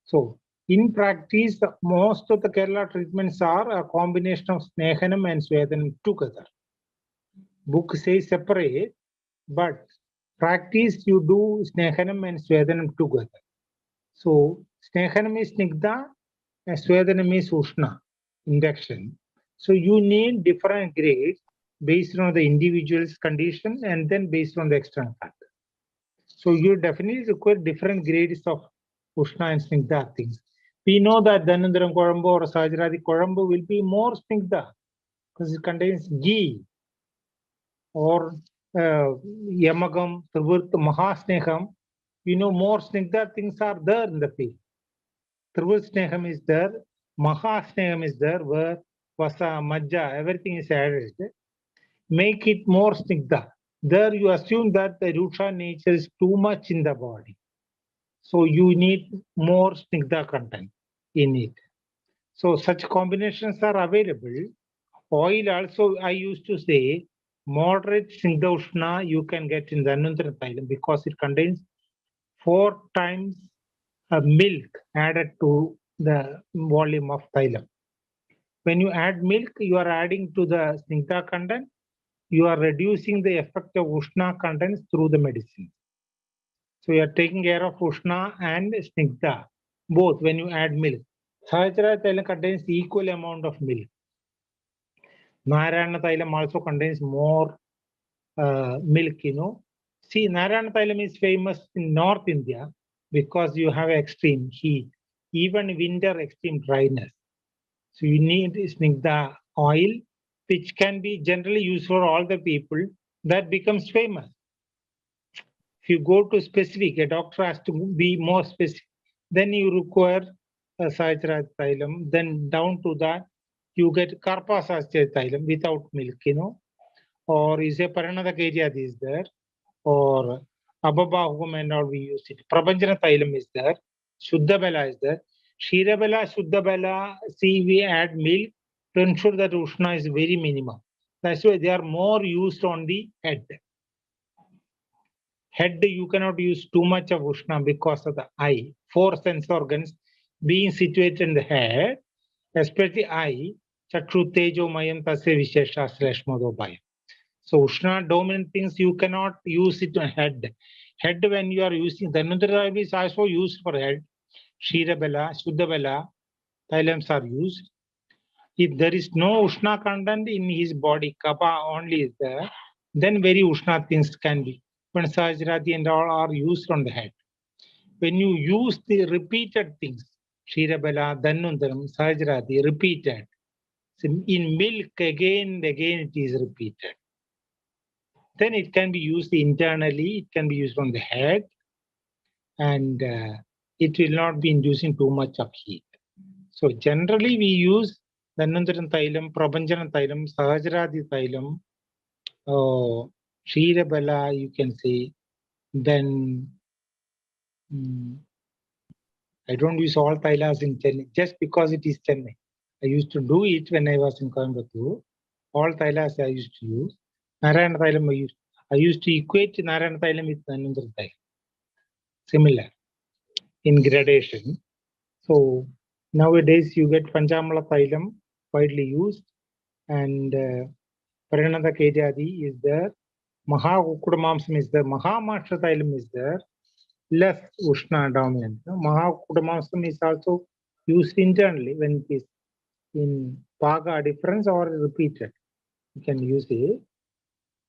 So, in practice, most of the Kerala treatments are a combination of Snehanam and Swedanam together. Book says separate, but practice you do Snehanam and Swedanam together. So Snehanam is Snigdha and Swedanam is Ushna, induction. So you need different grades based on the individual's condition and then based on the external factor. So you definitely require different grades of Ushna and Snigdha things. We know that Dhanandaram Korambo or Sajradi Korambo will be more Snigdha because it contains ghee, or Yamagam, Trivurt, Mahasneham. We know more Snigdha things are there in the field. Trivurt Sneham is there, Mahasneham is there, where Vasa, Majja, everything is added. Make it more Snigdha. There you assume that the Rucha nature is too much in the body. So you need more Snigdha content in it. So such combinations are available. Oil also, I used to say, moderate Snigdha Ushna you can get in the Dhanvantari Thailam because it contains 4 times milk added to the volume of Thailam. When you add milk, you are adding to the Snigdha content. You are reducing the effect of Ushna contents through the medicine. So you are taking care of Ushna and Snigdha, both when you add milk. Sahajara Thailam contains equal amount of milk. Narayana Thailam also contains more milk, See, Narayana Thailam is famous in North India because you have extreme heat, even winter extreme dryness. So you need Snigdha oil, which can be generally used for all the people. That becomes famous. If you go to specific, a doctor has to be more specific. Then you require a Sahajara Thailam. Then down to that, you get Karpa Sahajara Thailam without milk, or is a Paranada Kejyadi is there, or Ababahum and all we use it. Prabhanjana Thailam is there, Shuddha Bela is there. Shira Bela, Shuddha Bela, see we add milk to ensure that Ushna is very minimum. That's why they are more used on the head. Head, you cannot use too much of Ushna because of the eye. 4 sense organs being situated in the head, especially eye, Chakshu Tejo Mayam Tasya Vishesha Sreshmadobhaya. So Ushna dominant things you cannot use it on head. Head when you are using, Dhanvantari is also used for head. Shira Bela, Shuddha Bela, Thailams are used. If there is no Ushna content in his body, Kapha only is there, then very Ushna things can be. When Sahajrati and all are used on the head. When you use the repeated things, Shira Bela, Dhanvantaram, Sahajrati, repeated. So in milk again and again it is repeated. Then it can be used internally, it can be used on the head, and it will not be inducing too much of heat. So generally we use Dhanvantaram Thailam, Prabhanjana Thailam, Sahajrati Thailam, Shira Bela, you can say. Then I don't use all Thailas in Chennai just because it is Chennai. I used to do it when I was in Coimbatore. All Thailas I used to use. Narayana Thailam I used to equate Narayana Thailam with Dhanvantari Thailam. Similar in gradation. So nowadays you get Panchamala Thailam widely used, and Paranada Kejadi is there. Maha Ukudamamsam is there. Mahamashtra Thailam is there. Less Ushna dominant. Maha Ukudamamsam is also used internally when it is in Paga difference or repeated. You can use it.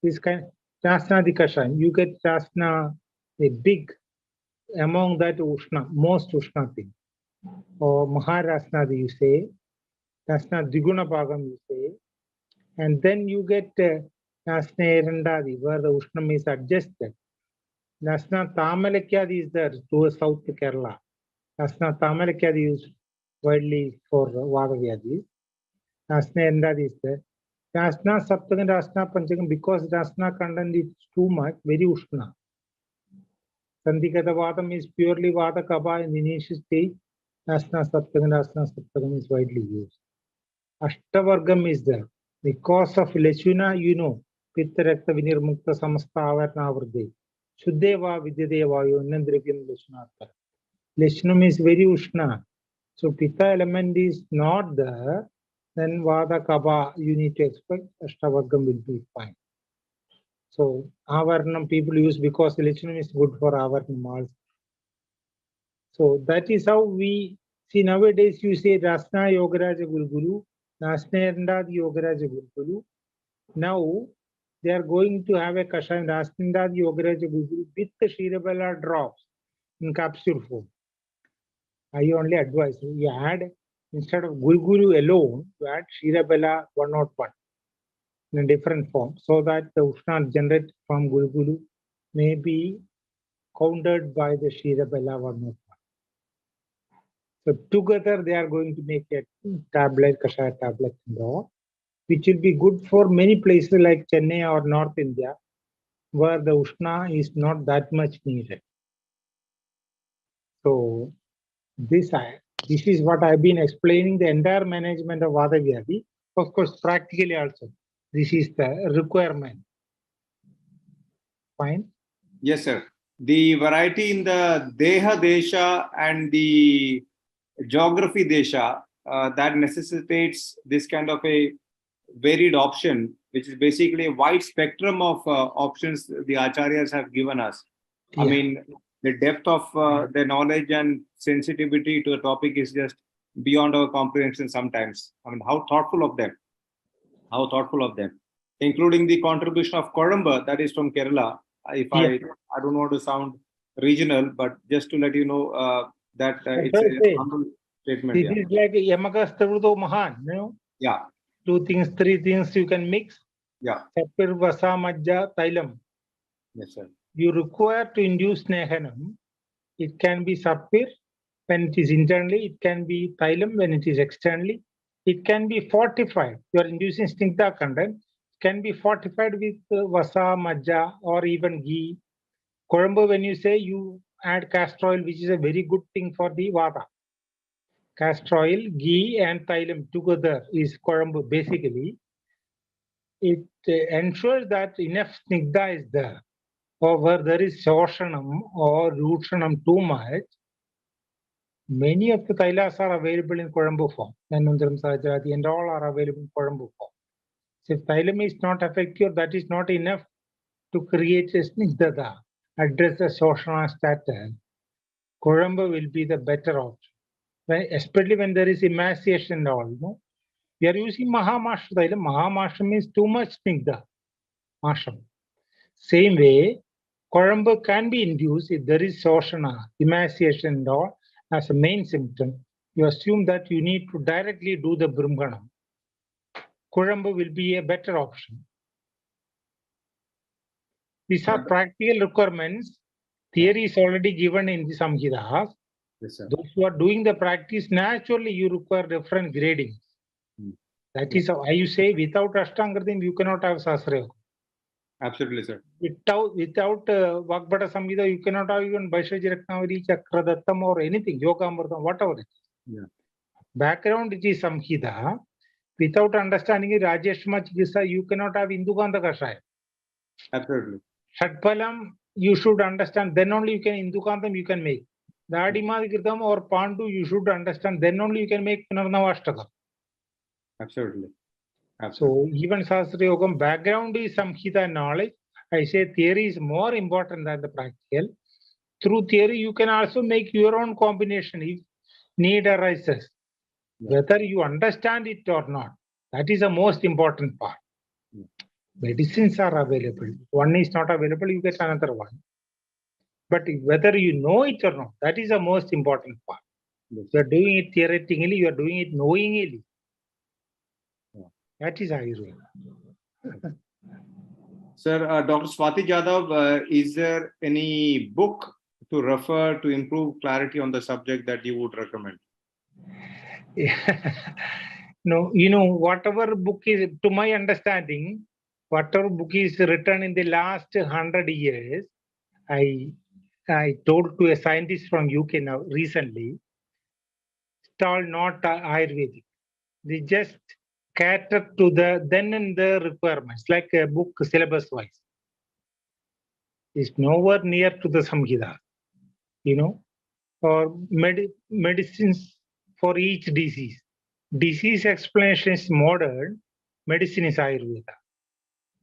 This kind Jasna Dikashan, you get Jasna a big among that Ushna, most Ushna thing. Or Maharasna you say, Jasna Diguna Bhagam you say, and then you get Jasna Erandadi where the Ushnam is adjusted. Jasna Tamalakyadi is there towards South Kerala. Jasna Tamalakyadi is widely for Vatavyadhi. Jasna Erandadi is there. Jasna Saptagam, Jasna Panchagam, because Jasna content is too much, very Ushna. Sandhikata Vadam is purely Vata Kabha in the initial stage. Jasna Saptagam is widely used. Ashtavargam is there. Because of Lechuna, you know, Pitta Rakta Vinirmukta Samasta Avarna Avarde. Shuddeva Vidyadeva Yonandrivyam Lechunata. Lechunam is very Ushna. So Pitta element is not there, then Vada Kabha you need to expect Ashtavargam will be fine. So Avarnam people use because Lechunam is good for Avarnam also. So that is how we see nowadays. You say Rasna Yogaraja Guruguru, Nasnendad Yogaraja Guruguru. Now they are going to have a Kashayam Rasnendad Yogaraja Guruguru with the Shirabala drops in capsule form. I only advise you add, instead of Guruguru alone, you add Shirabala 101 in a different form, so that the Ushna generated from Guruguru may be countered by the Shirabala 101. So together they are going to make a tablet, Kashaya tablet, which will be good for many places like Chennai or North India, where the Ushna is not that much needed. So this is what I've been explaining, the entire management of Vatavyadhi. Of course, practically also, this is the requirement. Fine. Yes, sir. The variety in the Deha Desha and the geography Desha that necessitates this kind of a varied option, which is basically a wide spectrum of options the acharyas have given us. Yeah. I mean, the depth of their knowledge and sensitivity to the topic is just beyond our comprehension sometimes. I mean, how thoughtful of them. How thoughtful of them. Including the contribution of Kodamba, that is from Kerala. If Yeah. I don't want to sound regional, but just to let you know that it's Okay. a humble statement. It is like Yamakastavruto Mahan, you know? Yeah. 2 things, 3 things you can mix. Yeah. Sapir, Vasa, Majja, Thailam. Yes, sir. You require to induce Nehanam. It can be Sapir when it is internally, it can be Thailam when it is externally. It can be fortified. You are inducing Snigdha content. It can be fortified with Vasa, Majja, or even ghee. Kodamba, when you say you add castor oil, which is a very good thing for the Vata. Castor oil, ghee, and Thailam together is Kodamba basically. It ensures that enough Snigdha is there. Or where there is Shoshanam or Rutshanam too much, many of the Thailas are available in Kodamba form. Nanundaram Sajati and all are available in Kodamba form. So if Thailam is not effective, that is not enough to create a Snigdha, address the Shoshana status. Kodamba will be the better option. Especially when there is emaciation and all. No? We are using Mahamashtra Thailam. Mahamashtra means too much Snigdha. Mashram. Same way, Kodamba can be induced if there is Shoshana, emaciation and all, as a main symptom. You assume that you need to directly do the Brahmanam. Kodamba will be a better option. These are practical requirements. Theory is already given in the Samhitas. Yes, sir. Those who are doing the practice, naturally you require different gradings. That is how you say without Ashtangradim you cannot have Sasra. Absolutely, sir. Without Vagbhata Samhita, you cannot have even Vaishyaji Ratnavali, Chakradattam or anything, Yoga Amritam, whatever it is. Yeah. Background it is Samhita. Without understanding Rajeshma Chikisa, you cannot have Indukanta Kashaya. Absolutely. Shatpalam, you should understand, then only you can Indukantam you can make. The Adimadikritam or Pandu, you should understand, then only you can make Punarnavastakam. Absolutely. So even Sastra Yogam background is Samhita knowledge. I say theory is more important than the practical. Through theory, you can also make your own combination if need arises. Yeah. Whether you understand it or not, that is the most important part. Yeah. Medicines are available. One is not available, you get another one. But whether you know it or not, that is the most important part. Yes. You are doing it theoretically, you are doing it knowingly. Yeah. That is Ayurveda. Sir, Dr. Swati Jadhav, is there any book to refer to improve clarity on the subject that you would recommend? No, you know, whatever book is, to my understanding, whatever book is written in the last 100 years, I told to a scientist from UK now recently, it's all not Ayurvedic. They just cater to the then and the requirements, like a book syllabus wise. It's nowhere near to the Samhita, you know, or medicines for each disease. Disease explanation is modern, medicine is Ayurveda.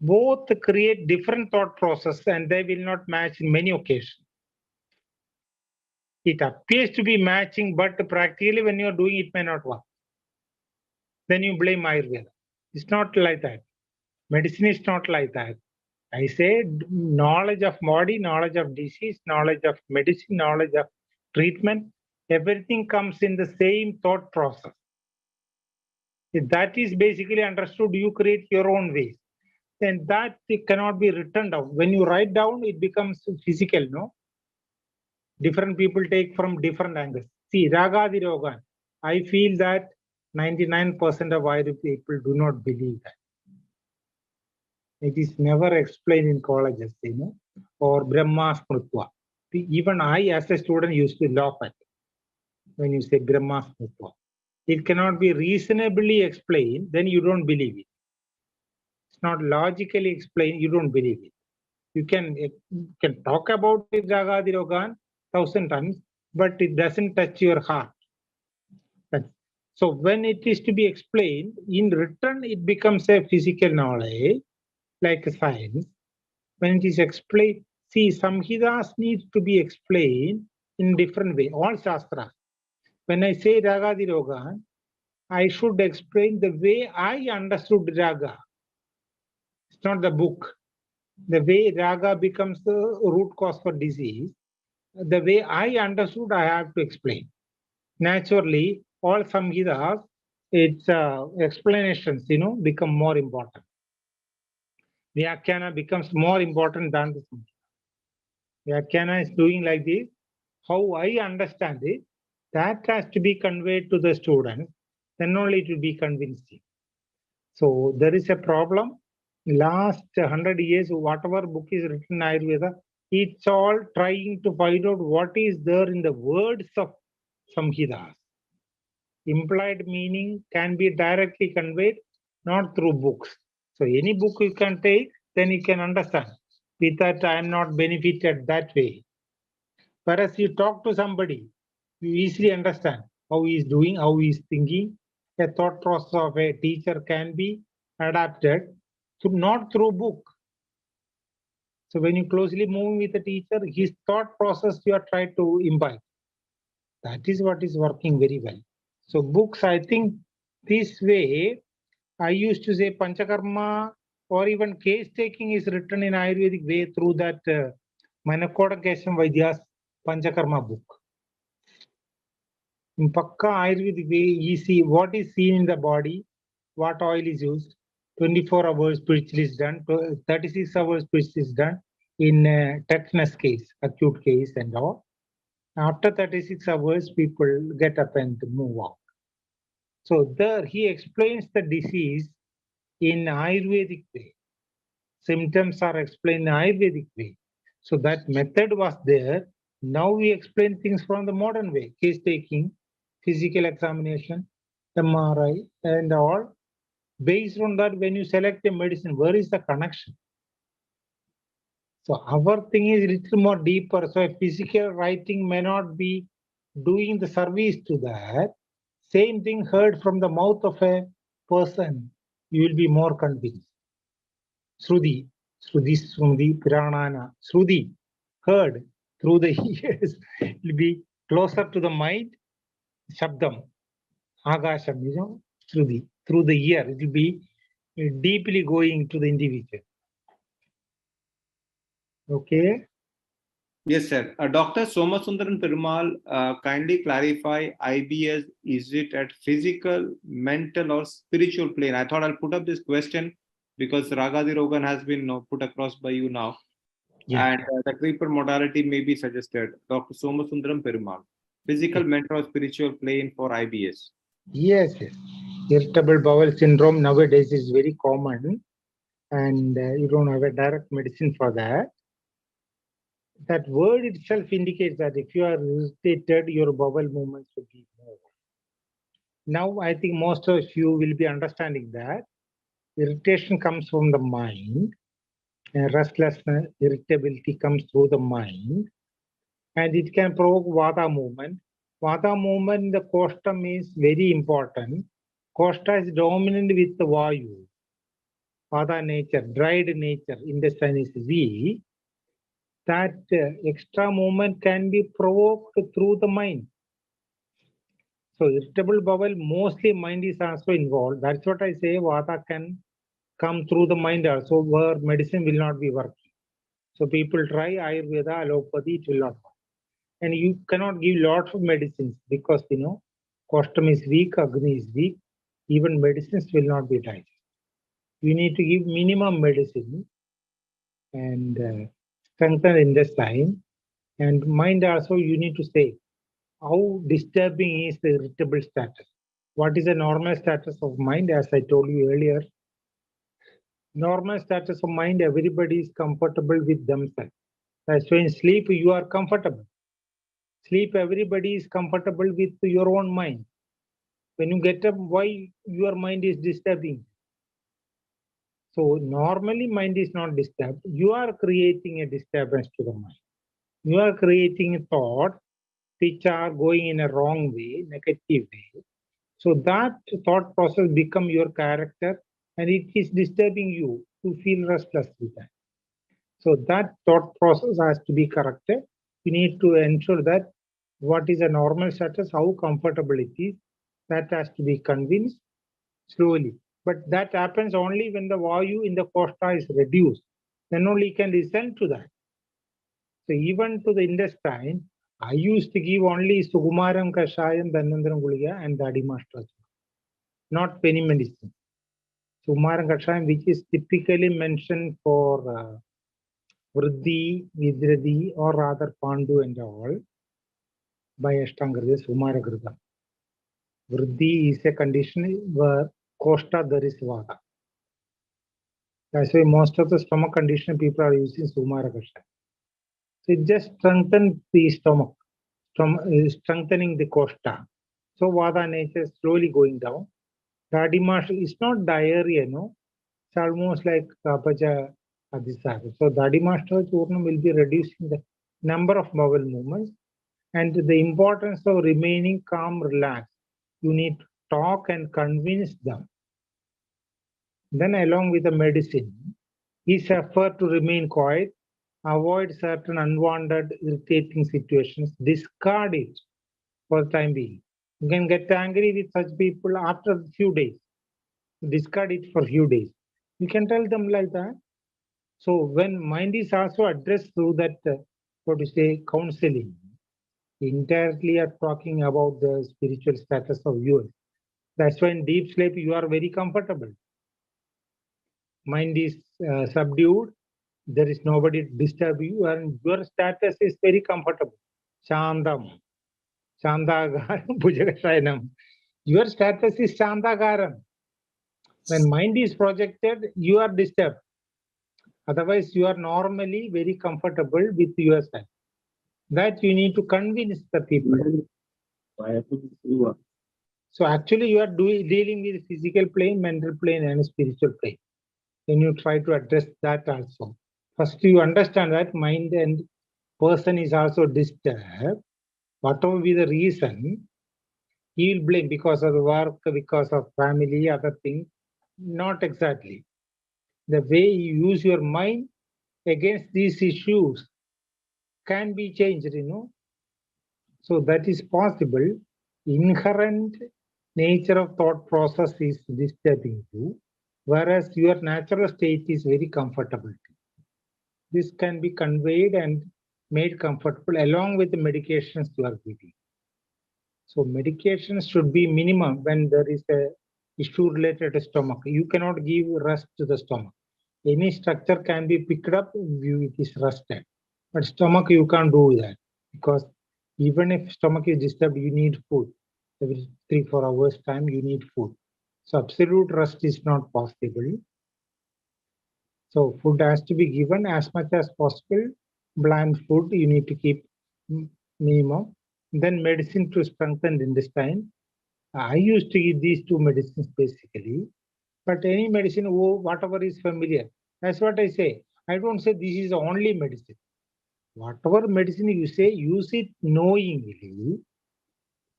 Both create different thought process and they will not match in many occasions. It appears to be matching, but practically when you are doing it may not work. Then you blame Ayurveda. It's not like that. Medicine is not like that. I said knowledge of body, knowledge of disease, knowledge of medicine, knowledge of treatment, everything comes in the same thought process. If that is basically understood, you create your own ways. Then that it cannot be written down. When you write down, it becomes physical, no? Different people take from different angles. See, Ragadi Rogan, I feel that 99% of Ayurvedic people do not believe that. It is never explained in colleges, or Brahma Smrutva. Even I, as a student, used to laugh at it when you say Brahma Smrutva. It cannot be reasonably explained, then you don't believe it. It's not logically explained, you don't believe it. You can talk about it, Ragadi Rogan, 1,000 times, but it doesn't touch your heart. So when it is to be explained, in return, it becomes a physical knowledge, like science. When it is explained, see, Samhitas need to be explained in different way, all Shastras. When I say Ragadi Rogan, I should explain the way I understood Raga. It's not the book. The way Raga becomes the root cause for disease, the way I understood, I have to explain. Naturally, all Samhitas, its explanations, become more important. Vyakhyana becomes more important than the Samhita. Vyakhyana is doing like this. How I understand it, that has to be conveyed to the student, then only it will be convincing. So there is a problem. Last 100 years, whatever book is written in Ayurveda, it's all trying to find out what is there in the words of Samhitas. Implied meaning can be directly conveyed, not through books. So any book you can take, then you can understand. With that, I am not benefited that way. Whereas you talk to somebody, you easily understand how he is doing, how he is thinking. A thought process of a teacher can be adapted, not through book. So when you closely move with a teacher, his thought process you are trying to imbibe. That is what is working very well. So books, I think this way, I used to say Panchakarma or even case taking is written in Ayurvedic way through that Manakoda Kesam Vaidya's Panchakarma book. In Pakka Ayurvedic way, you see what is seen in the body, what oil is used, 24 hours spiritual is done, 36 hours spiritual is done in tetanus case, acute case and all. After 36 hours, people get up and move out. So there he explains the disease in Ayurvedic way. Symptoms are explained in Ayurvedic way. So that method was there. Now we explain things from the modern way. Case taking, physical examination, MRI and all. Based on that, when you select a medicine, where is the connection? So our thing is a little more deeper. So a physical writing may not be doing the service to that. Same thing heard from the mouth of a person, you will be more convinced. Shruti, Smruti, Piranana, Shruti, heard through the ears, will be closer to the mind. Shabdam, Agasham, Shruti, through the ear, it will be deeply going to the individual. Okay. Yes, sir. Dr. Somasundaran Perumal, kindly clarify IBS, is it at physical, mental or spiritual plane? I thought I'll put up this question because Ragadi Rogan has been put across by you now. Yeah. And the treatment modality may be suggested. Dr. Somasundaram Perumal, physical, mental or spiritual plane for IBS? Yes, yes. Irritable bowel syndrome nowadays is very common and you don't have a direct medicine for that. That word itself indicates that if you are irritated, your bowel movements will be more. Now, I think most of you will be understanding that irritation comes from the mind, and restlessness, irritability comes through the mind, and it can provoke Vata movement. Vata movement in the costum is very important. Costa is dominant with the Vayu. Vata nature, dried nature, intestine is weak. that extra movement can be provoked through the mind. So irritable bowel, mostly mind is also involved. That's what I say, Vata can come through the mind also, where medicine will not be working. So people try Ayurveda, allopathy, it will not work. And you cannot give lots of medicines because, Koshtam is weak, Agni is weak. Even medicines will not be digested. You need to give minimum medicine and strengthen intestine. And mind also, you need to say, how disturbing is the irritable status? What is the normal status of mind? As I told you earlier, normal status of mind, everybody is comfortable with themselves. That's why in sleep, you are comfortable. Sleep, everybody is comfortable with your own mind. When you get up, why your mind is disturbing? So normally mind is not disturbed. You are creating a disturbance to the mind. You are creating thoughts which are going in a wrong way, negative way. So that thought process become your character and it is disturbing you to feel restless with that. So that thought process has to be corrected. You need to ensure that what is a normal status, how comfortable it is, that has to be convinced slowly. But that happens only when the value in the koshta is reduced. Then only you can listen to that. So even to the intestine, I used to give only Sukumaram Kashayam, Dhanandaram Guliga and Dadimashtra, not penny medicine. Sukumaram Kashayam, which is typically mentioned for Vriddhi, Vidradi, or rather Pandu and all, by Ashtangarya, Sukumaragrita. Vriddhi is a condition where koshta there is vata. That's why most of the stomach condition people are using Sukumara Kashayam. So it just strengthens the stomach, strengthening the koshta. So vata nature is slowly going down. Dadimash is not diarrhea, no. It's almost like Kapaja Adhisara. So Dadimashtra Churnam will be reducing the number of bowel movements and the importance of remaining calm, relaxed. You need to talk and convince them. Then along with the medicine, is effort to remain quiet, avoid certain unwanted, irritating situations, discard it for the time being. You can get angry with such people after a few days. Discard it for a few days. You can tell them like that. So when mind is also addressed through that, what to say, counseling, entirely are talking about the spiritual status of yours. That's why in deep sleep you are very comfortable. Mind is subdued. There is nobody to disturb you, and your status is very comfortable. Shandam, Shandagaram, Bhujagashayanam. Your status is Shandagaram. When mind is projected, you are disturbed. Otherwise, you are normally very comfortable with yourself. That you need to convince the people. So actually, you are dealing with physical plane, mental plane, and spiritual plane. Then you try to address that also. First, you understand that mind and person is also disturbed. Whatever be the reason, he will blame because of the work, because of family, other things. Not exactly. The way you use your mind against these issues can be changed, So that is possible. Inherent nature of thought process is disturbing you, whereas your natural state is very comfortable. This can be conveyed and made comfortable along with the medications you are giving. So medications should be minimum when there is a issue related to stomach. You cannot give rest to the stomach. Any structure can be picked up if it is rested. But stomach, you can't do that because even if stomach is disturbed, you need food. Every 3-4 hours time, you need food. So absolute rest is not possible. So food has to be given as much as possible. Bland food you need to keep minimum. Then medicine to strengthen the intestine. I used to give these two medicines basically, but any medicine, whatever is familiar. That's what I say. I don't say this is the only medicine. Whatever medicine you say, use it knowingly,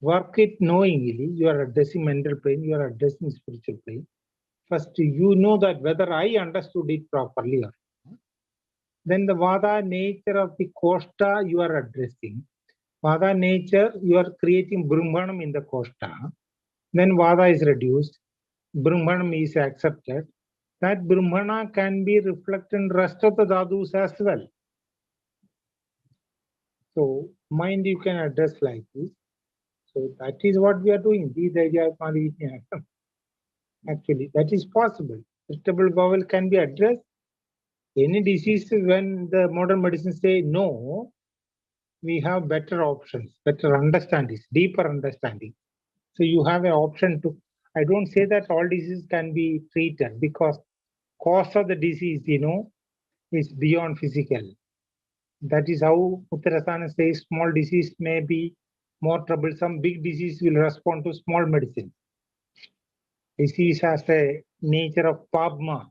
work it knowingly. You are addressing mental pain, you are addressing spiritual pain. First, you know that whether I understood it properly or not. Then the Vata nature of the koshta you are addressing. Vata nature, you are creating Brahmanam in the koshta. Then Vata is reduced. Brahmanam is accepted. That Brahmana can be reflected in rest of the Dhadus as well. So mind you can address like this. So that is what we are doing. Actually, that is possible. Irritable bowel can be addressed. Any disease, when the modern medicine say no, we have better options, better understanding, deeper understanding. So you have an option to, I don't say that all diseases can be treated because cause of the disease, is beyond physical. That is how Uttarasana says small disease may be more troublesome, big disease will respond to small medicine. Disease has a nature of pabma,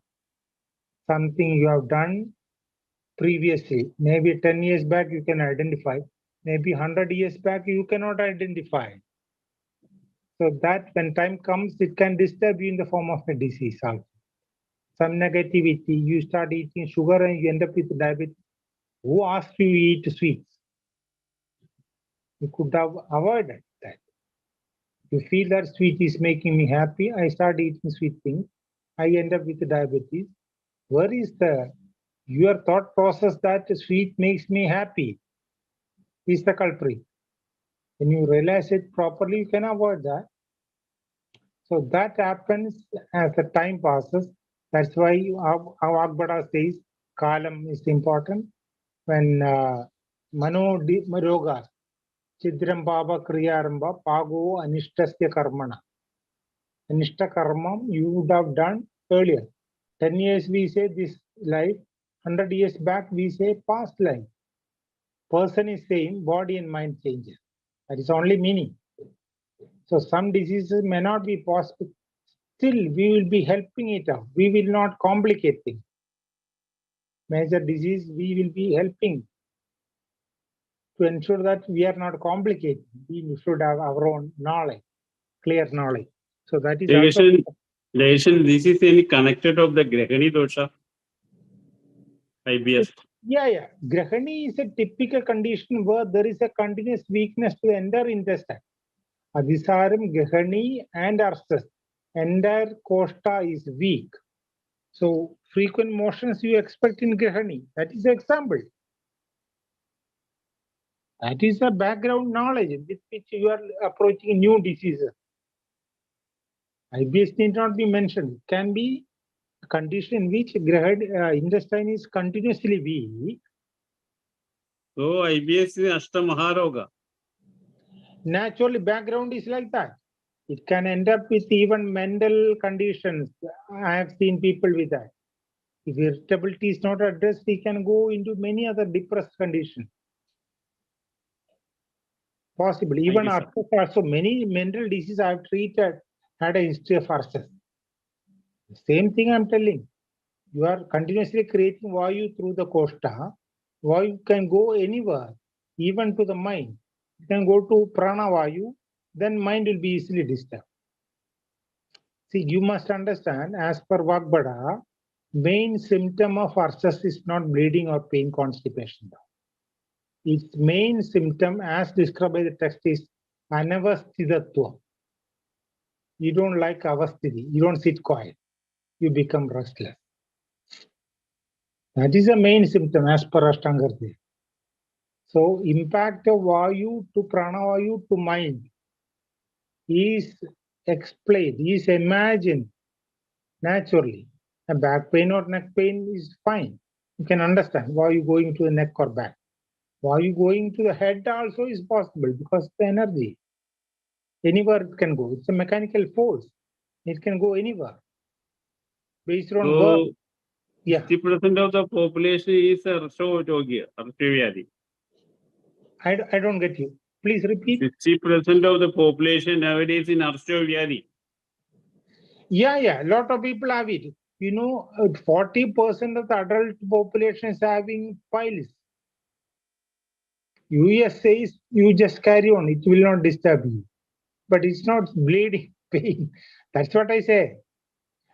something you have done previously. Maybe 10 years back you can identify, maybe 100 years back you cannot identify. So that when time comes, it can disturb you in the form of a disease also. Some negativity, you start eating sugar and you end up with diabetes. Who asked you to eat sweets? You could have avoided that. You feel that sweet is making me happy, I start eating sweet things, I end up with diabetes. Where is your thought process that sweet makes me happy is the culprit. When you realize it properly, you can avoid that. So that happens as the time passes. That's why Agbada says kalam is important. When mano roga, chidram baba kriyaramba pago anishtasya karmana. Anishta karma you would have done earlier. 10 years we say this life, 100 years back we say past life. Person is same, body and mind changes. That is only meaning. So some diseases may not be possible. Still, we will be helping it out. We will not complicate things. Major disease, we will be helping to ensure that we are not complicated. We should have our own knowledge, clear knowledge. So that is also. This is any connected of the Grahani dosha, IBS. Yeah. Grahani is a typical condition where there is a continuous weakness to the entire intestine. Adhisaram, Grahani, and Arthas. Entire koshta is weak. So frequent motions you expect in Grahani. That is the example. That is the background knowledge with which you are approaching new diseases. IBS need not be mentioned. It can be a condition in which intestine is continuously weak. So IBS is Ashtamaharoga. Naturally, background is like that. It can end up with even mental conditions. I have seen people with that. If irritability is not addressed, he can go into many other depressed conditions. Possible. Even Arthas also, many mental diseases I have treated had a history of Arthas. Same thing I'm telling. You are continuously creating Vayu through the koshta. Vayu can go anywhere, even to the mind. You can go to prana Vayu, then mind will be easily disturbed. See, you must understand, as per Vagbada, main symptom of Arthas is not bleeding or pain, constipation. Its main symptom, as described by the text, is anavasthitatva. You don't like avasthiti. You don't sit quiet. You become restless. That is the main symptom as per Ashtangarti. So, impact of Vayu to Pranavayu to mind is explained, is imagined naturally. A back pain or neck pain is fine. You can understand why you going to the neck or back. Why you going to the head also is possible because the energy. Anywhere it can go. It's a mechanical force. It can go anywhere. Based on work. Yeah. 50% of the population is Vatavyadhi. I don't get you. Please repeat. 60% of the population nowadays in Vatavyadhi. Yeah. A lot of people have it. 40% of the adult population is having piles. US says you just carry on, it will not disturb you. But it's not bleeding pain. That's what I say.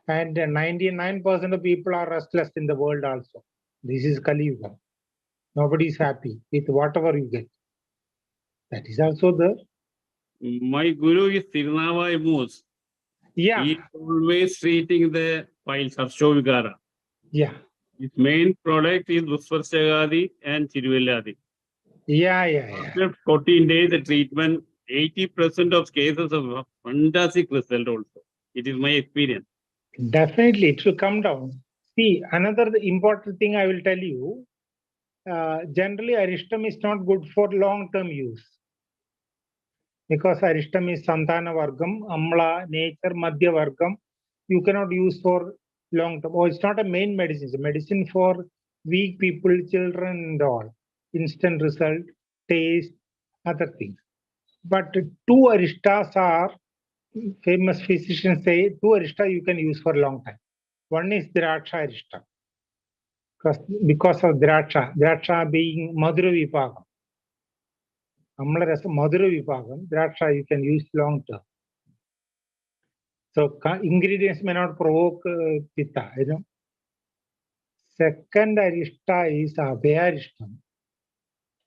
And 99% of people are restless in the world also. This is Kali Yuga. Nobody is happy with whatever you get. That is also there. My guru is Tirunavai Moose. Yeah. He is always treating the piles of Shovigara. Yeah. His main product is Dusparshagadi and Chiruvelladi. Yeah. After 14 days, the treatment, 80% of cases of a fantastic result also. It is my experience. Definitely, it will come down. See, another important thing I will tell you, generally Aristam is not good for long-term use. Because Aristam is Santana Vargam, Amla, Nature, Madhya Vargam, you cannot use for long-term. Oh, it's not a main medicine, it's a medicine for weak people, children and all. Instant result, taste, other things. But two Aristas are, famous physicians say, two Arista you can use for a long time. One is Draksha Arista. Because of Draksha being Madhura Vipagam. Amla Rasa Madhura Vipagam, Draksha you can use long term. So ingredients may not provoke pitta, you know. Second Arista is Abhayaristam.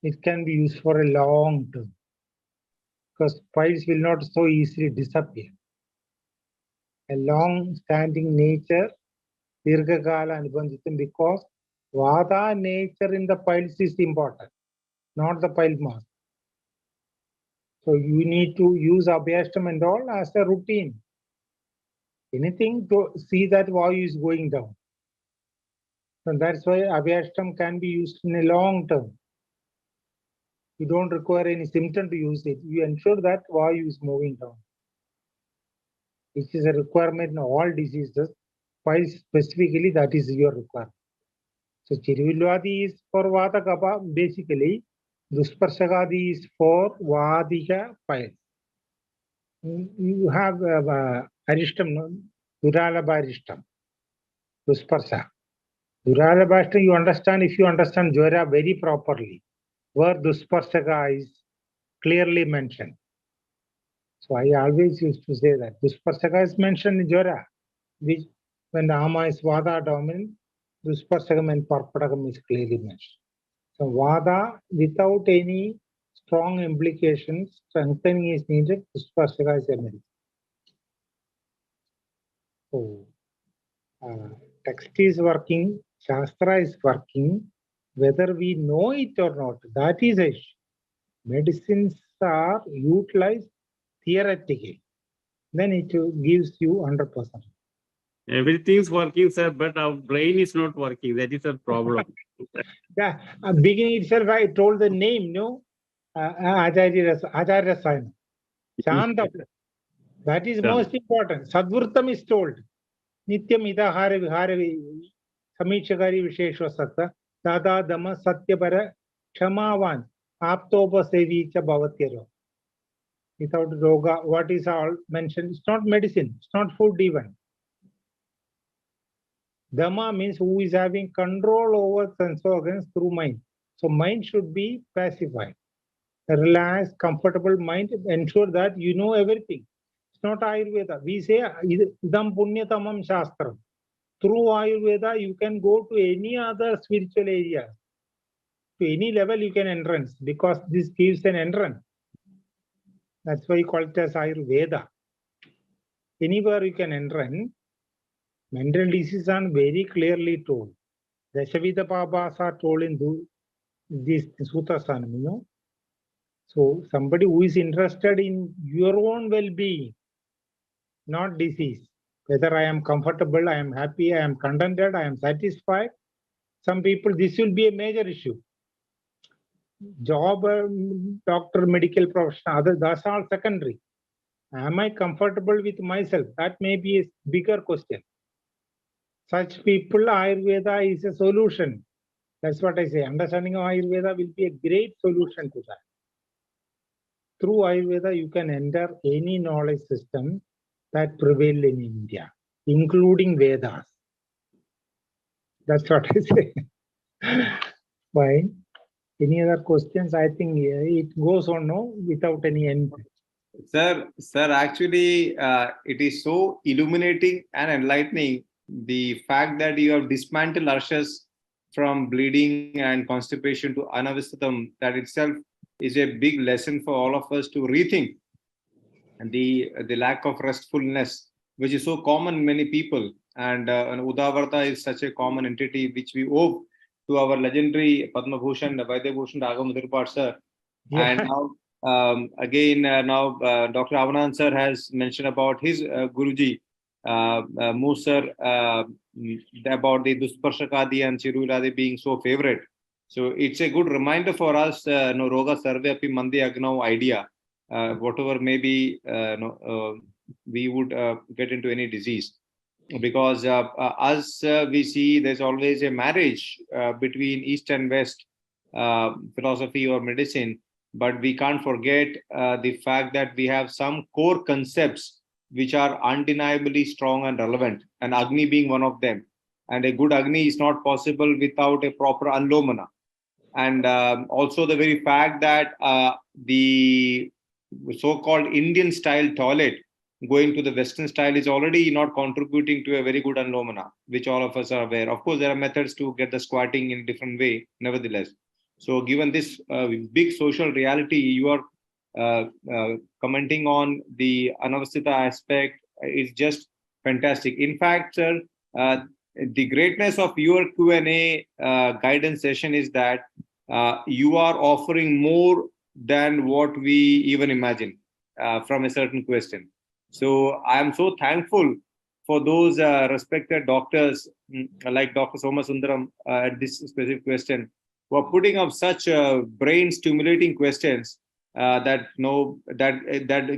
It can be used for a long term. Because piles will not so easily disappear. A long-standing nature, Dirghakala Anubandhitam, because Vata nature in the piles is important, not the pile mass. So you need to use Abhyastam and all as a routine. Anything to see that Vayu is going down. So that's why Abhyastam can be used in a long term. You don't require any symptom to use it. You ensure that Vayu is moving down. Which is a requirement in all diseases. Piles specifically, that is your requirement. So Chiruvelladi is for Vata Kapha, basically. Dusparshagadi is for Vadika piles. You have Aristam, no? Duralabha Aristam, Dusparsha. Duralabha Aristam, you understand if you understand Jwara very properly, where Dusparshaga is clearly mentioned. So I always used to say that Dusparshaga is mentioned in Jwara, which when the Ama is Vada dominant, Dusparshagam and Parpadagam is clearly mentioned. So Vada, without any strong implications, strengthening is needed, Dusparshaga is a medicine. So text is working, Shastra is working, whether we know it or not, that is a issue. Medicines are utilized theoretically, then it gives you 100%. Everything is working, sir, but our brain is not working. That is a problem. Yeah, beginning itself, I told the name, no? Acharya Rasayana. Shanta. That is most important. Sadvurtam is told. Nityam idahara vihara samishagari visheshva satta dada dama satyapara kshamavan aptopasevi cha bhavatyaro. Without roga, what is all mentioned? It's not medicine. It's not food even. Dhamma means who is having control over sense organs through mind. So mind should be pacified. A relaxed, comfortable mind, ensure that you know everything. It's not Ayurveda. We say idam punyatamam shastram. Through Ayurveda, you can go to any other spiritual area. To any level you can entrance because this gives an entrance. That's why you call it as Ayurveda. Anywhere you can entrance. Mental diseases are very clearly told. Dashavida Pabas are told in this sutras, you know. So somebody who is interested in your own well-being, not disease. Whether I am comfortable, I am happy, I am contented, I am satisfied. Some people, this will be a major issue. Job, doctor, medical professional, that's all secondary. Am I comfortable with myself? That may be a bigger question. Such people, Ayurveda is a solution. That's what I say. Understanding of Ayurveda will be a great solution to that. Through Ayurveda, you can enter any knowledge system that prevail in India, including Vedas. That's what I say. Fine. Any other questions? I think it goes on no without any end. Sir, actually, it is so illuminating and enlightening the fact that you have dismantled Arsha's from bleeding and constipation to anavasthatam, that itself is a big lesson for all of us to rethink the lack of restfulness, which is so common in many people. And Udavarta is such a common entity which we owe to our legendary Padma Bhushan, Vaidya Bhushan Raghav sir. Yeah. And now, Dr. Avanand sir has mentioned about his Guruji, Musar, about the Dusparshakadi and Chiruladi being so favorite. So it's a good reminder for us, Roga Sarve Api Mandi Agnau idea. Whatever maybe we would get into any disease, because as we see, there's always a marriage between East and West philosophy or medicine, but we can't forget the fact that we have some core concepts which are undeniably strong and relevant, and Agni being one of them. And a good Agni is not possible without a proper Anlomana. And also the very fact that the so-called Indian style toilet going to the Western style is already not contributing to a very good Anlomana, which all of us are aware. Of course, there are methods to get the squatting in a different way, nevertheless. So given this big social reality, you are commenting on the Anavasthita aspect is just fantastic. In fact, sir, the greatness of your Q&A guidance session is that you are offering more than what we even imagine from a certain question. So I am so thankful for those respected doctors like Dr. Somasundaram at this specific question, who are putting up such brain stimulating questions that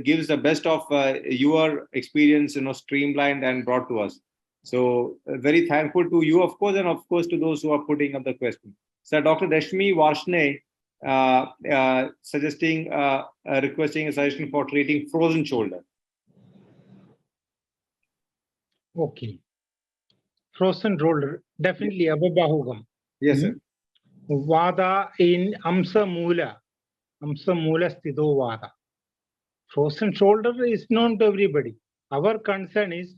gives the best of your experience, streamlined and brought to us. So very thankful to you, of course, and of course to those who are putting up the question. So Dr. Dashmi Varshne suggesting requesting a suggestion for treating frozen shoulder. Okay. Frozen shoulder, definitely Abhabahugam. Yes, sir. Vada in Amsa Mula Sthido Vada. Frozen shoulder is known to everybody. Our concern is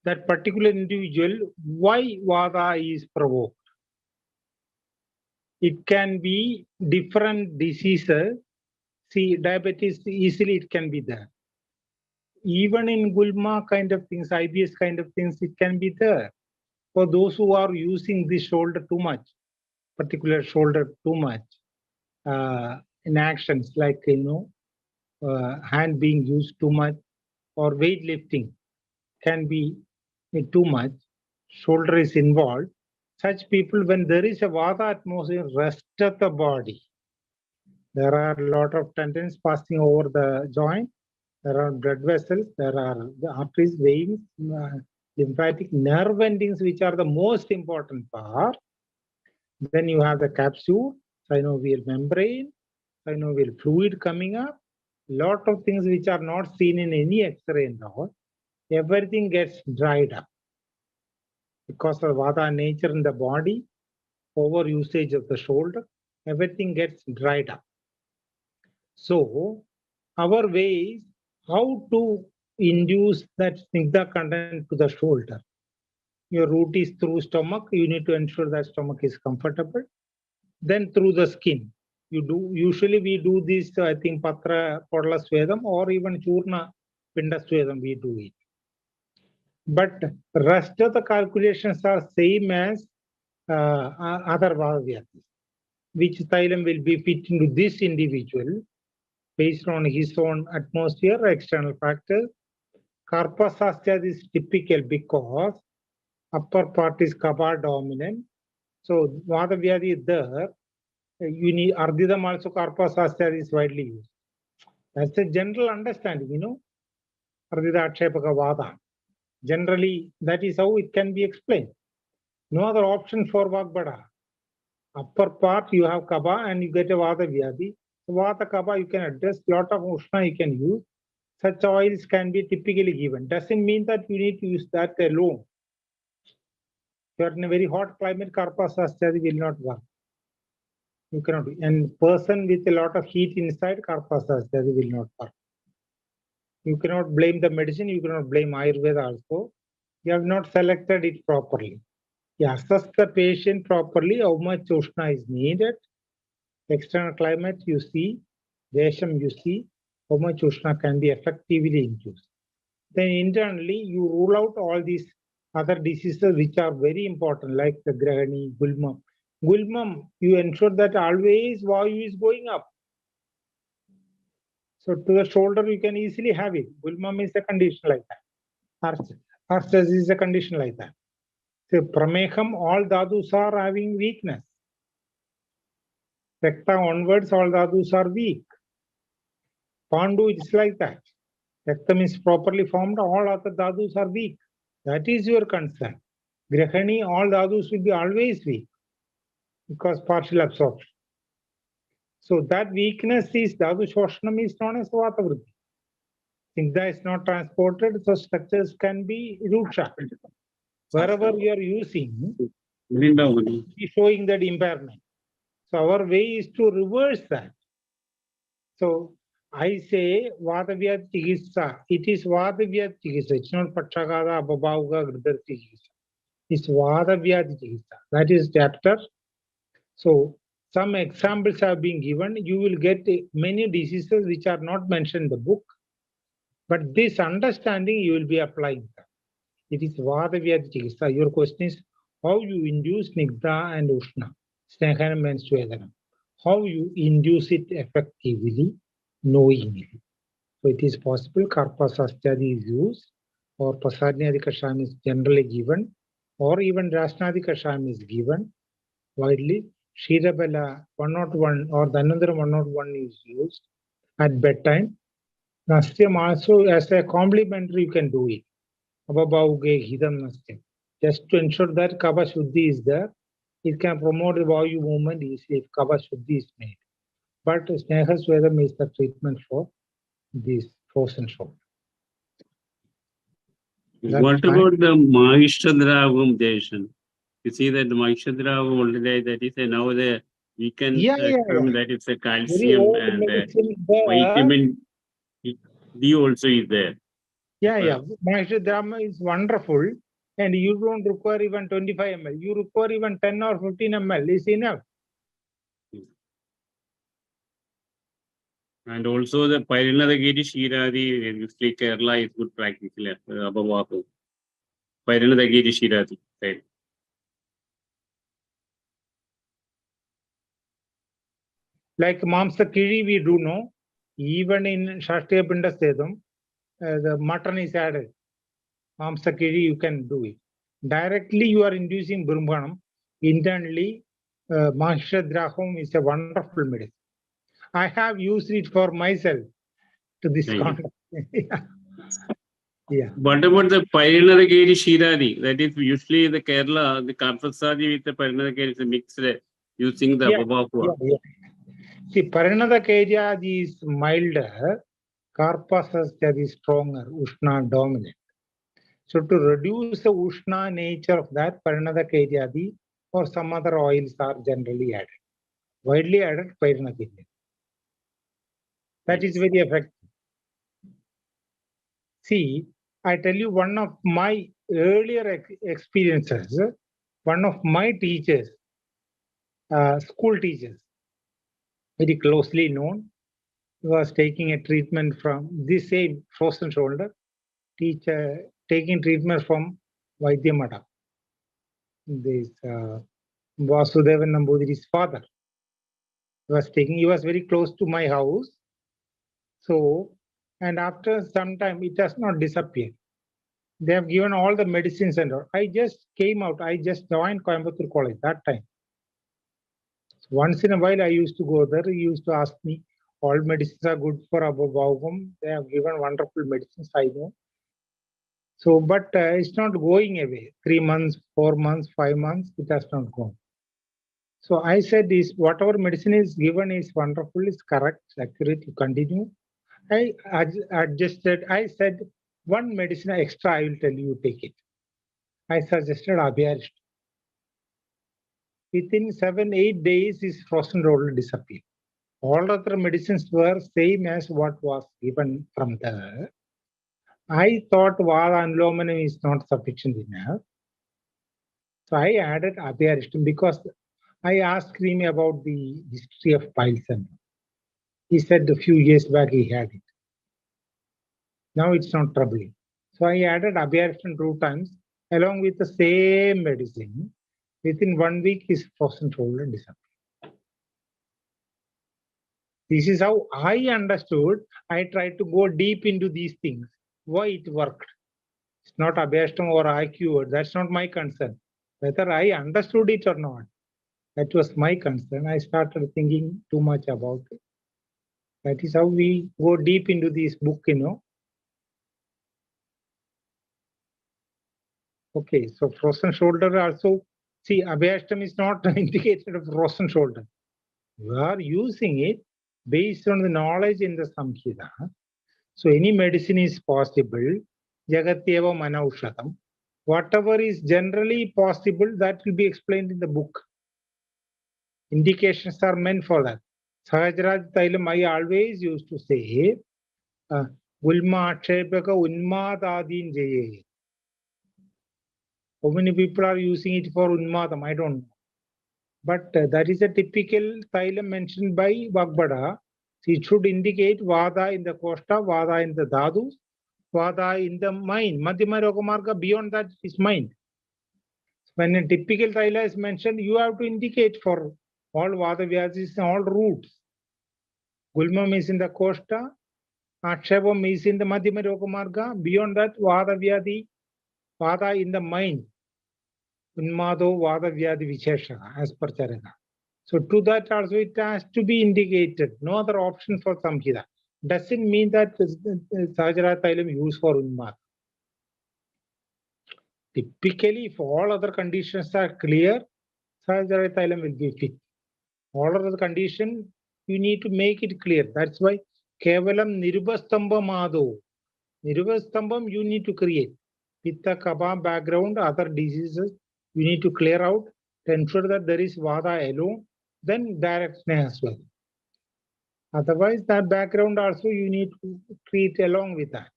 that particular individual, why Vada is provoked. It can be different diseases. See, diabetes, easily it can be there. Even in Gulma kind of things, IBS kind of things, it can be there. For those who are using the shoulder too much, particular shoulder too much, in actions like, hand being used too much, or weightlifting can be too much, shoulder is involved. Such people, when there is a Vata atmosphere, rest of the body, there are a lot of tendons passing over the joint, there are blood vessels, there are the arteries, veins, lymphatic nerve endings, which are the most important part. Then you have the capsule, synovial membrane, synovial fluid coming up, lot of things which are not seen in any X-ray and all. Everything gets dried up because of Vata nature in the body, over usage of the shoulder, everything gets dried up. So our way is how to induce that snigdha content to the shoulder. Your route is through stomach. You need to ensure that stomach is comfortable. Then through the skin. Usually we do this, I think, Patra Podla Swedam or even Churna Pinda Swedam, we do it. But rest of the calculations are same as other Vatavyadhis, which Thailam will be fit into this individual based on his own atmosphere, external factors. Karpasasthya is typical because upper part is Kapha dominant. So Vatavyadhi is there. You need Ardhidam also Karpasasthya is widely used. That's a general understanding, Ardhida Akshepaka Vada. Generally, that is how it can be explained. No other option for Vagbada. Upper part you have Kapha and you get a Vata Vyadhi. So Vata Kapha you can address, lot of Ushna you can use. Such oils can be typically given. Doesn't mean that you need to use that alone. If you are in a very hot climate, Karpasasthya will not work. You cannot do. And person with a lot of heat inside, Karpasasthya will not work. You cannot blame the medicine, you cannot blame Ayurveda also. You have not selected it properly. You assess the patient properly, how much Ushna is needed. External climate you see, Desham you see, how much Ushna can be effectively induced. Then internally you rule out all these other diseases which are very important, like the Grahani, Gulmam. Gulmam, you ensure that always Vayu is going up. So to the shoulder, you can easily have it. Gulmam is a condition like that. Arthritis is a condition like that. So Prameham, all Dadus are having weakness. Rekta onwards, all Dadus are weak. Pandu is like that. Rektam is properly formed, all other Dadus are weak. That is your concern. Grahani, all Dadus will be always weak because partial absorption. So that weakness is Dadu Shoshanam is known as Vatavriddhi. Snigdha is not transported, so structures can be root shocked. Wherever you are using, is showing that impairment. So our way is to reverse that. So I say Vatavyadhi Chikitsa. It is Vatavyadhi Chikitsa. It's not Patchagada, Abhabauga, Gridhar Chikitsa. It's Vatavyadhi Chikitsa. That is chapter. So some examples have been given. You will get many diseases which are not mentioned in the book. But this understanding you will be applying. It is Vatavyadhi Chikitsa. Your question is how you induce Snigdha and Ushna, Snehanam and Swedanam. How you induce it effectively, knowingly. So it is possible Karpa Sasthyadi is used, or Pasadnyadi Kashayam is generally given, or even Rashnadi Kashayam is given widely. Shirabala 101 or Dhanandara 101 is used at bedtime. Nastyam also as a complementary you can do it. Abhabauge Hidam Nastyam. Just to ensure that Kava Shuddhi is there, it can promote the Vayu movement easily if Kava Shuddhi is made. But Sneha Swedam is the treatment for this frozen shoulder. What about the Mahishtradragam Jason? You see that the Mahishtradragam already that is now we can come that is a calcium and vitamin D also is there. Yeah. Mahishtradrama is wonderful, and you don't require even 25 ml. You require even 10 or 15 ml is enough. And also the Parinadagiri Shiradi, usually Kerala is good practice. Parinadagiri Shiradi. Right. Like Mamsa Kiri, we do know, even in Shashtriya Pinda Sedam, the mutton is added. Mamsa Kiri, you can do it. Directly, you are inducing Brahmanam. Internally, Mahishtradragam is a wonderful medicine. I have used it for myself to this context. Yeah. What about the Parinadagiri Shiradi? That is usually the Kerala, the Karpasadi with the Parinadagiri is mixed using the Abhabakua. Yeah. See, Parinadagiri is milder, Karpasadi is stronger, Ushna dominant. So to reduce the Ushna nature of that, Parinadagiri or some other oils are generally added. Widely added Parinadagiri. That is very effective. See, I tell you one of my earlier experiences, one of my teachers, school teachers, very closely known, was taking a treatment from this same frozen shoulder, taking treatment from Vaidyamada. This Vasudevan Nambudiri's father he was very close to my house. So, and after some time, it has not disappeared. They have given all the medicines and all. I just came out, I just joined Coimbatore College that time. So once in a while, I used to go there. He used to ask me, all medicines are good for Abhabhagam. They have given wonderful medicines, I know. So, but it's not going away. 3 months, 4 months, 5 months, it has not gone. So I said, whatever medicine is given is wonderful, is correct, accurate, you continue. I adjusted, I said, one medicine extra, I will tell you, take it. I suggested Abhyarishta. Within 7-8 days, his frozen shoulder disappeared. All other medicines were same as what was given from there. I thought Vada Anlomanam is not sufficient enough. So I added Abhyarishtam because I asked him about the history of pile syndrome. He said a few years back he had it. Now it's not troubling. So I added Abhyarishtam 2 times along with the same medicine. Within 1 week, his frozen shoulder disappeared. This is how I understood. I tried to go deep into these things. Why it worked? It's not Abhyarishtam or I cured. That's not my concern. Whether I understood it or not, that was my concern. I started thinking too much about it. That is how we go deep into this book, Okay, so frozen shoulder also, see, Abhyarishtam is not indicated of frozen shoulder. You are using it based on the knowledge in the Samhita. So any medicine is possible. Jagatyeva Manaushadam. Whatever is generally possible, that will be explained in the book. Indications are meant for that. Sahajraj Tailam, I always used to say, Gulma Akshepaka Unmadadin Jaye. How many people are using it for Unmadam? I don't know. But that is a typical Tailam mentioned by Vagbada. It should indicate Vada in the Koshta, Vada in the Dhadus, Vada in the mind. Madhyama Rogamarga, beyond that is mind. When a typical Taila is mentioned, you have to indicate for all Vatavyadhis, all roots. Gulmam is in the Koshta, Akshavam is in the Madhyama Rogamarga, beyond that Vatavyadhi, Vada in the mind. Unmado Vatavyadhi Vishesha, as per Charaka. So to that also it has to be indicated. No other option for Samhita. Doesn't mean that Sahajara Tailam used for Unmad. Typically, if all other conditions are clear, Sahajara Tailam will be fit. All other conditions, you need to make it clear. That's why Kevalam Nirvastamba Madho. Nirvastambam you need to create. Pitta, Kaba background, other diseases, you need to clear out to ensure that there is Vada alone, then direct Sneha as well. Otherwise, that background also you need to treat along with that.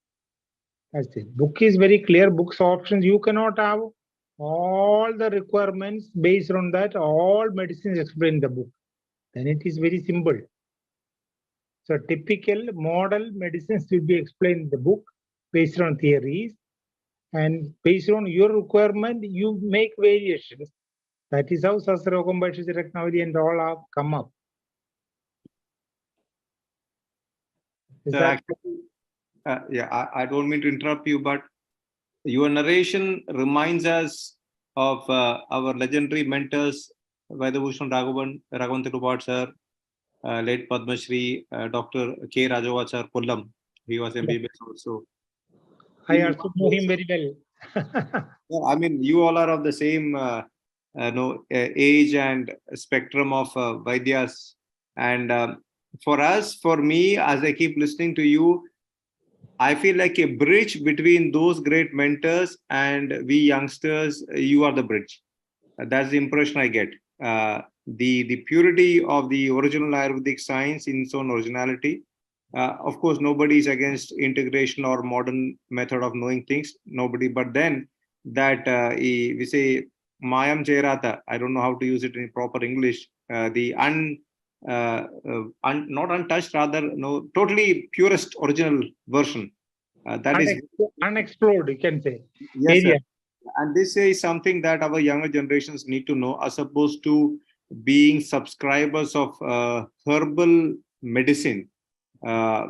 That's it. Book is very clear. Book's options, you cannot have all the requirements based on that. All medicines explained in the book. Then it is very simple. So typical model medicines will be explained in the book based on theories. And based on your requirement, you make variations. That is how Sasrogam Bhaishya Raknavali and all have come up. I don't mean to interrupt you, but your narration reminds us of our legendary mentors, Vaidabhushan Raghavan Tirupad sir, late Padma Shri, Dr. K. Rajavachar Kollam. He was MBBS also. I also know him very well. I mean, you all are of the same age and spectrum of Vaidyas. And for us, for me, as I keep listening to you, I feel like a bridge between those great mentors and we youngsters. You are the bridge. That's the impression I get. The purity of the original Ayurvedic science in its own originality. Of course, nobody is against integration or modern method of knowing things. Nobody. But then that we say Mayam Jairata. I don't know how to use it in proper English. The not untouched, rather totally purest original version. That is unexplored, you can say. Yes, sir. And this is something that our younger generations need to know, as opposed to being subscribers of herbal medicine,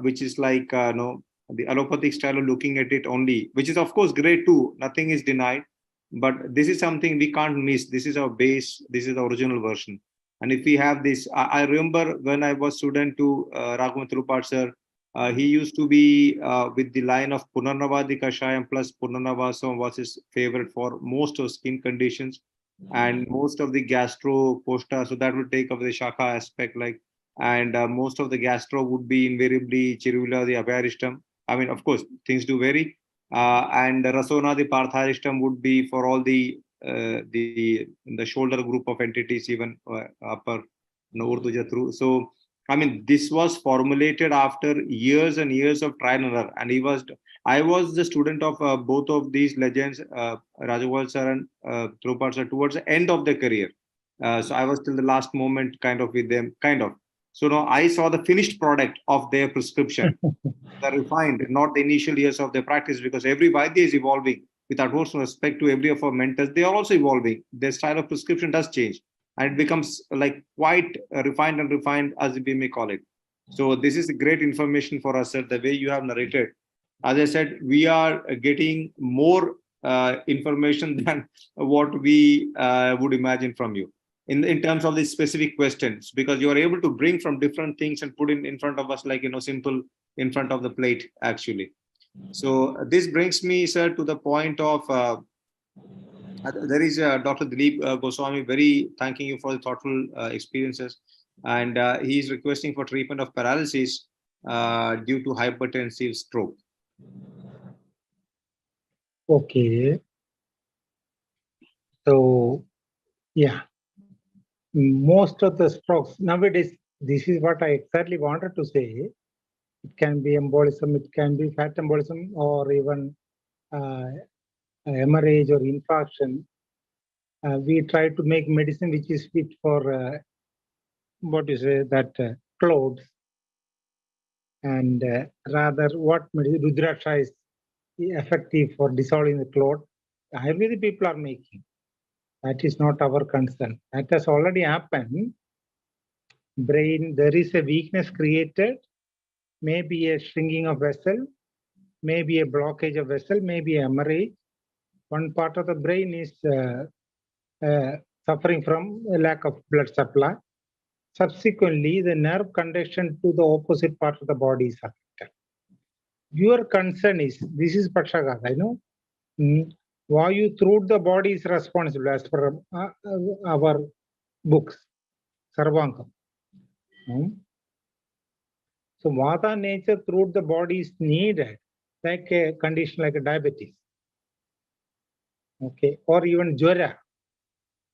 which is like the allopathic style of looking at it only, which is of course great too. Nothing is denied, but this is something we can't miss. This is our base. This is the original version. And if we have this, I remember when I was student to Raghavan Tirupad sir, he used to be with the line of Punarnavadi Kashayam plus Punarnavasam was his favorite for most of skin conditions and most of the gastro koshta. So that would take up the shaka aspect, like, and most of the gastro would be invariably Chiruvila, the Abhyarishtam. I mean, of course, things do vary. And Rasona, the Partharishtam would be for all the shoulder group of entities, even upper Urdhuja through. So, I mean, this was formulated after years and years of trial and error. And I was the student of both of these legends, Rajagopal sir and Trupad sir, towards the end of their career. So I was till the last moment kind of with them, kind of. So now I saw the finished product of their prescription, the refined, not the initial years of their practice, because every Vaidya is evolving. With utmost respect to every of our mentors, they are also evolving. Their style of prescription does change, and it becomes like quite refined and refined, as we may call it. So this is great information for us, sir, the way you have narrated. As I said, we are getting more information than what we would imagine from you in terms of these specific questions, because you are able to bring from different things and put in front of us, like, simple in front of the plate, actually. So this brings me, sir, to the point of there is Dr. Dilip Goswami, very thanking you for the thoughtful experiences, and he is requesting for treatment of paralysis due to hypertensive stroke. Okay. So, yeah, most of the strokes nowadays, this is what I exactly wanted to say. It can be embolism, it can be fat embolism, or even hemorrhage or infarction. We try to make medicine which is fit for what you say, that clothes, and rather what Rudraksha is effective for dissolving the clot. Ayurvedic people are making. That is not our concern. That has already happened. Brain, there is a weakness created, maybe a shrinking of vessel, maybe a blockage of vessel, maybe a hemorrhage. One part of the brain is suffering from a lack of blood supply. Subsequently, the nerve conduction to the opposite part of the body is affected. Your concern is, this is Pakshaghata, I know. Vayu throughout the body is responsible as per our books, Sarvankam. So Vata nature throughout the body is needed, like a condition like a diabetes. Okay, or even Jwara.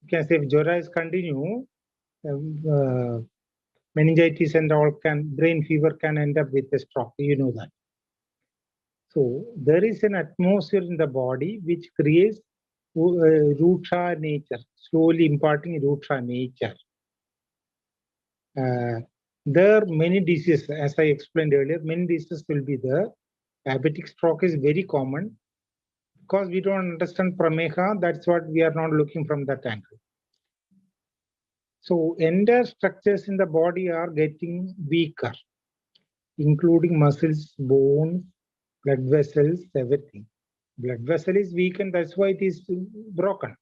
You can say if Jwara is continue, meningitis and all brain fever can end up with a stroke, you know that. So there is an atmosphere in the body which creates Ruksha nature, slowly imparting Ruksha nature. There are many diseases, as I explained earlier, many diseases will be there. Diabetic stroke is very common. Because we don't understand Prameha, that's what we are not looking from that angle. So entire structures in the body are getting weaker, including muscles, bones, blood vessels, everything. Blood vessel is weak and that's why it is broken.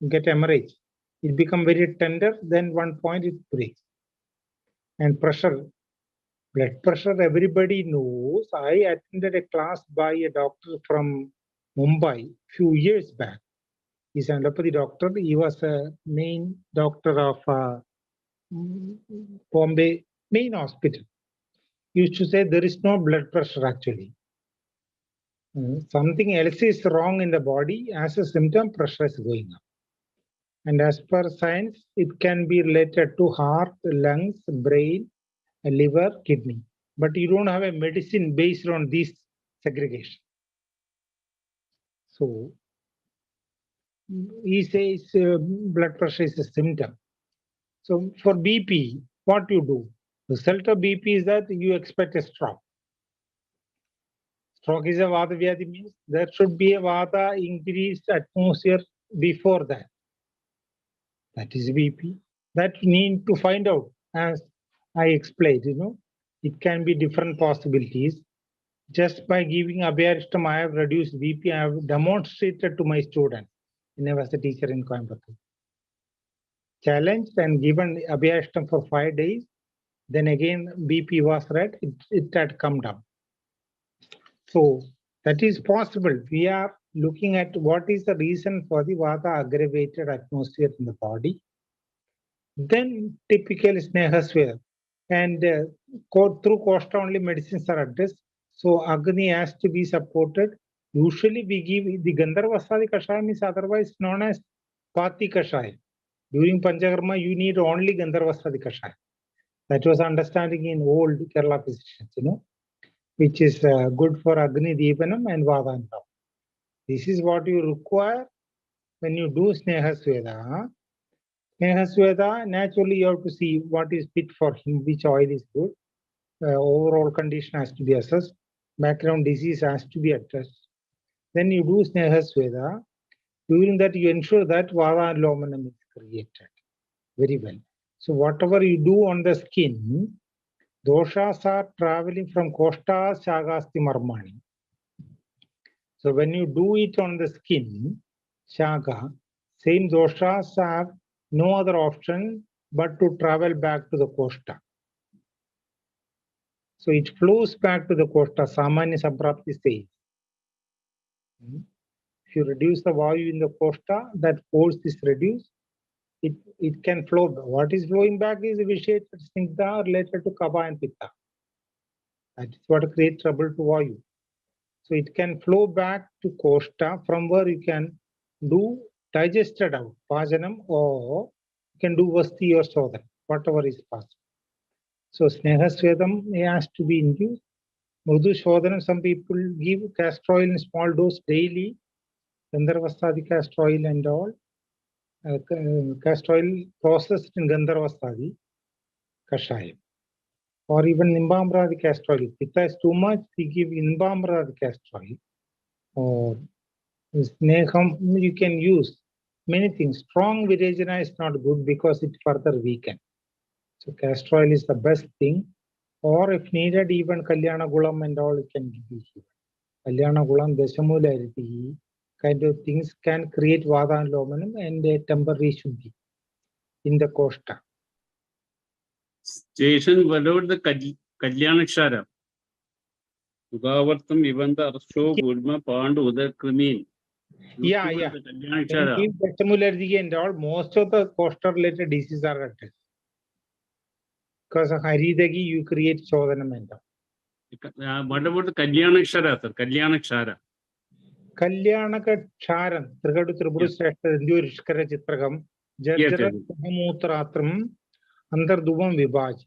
You get hemorrhage. It becomes very tender, then one point it breaks. And pressure, blood pressure, everybody knows. I attended a class by a doctor from Mumbai few years back. He's an allopathy doctor. He was a main doctor of Bombay main hospital. He used to say there is no blood pressure actually. Something else is wrong in the body. As a symptom, pressure is going up. And as per science, it can be related to heart, lungs, brain, liver, kidney. But you don't have a medicine based on these segregation. So he says blood pressure is a symptom. So for BP, what you do? The result of BP is that you expect a stroke. Stroke is a Vatavyadhi, means there should be a Vata increased atmosphere before that. That is BP. That you need to find out, as I explained, it can be different possibilities. Just by giving Abhyarishtam, I have reduced BP. I have demonstrated to my students when I was a teacher in Coimbatore. Challenged and given Abhyarishtam for 5 days. Then again, BP was read, it had come down. So that is possible. We are looking at what is the reason for the Vata aggravated atmosphere in the body. Then typical Snehaswaya. And through Kosta only medicines are addressed. So Agni has to be supported. Usually we give the Gandharvasadi Kashayam is otherwise known as Pati Kashayam. During Panchakarma, you need only Gandharvasadi Kashayam. That was understanding in old Kerala physicians, which is good for Agni Deepanam and Vadantam. This is what you require when you do Snehasveda. Snehasveda, naturally you have to see what is fit for him, which oil is good. Overall condition has to be assessed. Background disease has to be addressed. Then you do Snehasveda. During that, you ensure that Vada and Lomanam is created very well. So whatever you do on the skin, doshas are traveling from Koshta Shagasti Marmani. So when you do it on the skin, Shaga, same doshas have no other option but to travel back to the Koshta. So it flows back to the Koshta, Samanya Samprapti says. If you reduce the Vayu in the Koshta, that force is reduced, it can flow. What is flowing back is Visheta Snigdha related to Kaba and Pitta. That is what creates trouble to Vayu. So it can flow back to Koshta, from where you can do digested out, Pajanam, or you can do Vasti or Sodhan, whatever is possible. So Snehasvedam has to be induced. Mrudu Shodhanam, some people give castor oil in small dose daily, Gandharvastadi castor oil and all. Castor oil processed in Gandharvastadi, Kashayam. Or even Nimbamradi castor oil. If Pitta is too much, we give Nimbamradi castor oil. Or Sneham, you can use many things. Strong Virajana is not good because it further weakens. So castor oil is the best thing. Or if needed, even Kalyana Gulam and all can be here. Kalyana Gulam, Deshamularity, kind of things can create Vada and Lomanam and a temporary Shuddhi in the Koshta. Station, what about the Kalyanakshara? Udavartam, Ivanda, Arsho, Gudma, Pandu, Uda Krimin. Yeah. When you give Deshamularity and all, most of the Koshta related diseases are addressed. Because of Haridagi, you create Shodhanam and all. What about the Kalyanakshara, sir? Kalyanakshara. Kalyanakaksharam, Trigadu Triburu Sreshta, Indurishkara Chitrakam, Jarjara Mutratram, Andar Dubam Vibhaj.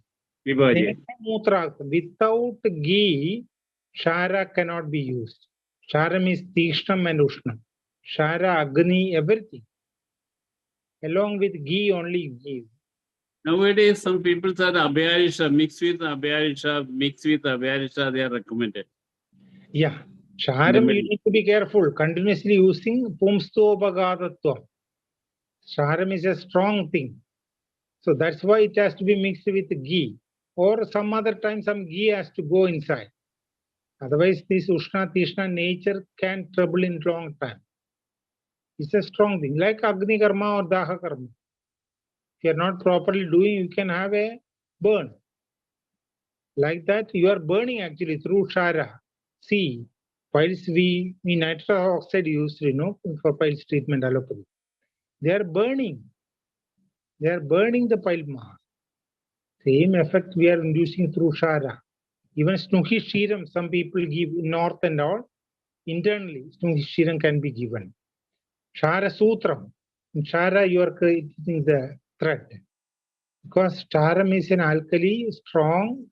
Mutratram. Without ghee, Shara cannot be used. Sharam is Tishnam and Ushnam. Shara, Agni, everything. Along with ghee, only ghee. Nowadays, some people say Abhyarisha, mixed with Abhyarisha, they are recommended. Yeah. Sharam, you need to be careful. Continuously using Pumstobagadatvam. Sharam is a strong thing. So that's why it has to be mixed with ghee. Or some other time, some ghee has to go inside. Otherwise, this Ushna Tishna nature can trouble in long time. It's a strong thing. Like Agni Karma or Daha Karma. If you are not properly doing, you can have a burn. Like that, you are burning actually through Shara. See, whilst we nitrous oxide used, for piles treatment allopathy, they are burning. They are burning the pile mass. Same effect we are inducing through Shara. Even Snuhi Shiram, some people give in north and all. Internally, Snuhi Shiram can be given. Shara Sutram. In Shara, you are creating the thread. Because Sharam is an alkali, strong,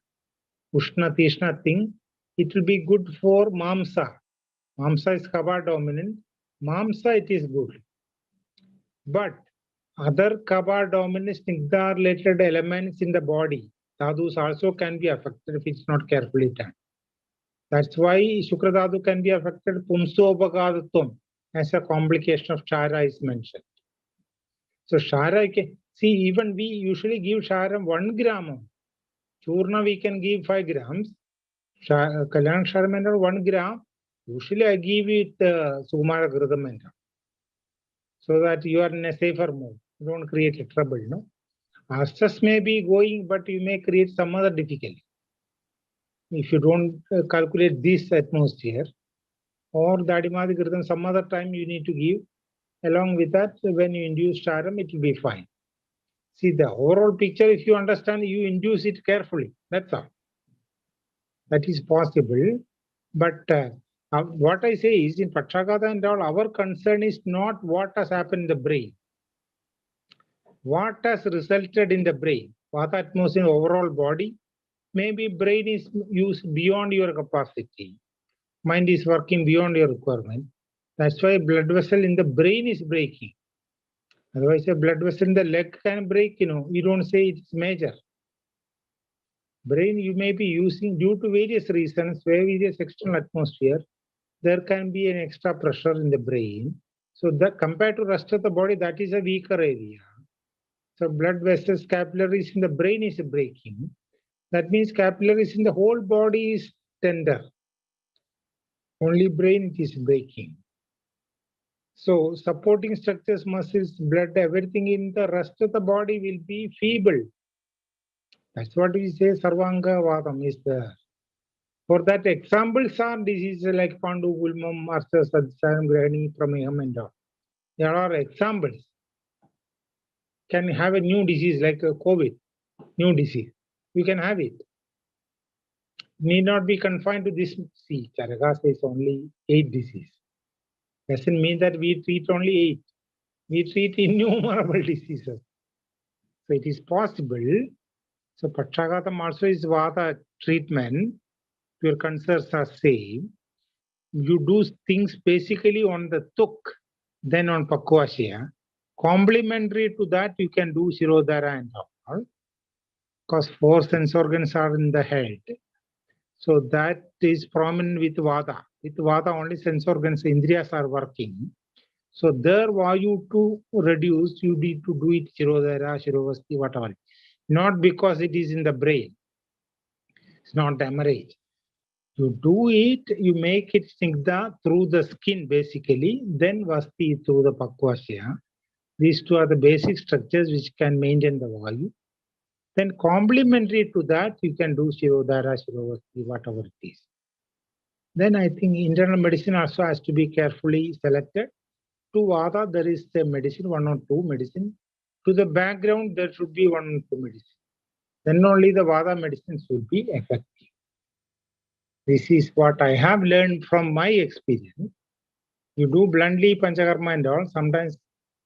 Ushna Tishna thing. It will be good for Mamsa. Mamsa is Kaba dominant. Mamsa, it is good. But other Kaba dominant Snigdha related elements in the body, Dhadus also can be affected if it's not carefully done. That's why Shukra Dhatu can be affected. Pumsobhagadatvam as a complication of Shara is mentioned. So Shara, see, even we usually give Shara 1 gram. Churna we can give 5 grams. Kalyan Shara 1 gram. Usually I give it Sumara Gridam, so that you are in a safer mode. You don't create a trouble, no? Access may be going, but you may create some other difficulty. If you don't calculate this atmosphere, or Dadimadi Gridam, some other time you need to give. Along with that, when you induce Sharam, it will be fine. See, the overall picture, if you understand, you induce it carefully. That's all. That is possible. But what I say is, in Patchagata and all, our concern is not what has happened in the brain. What has resulted in the brain? Vata atmosphere in overall body, maybe brain is used beyond your capacity. Mind is working beyond your requirement. That's why blood vessel in the brain is breaking. Otherwise, a blood vessel in the leg can break, you don't say it's major. Brain you may be using due to various reasons, various external atmosphere, there can be an extra pressure in the brain. So that compared to rest of the body, that is a weaker area. So blood vessels, capillaries in the brain is breaking. That means capillaries in the whole body is tender. Only brain is breaking. So supporting structures, muscles, blood, everything in the rest of the body will be feeble. That's what we say Sarvanga Vadam is there. For that, examples are diseases like Pandu, Gulmam, Arthur, Sadsaram, Grani, Prameham, and all. There are examples. Can have a new disease like a COVID, new disease. You can have it. Need not be confined to this. See, Charaka says only 8 diseases. Doesn't mean that we treat only 8. We treat innumerable diseases. So it is possible. So Patchagatam also is Vata treatment. Your concerns are same. You do things basically on the Tuk, then on Pakvashya. Complementary to that, you can do Shirodhara and all. Because 4 sense organs are in the head. So that is prominent with Vata. With Vata, only sense organs, Indriyas are working. So there, Vayu to reduce, you need to do it Shirodhara, Shirovasti, whatever. Not because it is in the brain. It's not hemorrhage. You do it, you make it Snigdha through the skin basically, then Vasti through the Pakvashya. These two are the basic structures which can maintain the Vayu. Then complementary to that, you can do Shirodhara, Shirovasti, whatever it is. Then I think internal medicine also has to be carefully selected. To Vata, there is a medicine, 1 or 2 medicine. To the background, there should be 1 or 2 medicine. Then only the Vata medicines will be effective. This is what I have learned from my experience. You do bluntly Panchakarma and all, sometimes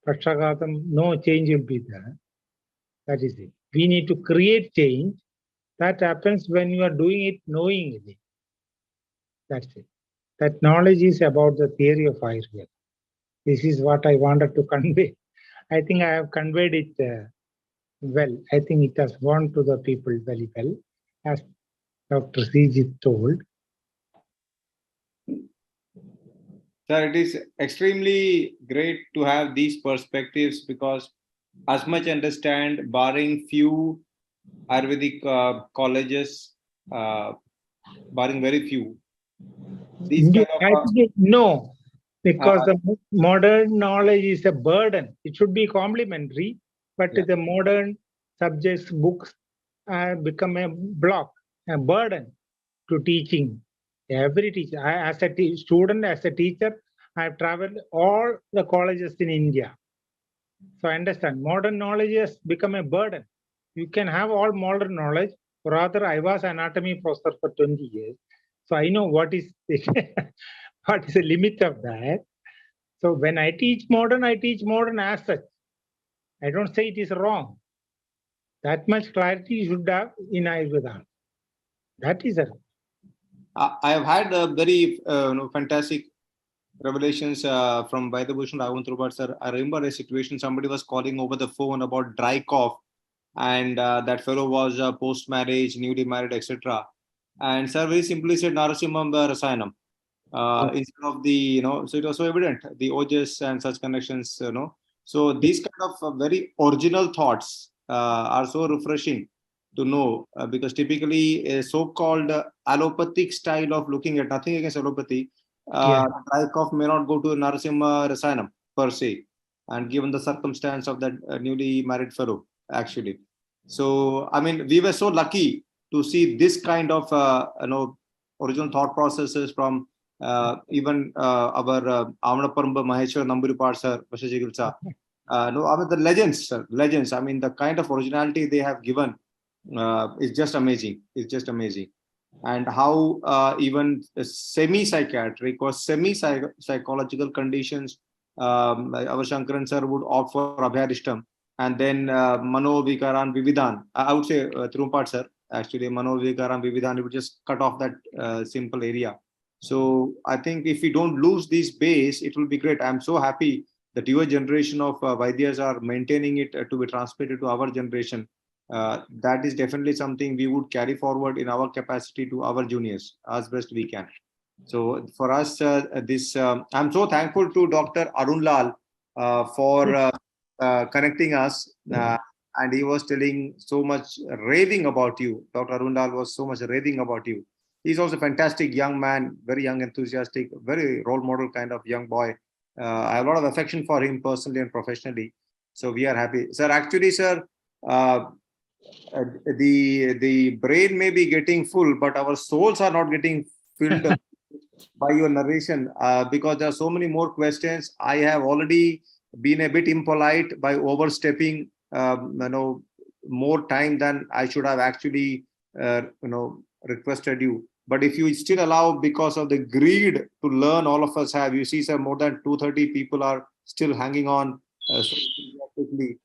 Patchagatam, no change will be there. That is it. We need to create change. That happens when you are doing it knowingly. That's it. That knowledge is about the theory of Ayurveda. This is what I wanted to convey. I think I have conveyed it well. I think it has gone to the people very well, as Dr. Srijit told. Sir, it is extremely great to have these perspectives because, as much understand, barring few Ayurvedic colleges, barring very few, these kind of no, because the modern knowledge is a burden. It should be complementary, but the modern subjects, books become a block, a burden to teaching. Every teacher, as a student, as a teacher, I have traveled all the colleges in India. So I understand modern knowledge has become a burden. You can have all modern knowledge. Rather, I was anatomy professor for 20 years. So I know what is what is the limit of that. So when I teach modern as such. I don't say it is wrong. That much clarity you should have in Ayurveda. That is it. I have had a very fantastic revelations from Vaidabhushan Raghavantrubat sir. I remember a situation, somebody was calling over the phone about dry cough, and that fellow was post-marriage, newly married, etc. And sir very simply said Narasimham Rasayanam. Instead of the, so it was so evident, the ojas and such connections, So these kind of very original thoughts are so refreshing to know, because typically a so-called allopathic style of looking at, nothing against allopathy, dry cough may not go to Narasimha Rasayanam per se, and given the circumstance of that newly married fellow, actually. So, I mean, we were so lucky to see this kind of, original thought processes from even our Amanaparamba Maheshwar Namburipad sir, Vashajigilsa. I mean, the legends, sir, legends. I mean, the kind of originality they have given is just amazing. It's just amazing. And how even semi-psychiatric or semi-psychological conditions, our Shankaran sir would opt for Abhyarishtam, and then Mano Vikaran Vividan. I would say Thirumpad sir, Actually, Manovikaram, Vividhan, would just cut off that simple area. So I think if we don't lose this base, it will be great. I'm so happy that your generation of Vaidyas are maintaining it to be transmitted to our generation. That is definitely something we would carry forward in our capacity to our juniors as best we can. So for us, I'm so thankful to Dr. Arun Lal for connecting us. And he was telling so much raving about you. Dr. Arun Lal was so much raving about you. He's also a fantastic young man, very young, enthusiastic, very role model kind of young boy. I have a lot of affection for him personally and professionally. So we are happy. Sir, actually, sir, the brain may be getting full, but our souls are not getting filled by your narration because there are so many more questions. I have already been a bit impolite by overstepping more time than I should have actually requested you. But if you still allow, because of the greed to learn all of us have, you see, sir, more than 230 people are still hanging on so quickly.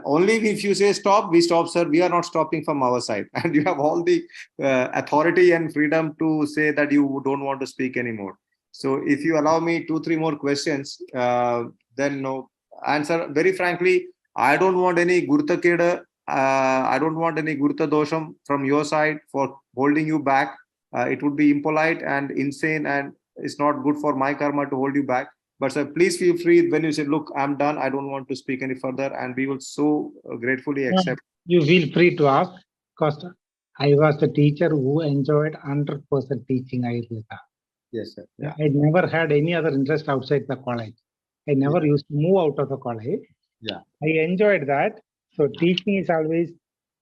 Only if you say stop, we stop, sir. We are not stopping from our side. And you have all the authority and freedom to say that you don't want to speak anymore. So if you allow me 2-3 more questions, then no. Answer very frankly, I don't want any Gurta Keda. I don't want any Gurta Dosham from your side for holding you back. It would be impolite and insane, and it's not good for my karma to hold you back. But sir, please feel free when you say, look, I'm done. I don't want to speak any further. And we will so gratefully accept. You feel free to ask, because I was a teacher who enjoyed 100% teaching Ayurveda. Yes, sir. Yeah. I never had any other interest outside the college. I never used to move out of the college. Yeah. I enjoyed that. So teaching is always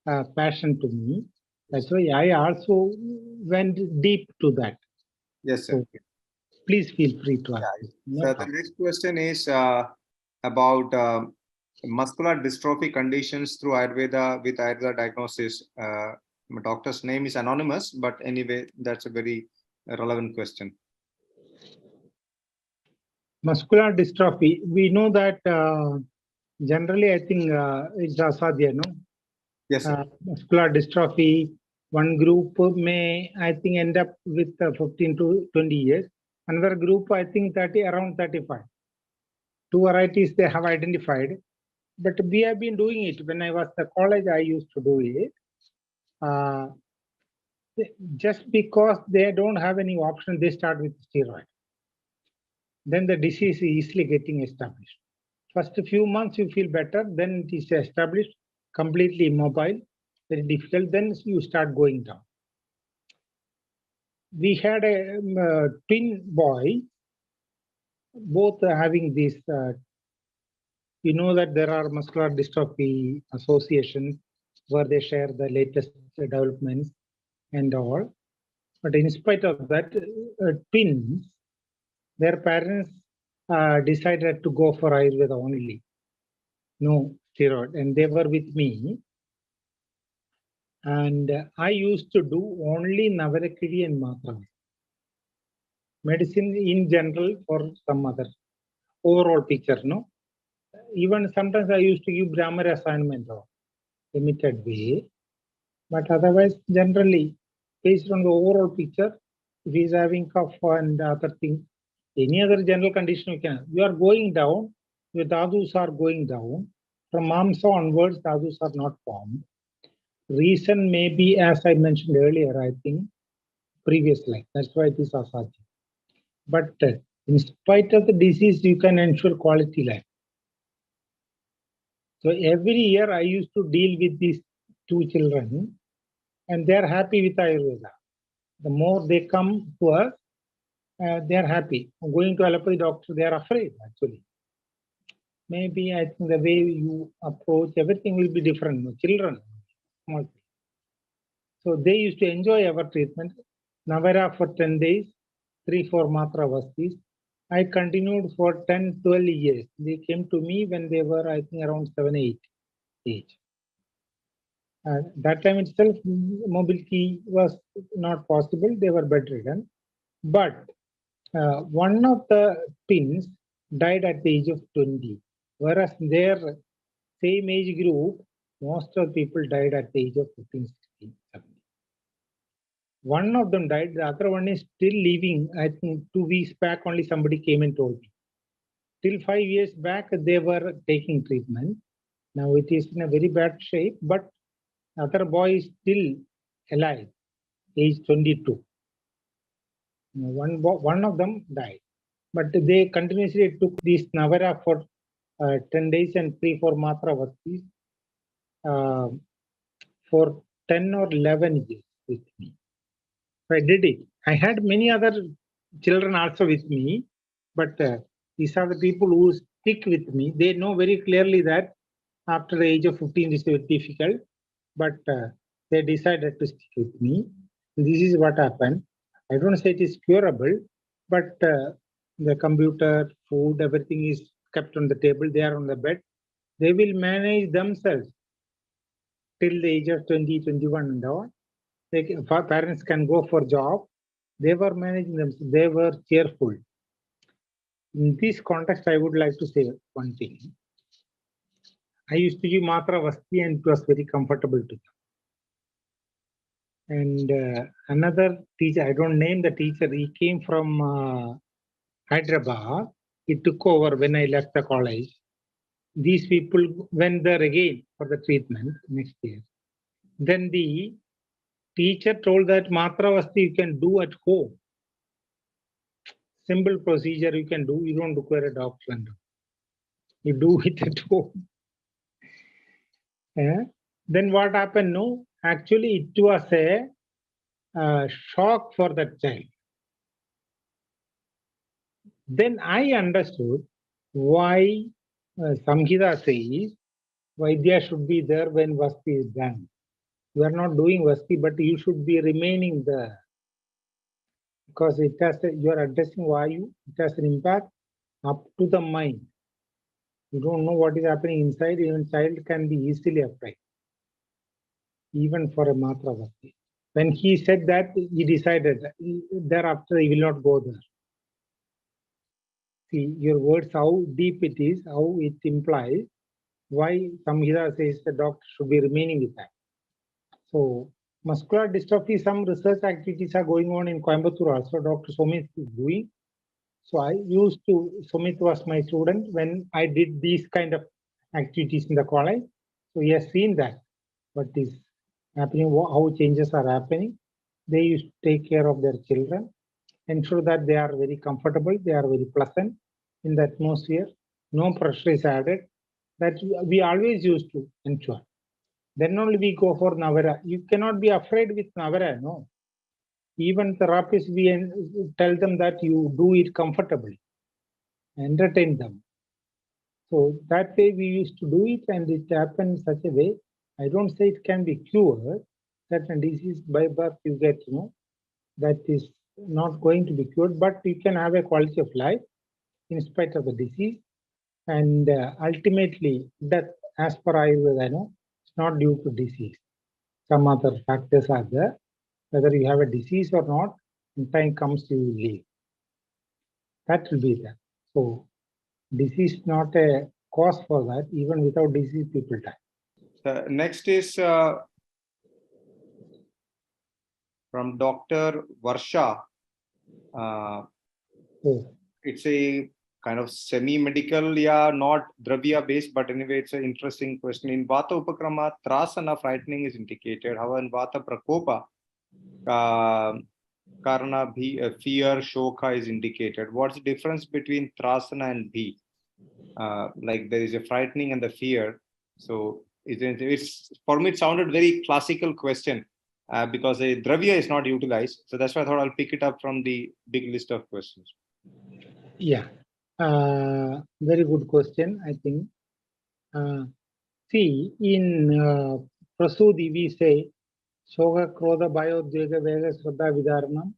a passion to me. That's why I also went deep to that. Yes, sir. So please feel free to ask. Yeah. So the next question is about muscular dystrophy conditions through Ayurveda with Ayurveda diagnosis. My doctor's name is anonymous, but anyway, that's a very relevant question. Muscular dystrophy, we know that generally, I think it's asadhya, no? Yes, sir. Muscular dystrophy, one group may, I think, end up with 15 to 20 years. Another group, I think, around 35. Two varieties they have identified. But we have been doing it. When I was at college, I used to do it. Just because they don't have any option, they start with steroid. Then the disease is easily getting established. First few months you feel better, then it is established, completely immobile, very difficult, then you start going down. We had a twin boy, both having this, you know that there are muscular dystrophy associations where they share the latest developments and all. But in spite of that, twins, their parents decided to go for Ayurveda only, no steroid, and they were with me. And I used to do only Navarakiri and Matra. Medicine in general for some other overall picture, no? Even sometimes I used to give Brahma assignment or limited way. But otherwise, generally, based on the overall picture, if he is having cough and other things, any other general condition you can. You are going down, your dadus are going down. From Mamsa onwards, dadus are not formed. Reason may be, as I mentioned earlier, I think, previous life. That's why it is asadhya. But in spite of the disease, you can ensure quality life. So every year I used to deal with these two children, and they are happy with Ayurveda. The more they come to us, they are happy. Going to allopathy doctor, they are afraid actually. Maybe I think the way you approach everything will be different. Children, small. So they used to enjoy our treatment. Navara for 10 days, 3-4 matra vastis. I continued for 10-12 years. They came to me when they were, I think, around 7-8 age. That time itself, mobility was not possible. They were bedridden. But one of the twins died at the age of 20, whereas their same age group, most of people died at the age of 15, 16, 17. One of them died, the other one is still living. I think 2 weeks back only somebody came and told me. Till 5 years back, they were taking treatment. Now it is in a very bad shape, but other boy is still alive, age 22. One of them died, but they continuously took this Navara for 10 days and 3-4 Matra Vastis for 10 or 11 years with me. So I did it. I had many other children also with me, but these are the people who stick with me. They know very clearly that after the age of 15 it's very difficult, but they decided to stick with me. This is what happened. I don't say it is curable, but the computer, food, everything is kept on the table. They are on the bed. They will manage themselves till the age of 20, 21 and all. Parents can go for job. They were managing themselves. They were cheerful. In this context, I would like to say one thing. I used to give Matra Vasti and it was very comfortable to them. And another teacher, I don't name the teacher, he came from Hyderabad. He took over when I left the college. These people went there again for the treatment next year. Then the teacher told that Matra Vasti you can do at home. Simple procedure you can do, you don't require a doctor. You do it at home. Then what happened? No, actually it was a shock for that child. Then I understood why Samhita says Vaidya should be there when Vasti is done. You are not doing Vasti, but you should be remaining there. Because it has you are addressing Vayu, it has an impact up to the mind. You don't know what is happening inside, even child can be easily afraid. Even for a Matra Vasti. When he said that, he decided thereafter he will not go there. See, your words, how deep it is, how it implies, why Samhita says the doctor should be remaining with that. So, muscular dystrophy, some research activities are going on in Coimbatore also, Dr. Somit is doing. So, Somit was my student when I did these kind of activities in the college. So, he has seen that, what is happening, how changes are happening. They used to take care of their children, ensure that they are very comfortable, they are very pleasant in the atmosphere, no pressure is added. That we always used to ensure. Then only we go for Navara. You cannot be afraid with Navara, no. Even therapists, we tell them that you do it comfortably, entertain them. So that way we used to do it, and it happened in such a way. I don't say it can be cured. Certain disease by birth you get, that is not going to be cured, but you can have a quality of life in spite of the disease. And ultimately, death, as per Ayurveda, it's not due to disease. Some other factors are there. Whether you have a disease or not, when time comes, you will leave. That will be there. So, disease is not a cause for that. Even without disease, people die. Next is from Dr. Varsha. It's a kind of semi-medical, not Dravya based, but anyway, it's an interesting question. In Vata Upakrama, Trasana, frightening is indicated. However, in Vata Prakopa, Karna, fear, Shoka is indicated. What's the difference between Trasana and Bhi? Like there is a frightening and the fear. So it's for me, it sounded very classical question because a Dravya is not utilized. So that's why I thought I'll pick it up from the big list of questions. Yeah. Very good question, I think. See, in Prasudi, we say, Shoga, Krodha, Bhayodvega, Vega, Shraddha, Vidaranam,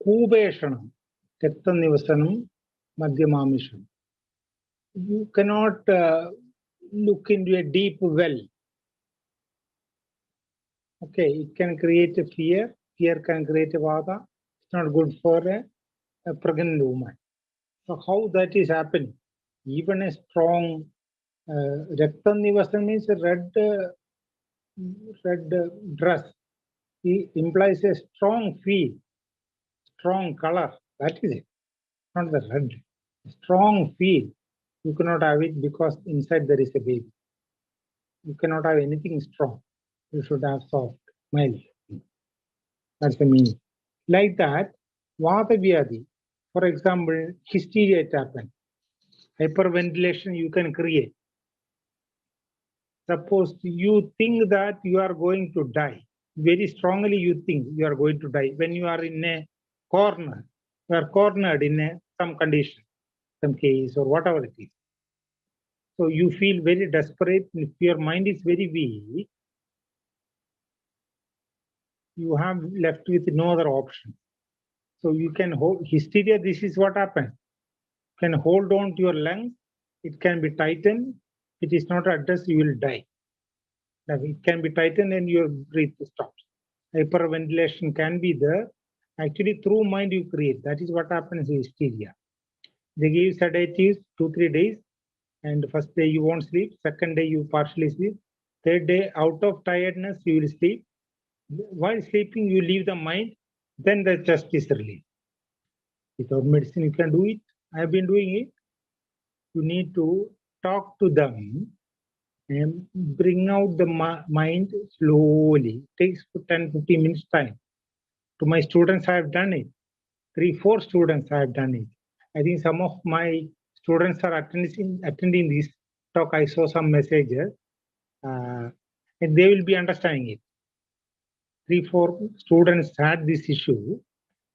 Kubeshanam, Tettanivasanam, Madhyamamisham. You cannot look into a deep well. Okay, it can create a fear. Fear can create a vata. It's not good for a pregnant woman. So how that is happening? Even a strong Rakta Nivasan means a red dress. it implies a strong feel, strong color. That is it, not the red. Strong feel. You cannot have it because inside there is a baby. You cannot have anything strong. You should have soft, mild. That's the meaning. Like that, Vatavyadhi, for example, hysteria it happened. Hyperventilation you can create. Suppose you think that you are going to die. Very strongly you think you are going to die. When you are in a corner, you are cornered in some condition, some case or whatever it is. So you feel very desperate. If your mind is very weak, you have left with no other option. So you can hold hysteria. This is what happens. You can hold on to your lungs. It can be tightened. If it is not addressed, you will die. It can be tightened and your breath stops. Hyperventilation can be there. Actually, through mind you create. That is what happens in hysteria. They give sedatives 2-3 days, and first day you won't sleep. Second day you partially sleep. Third day, out of tiredness, you will sleep. While sleeping, you leave the mind. Then the chest is released. Without medicine, you can do it. I have been doing it. You need to talk to them and bring out the mind slowly. It takes 10-15 minutes time. To my students, I have done it. 3-4 students I have done it. I think some of my students are attending this talk. I saw some messages, and they will be understanding it. 3-4 students had this issue.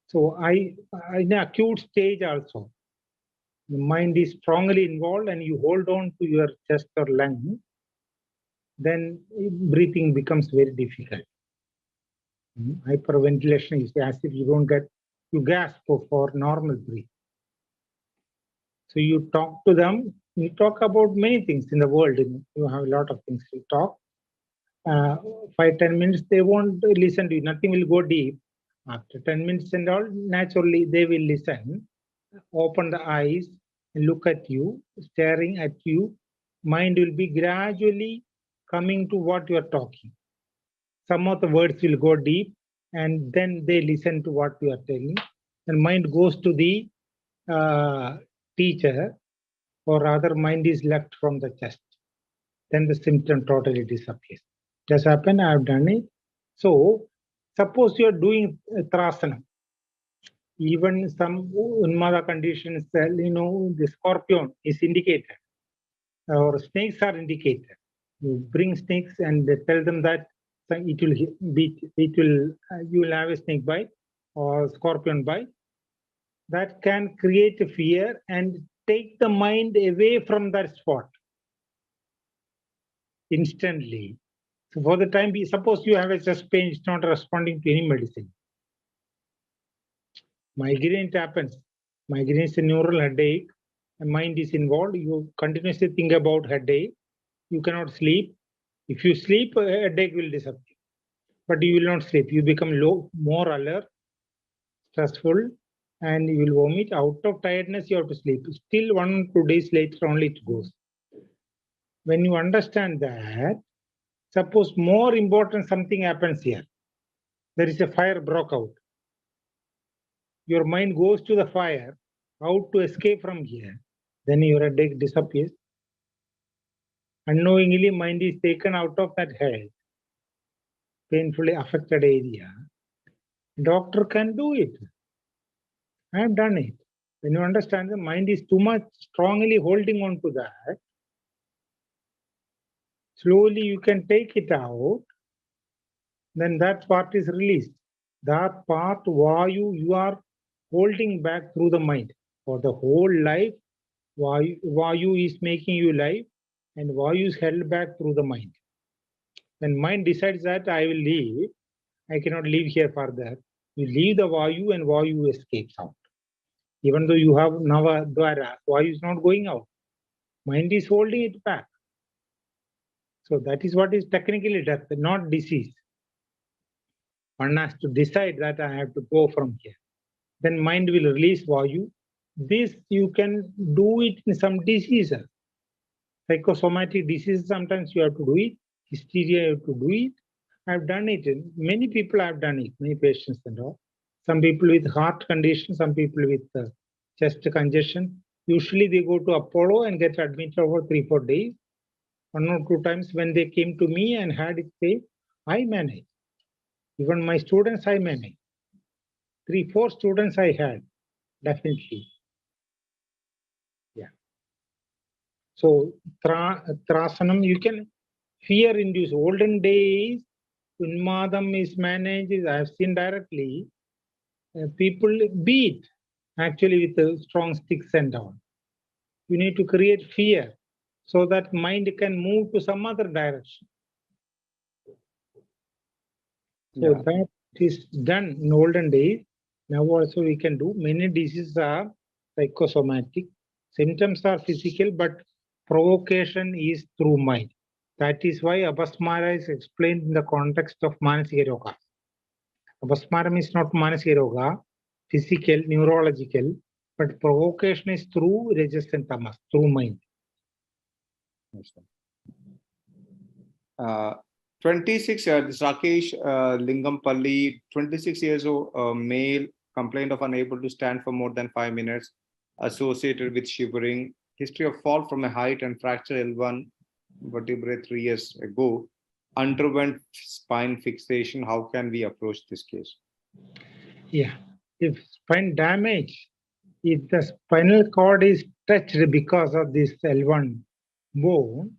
So I in an acute stage also, the mind is strongly involved and you hold on to your chest or lung, then breathing becomes very difficult. Hyperventilation is as if you gasp for normal breath. So you talk to them, you talk about many things in the world. You have a lot of things to talk. 5-10 minutes, they won't listen to you. Nothing will go deep. After 10 minutes and all, naturally they will listen, open the eyes, and look at you, staring at you. Mind will be gradually coming to what you are talking. Some of the words will go deep, and then they listen to what you are telling. And mind goes to the teacher, or rather mind is left from the chest. Then the symptom totally disappears. It has happened, I have done it. So suppose you are doing trasana. Even some Unmada conditions, the scorpion is indicated, or snakes are indicated. You bring snakes and tell them that you will have a snake bite or scorpion bite. That can create a fear and take the mind away from that spot instantly. So for the time being, suppose you have a chest pain, it's not responding to any medicine. Migraine happens. Migraine is a neural headache. The mind is involved. You continuously think about headache. You cannot sleep. If you sleep, a headache will disappear. But you will not sleep. You become more alert, stressful, and you will vomit. Out of tiredness, you have to sleep. Still 1 or 2 days later only it goes. When you understand that, suppose more important something happens here. There is a fire broke out. Your mind goes to the fire, how to escape from here. Then your headache disappears. Unknowingly, mind is taken out of that head, painfully affected area. Doctor can do it. I have done it. When you understand the mind is too much strongly holding on to that, slowly you can take it out, then that part is released. That part, Vayu, you are holding back through the mind. For the whole life, Vayu is making you live, and Vayu is held back through the mind. When mind decides that I will leave, I cannot live here further, you leave the Vayu and Vayu escapes out. Even though you have Nava Dwara, Vayu is not going out. Mind is holding it back. So that is what is technically death, not disease. One has to decide that I have to go from here. Then mind will release Vayu. This you can do it in some diseases. Psychosomatic diseases, sometimes you have to do it. Hysteria, you have to do it. I've done it. Many people have done it, many patients and all. Some people with heart condition, some people with chest congestion. Usually they go to Apollo and get admitted over 3-4 days. 1 or 2 times when they came to me and had it safe, I managed. Even my students, I managed. 3-4 students I had, definitely. Yeah. So, Trasanam, you can fear induce. Olden days, Unmadam is managed, I have seen directly. People beat actually with strong sticks and all. You need to create fear so that mind can move to some other direction. So that is done in olden days. Now also we can do. Many diseases are psychosomatic. Symptoms are physical, but provocation is through mind. That is why Abhasmara is explained in the context of Manasika Roga. Abhasmaram is not Manasika Roga, physical, neurological, but provocation is through Rajas and Tamas, through mind. 26 years, Rakesh Lingampalli, 26 years old, male, complained of unable to stand for more than 5 minutes, associated with shivering, history of fall from a height and fracture L1 vertebrae 3 years ago, underwent spine fixation. How can we approach this case? Yeah, if spine damage, if the spinal cord is touched because of this L1 bone,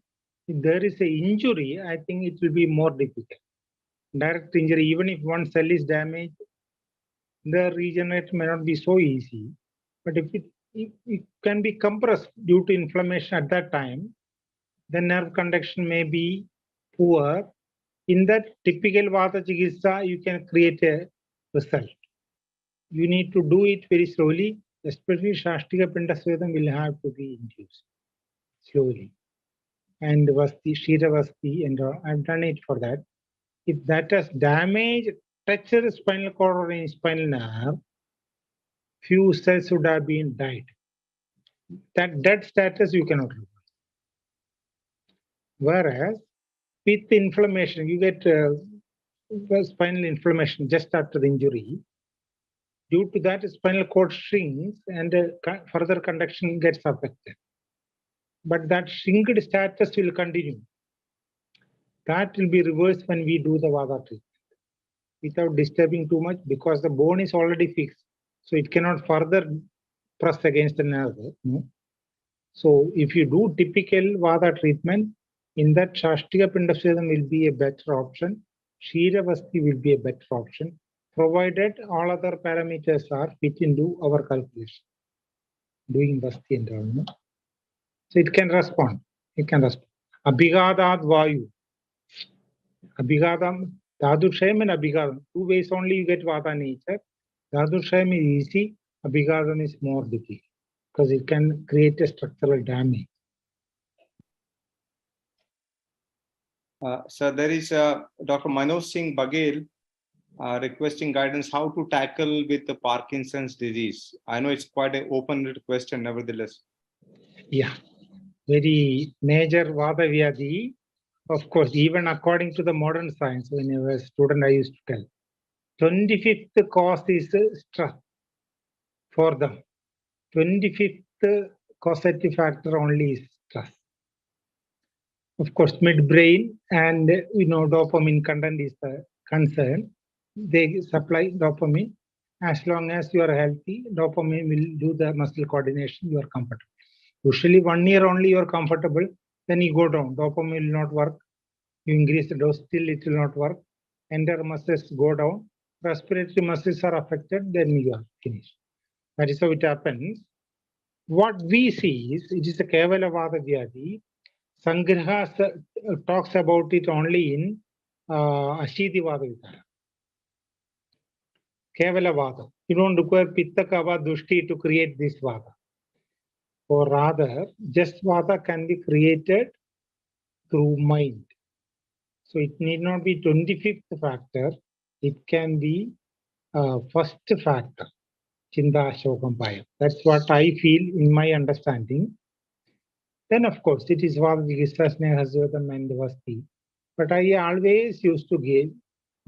if there is an injury, I think it will be more difficult. Direct injury, even if one cell is damaged, the regeneration may not be so easy. But if it can be compressed due to inflammation at that time, the nerve conduction may be poor. In that typical Vata Chikitsa, you can create a result. You need to do it very slowly, especially Shastika Pindasvedam will have to be induced slowly. And Vasti, Shira Vasti, and I've done it for that. If that has damaged, touched the spinal cord or any spinal nerve, few cells would have been died. That dead status you cannot reverse. Whereas with inflammation, you get spinal inflammation just after the injury. Due to that, spinal cord shrinks and further conduction gets affected. But that shrinked status will continue. That will be reversed when we do the Vata treatment without disturbing too much because the bone is already fixed. So it cannot further press against the nerve. No? So if you do typical Vata treatment, in that Shastika Pindasvedam will be a better option. Shiravasti will be a better option, provided all other parameters are fit into our calculation. Doing Vasti and all. No? So it can respond. It can respond. Abhigadad Vayu. Abhigadam, Dhadushayam and Abhigadam. 2 ways only you get Vata nature. Dhadushayam is easy. Abhigadam is more difficult because it can create a structural damage. So there is Dr. Manoj Singh Baghel requesting guidance how to tackle with the Parkinson's disease. I know it's quite an open-ended question, nevertheless. Yeah, very major Vatavyadhi. Of course, even according to the modern science, when I was a student, I used to tell 25th cause is stress for them. 25th causative factor only is stress. Of course, midbrain and dopamine content is the concern. They supply dopamine. As long as you are healthy, dopamine will do the muscle coordination. You are comfortable. Usually 1 year only you are comfortable. Then you go down. Dopamine will not work. You increase the dose, still it will not work. Entire muscles go down. Respiratory muscles are affected. Then you are finished. That is how it happens. What we see is it is a Kevala Vata Vyadhi. Sangraha talks about it only in Ashidhi Vata Vitara. Kevala Vata. You don't require Pitta Kava Dushti to create this Vata. Or rather, just Vata can be created through mind. So it need not be 25th factor. It can be first factor. Chinda Shokam Payam. That's what I feel in my understanding. Then, of course, it is Vata Jigisa Sneha Hasvatam and Vasti. But I always used to give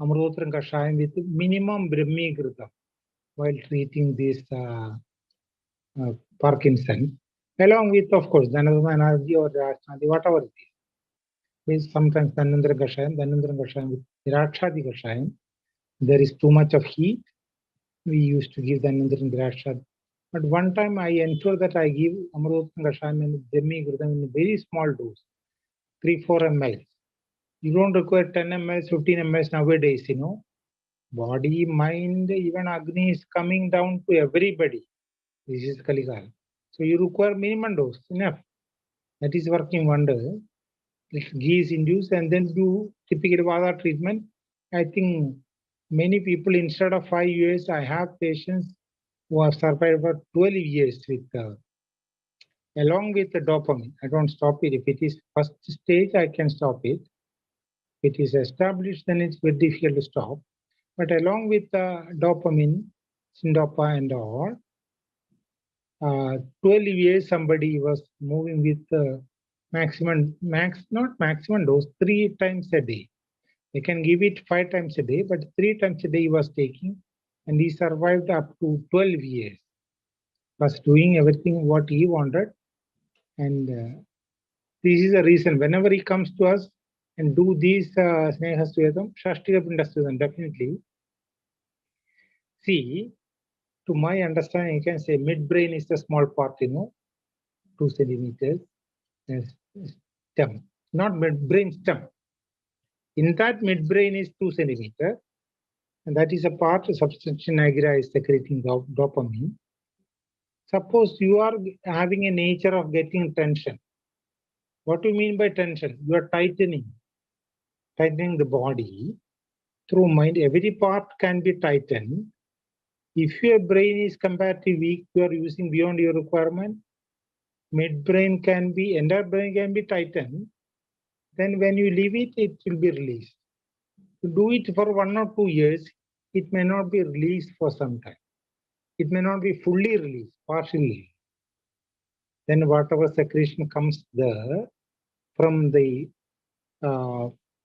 Amrutram Kashayam with minimum Brahmi Ghrutam while treating this Parkinson, along with, of course, Dhanadhanarji or Rashtradi, whatever it is. Sometimes Dhanandra Kashayam with Virakshadi Kashayam. There is too much of heat. We used to give Dhanandra and Virakshadi. But one time I ensured that I give Amrutram Kashayam and Brahmi Ghrutam in a very small dose, 3-4 ml. You don't require 10 ml, 15 ml nowadays, you know. Body, mind, even Agni is coming down to everybody. This is Kaligala. So you require minimum dose, enough. That is working wonder. If ghee is induced and then do typical Vata treatment, I think many people, instead of 5 years, I have patients who have survived for 12 years with along with the dopamine. I don't stop it. If it is first stage, I can stop it. If it is established, then it's very difficult to stop. But along with the dopamine, Syndopa and all, 12 years somebody was moving with not maximum dose, 3 times a day. They can give it 5 times a day, but 3 times a day he was taking, and he survived up to 12 years. Was doing everything what he wanted, and this is the reason. Whenever he comes to us and do these Snehasvedam, Shashtika Pindasvedam, definitely. See, to my understanding, you can say midbrain is the small part, you know, 2 centimeters. Stem, not midbrain, stem. In that midbrain is 2 centimeters, and that is a part of substantia nigra is secreting dopamine. Suppose you are having a nature of getting tension. What do you mean by tension? You are tightening the body through mind. Every part can be tightened. If your brain is comparatively weak, you are using beyond your requirement. Midbrain can be, entire brain can be tightened. Then when you leave it, it will be released. To do it for 1 or 2 years, it may not be released for some time. It may not be fully released, partially. Then whatever secretion comes there from the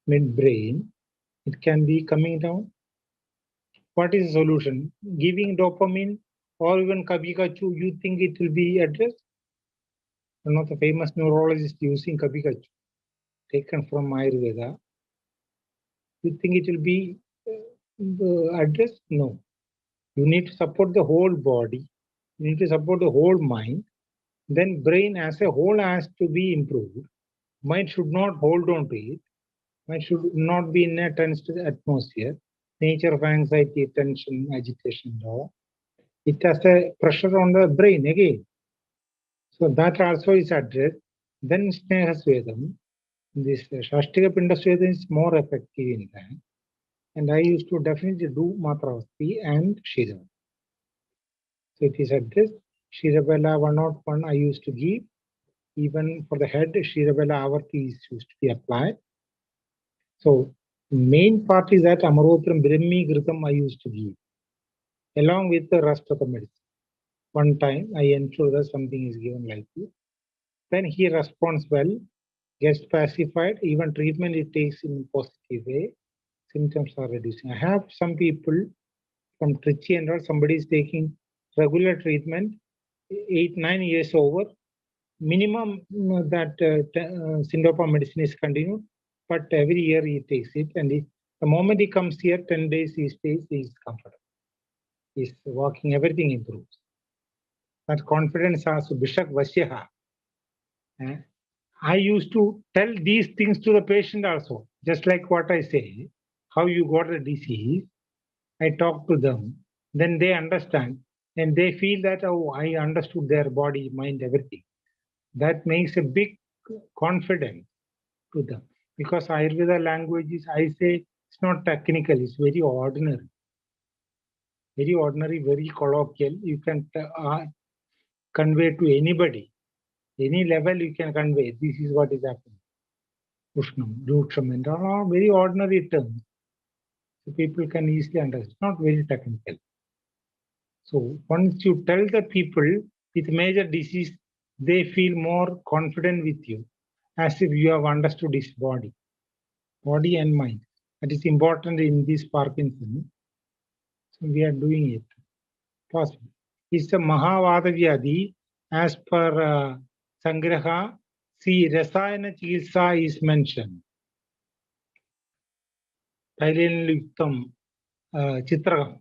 midbrain, it can be coming down. What is the solution? Giving dopamine or even Kabikachu, you think it will be addressed? One of the famous neurologists using Kabikachu, taken from Ayurveda. You think it will be addressed? No. You need to support the whole body. You need to support the whole mind. Then brain as a whole has to be improved. Mind should not hold on to it. Mind should not be in a tense atmosphere. Nature of anxiety, tension, agitation, all. It has a pressure on the brain again. So that also is addressed. Then Snehasvedam, this Shashtika Pindasvedam is more effective in that. And I used to definitely do Matravasti and Shirabala. So it is addressed. Shirabala 101 I used to give. Even for the head, Shirabala Avarti is used to be applied. So main part is that Amarotram Brahmi Ghrutam I used to give, along with the rest of the medicine. One time I ensure that something is given like this. Then he responds well, gets pacified, even treatment it takes in a positive way. Symptoms are reducing. I have some people from Trichy and all, somebody is taking regular treatment, 8-9 years over. Minimum that Syndopa medicine is continued, but every year he takes it. And the moment he comes here, 10 days he stays, he is comfortable. He is walking, everything improves. That confidence also, Bishak Vasyaha. I used to tell these things to the patient also, just like what I say, how you got the disease. I talk to them, then they understand, and they feel that, oh, I understood their body, mind, everything. That makes a big confidence to them. Because Ayurveda language is, I say, it's not technical, it's very ordinary. Very ordinary, very colloquial. You can convey to anybody. Any level you can convey. This is what is happening. Ushnam, Ruksham, and all are very ordinary terms. So people can easily understand. Not very technical. So once you tell the people with major disease, they feel more confident with you, as if you have understood his body. body and mind. That is important in this Parkinson. So we are doing it. Possible. It's a Vatavyadhi as per Sangraha. See, Rasayana Chikitsa is mentioned. Thailand Chitra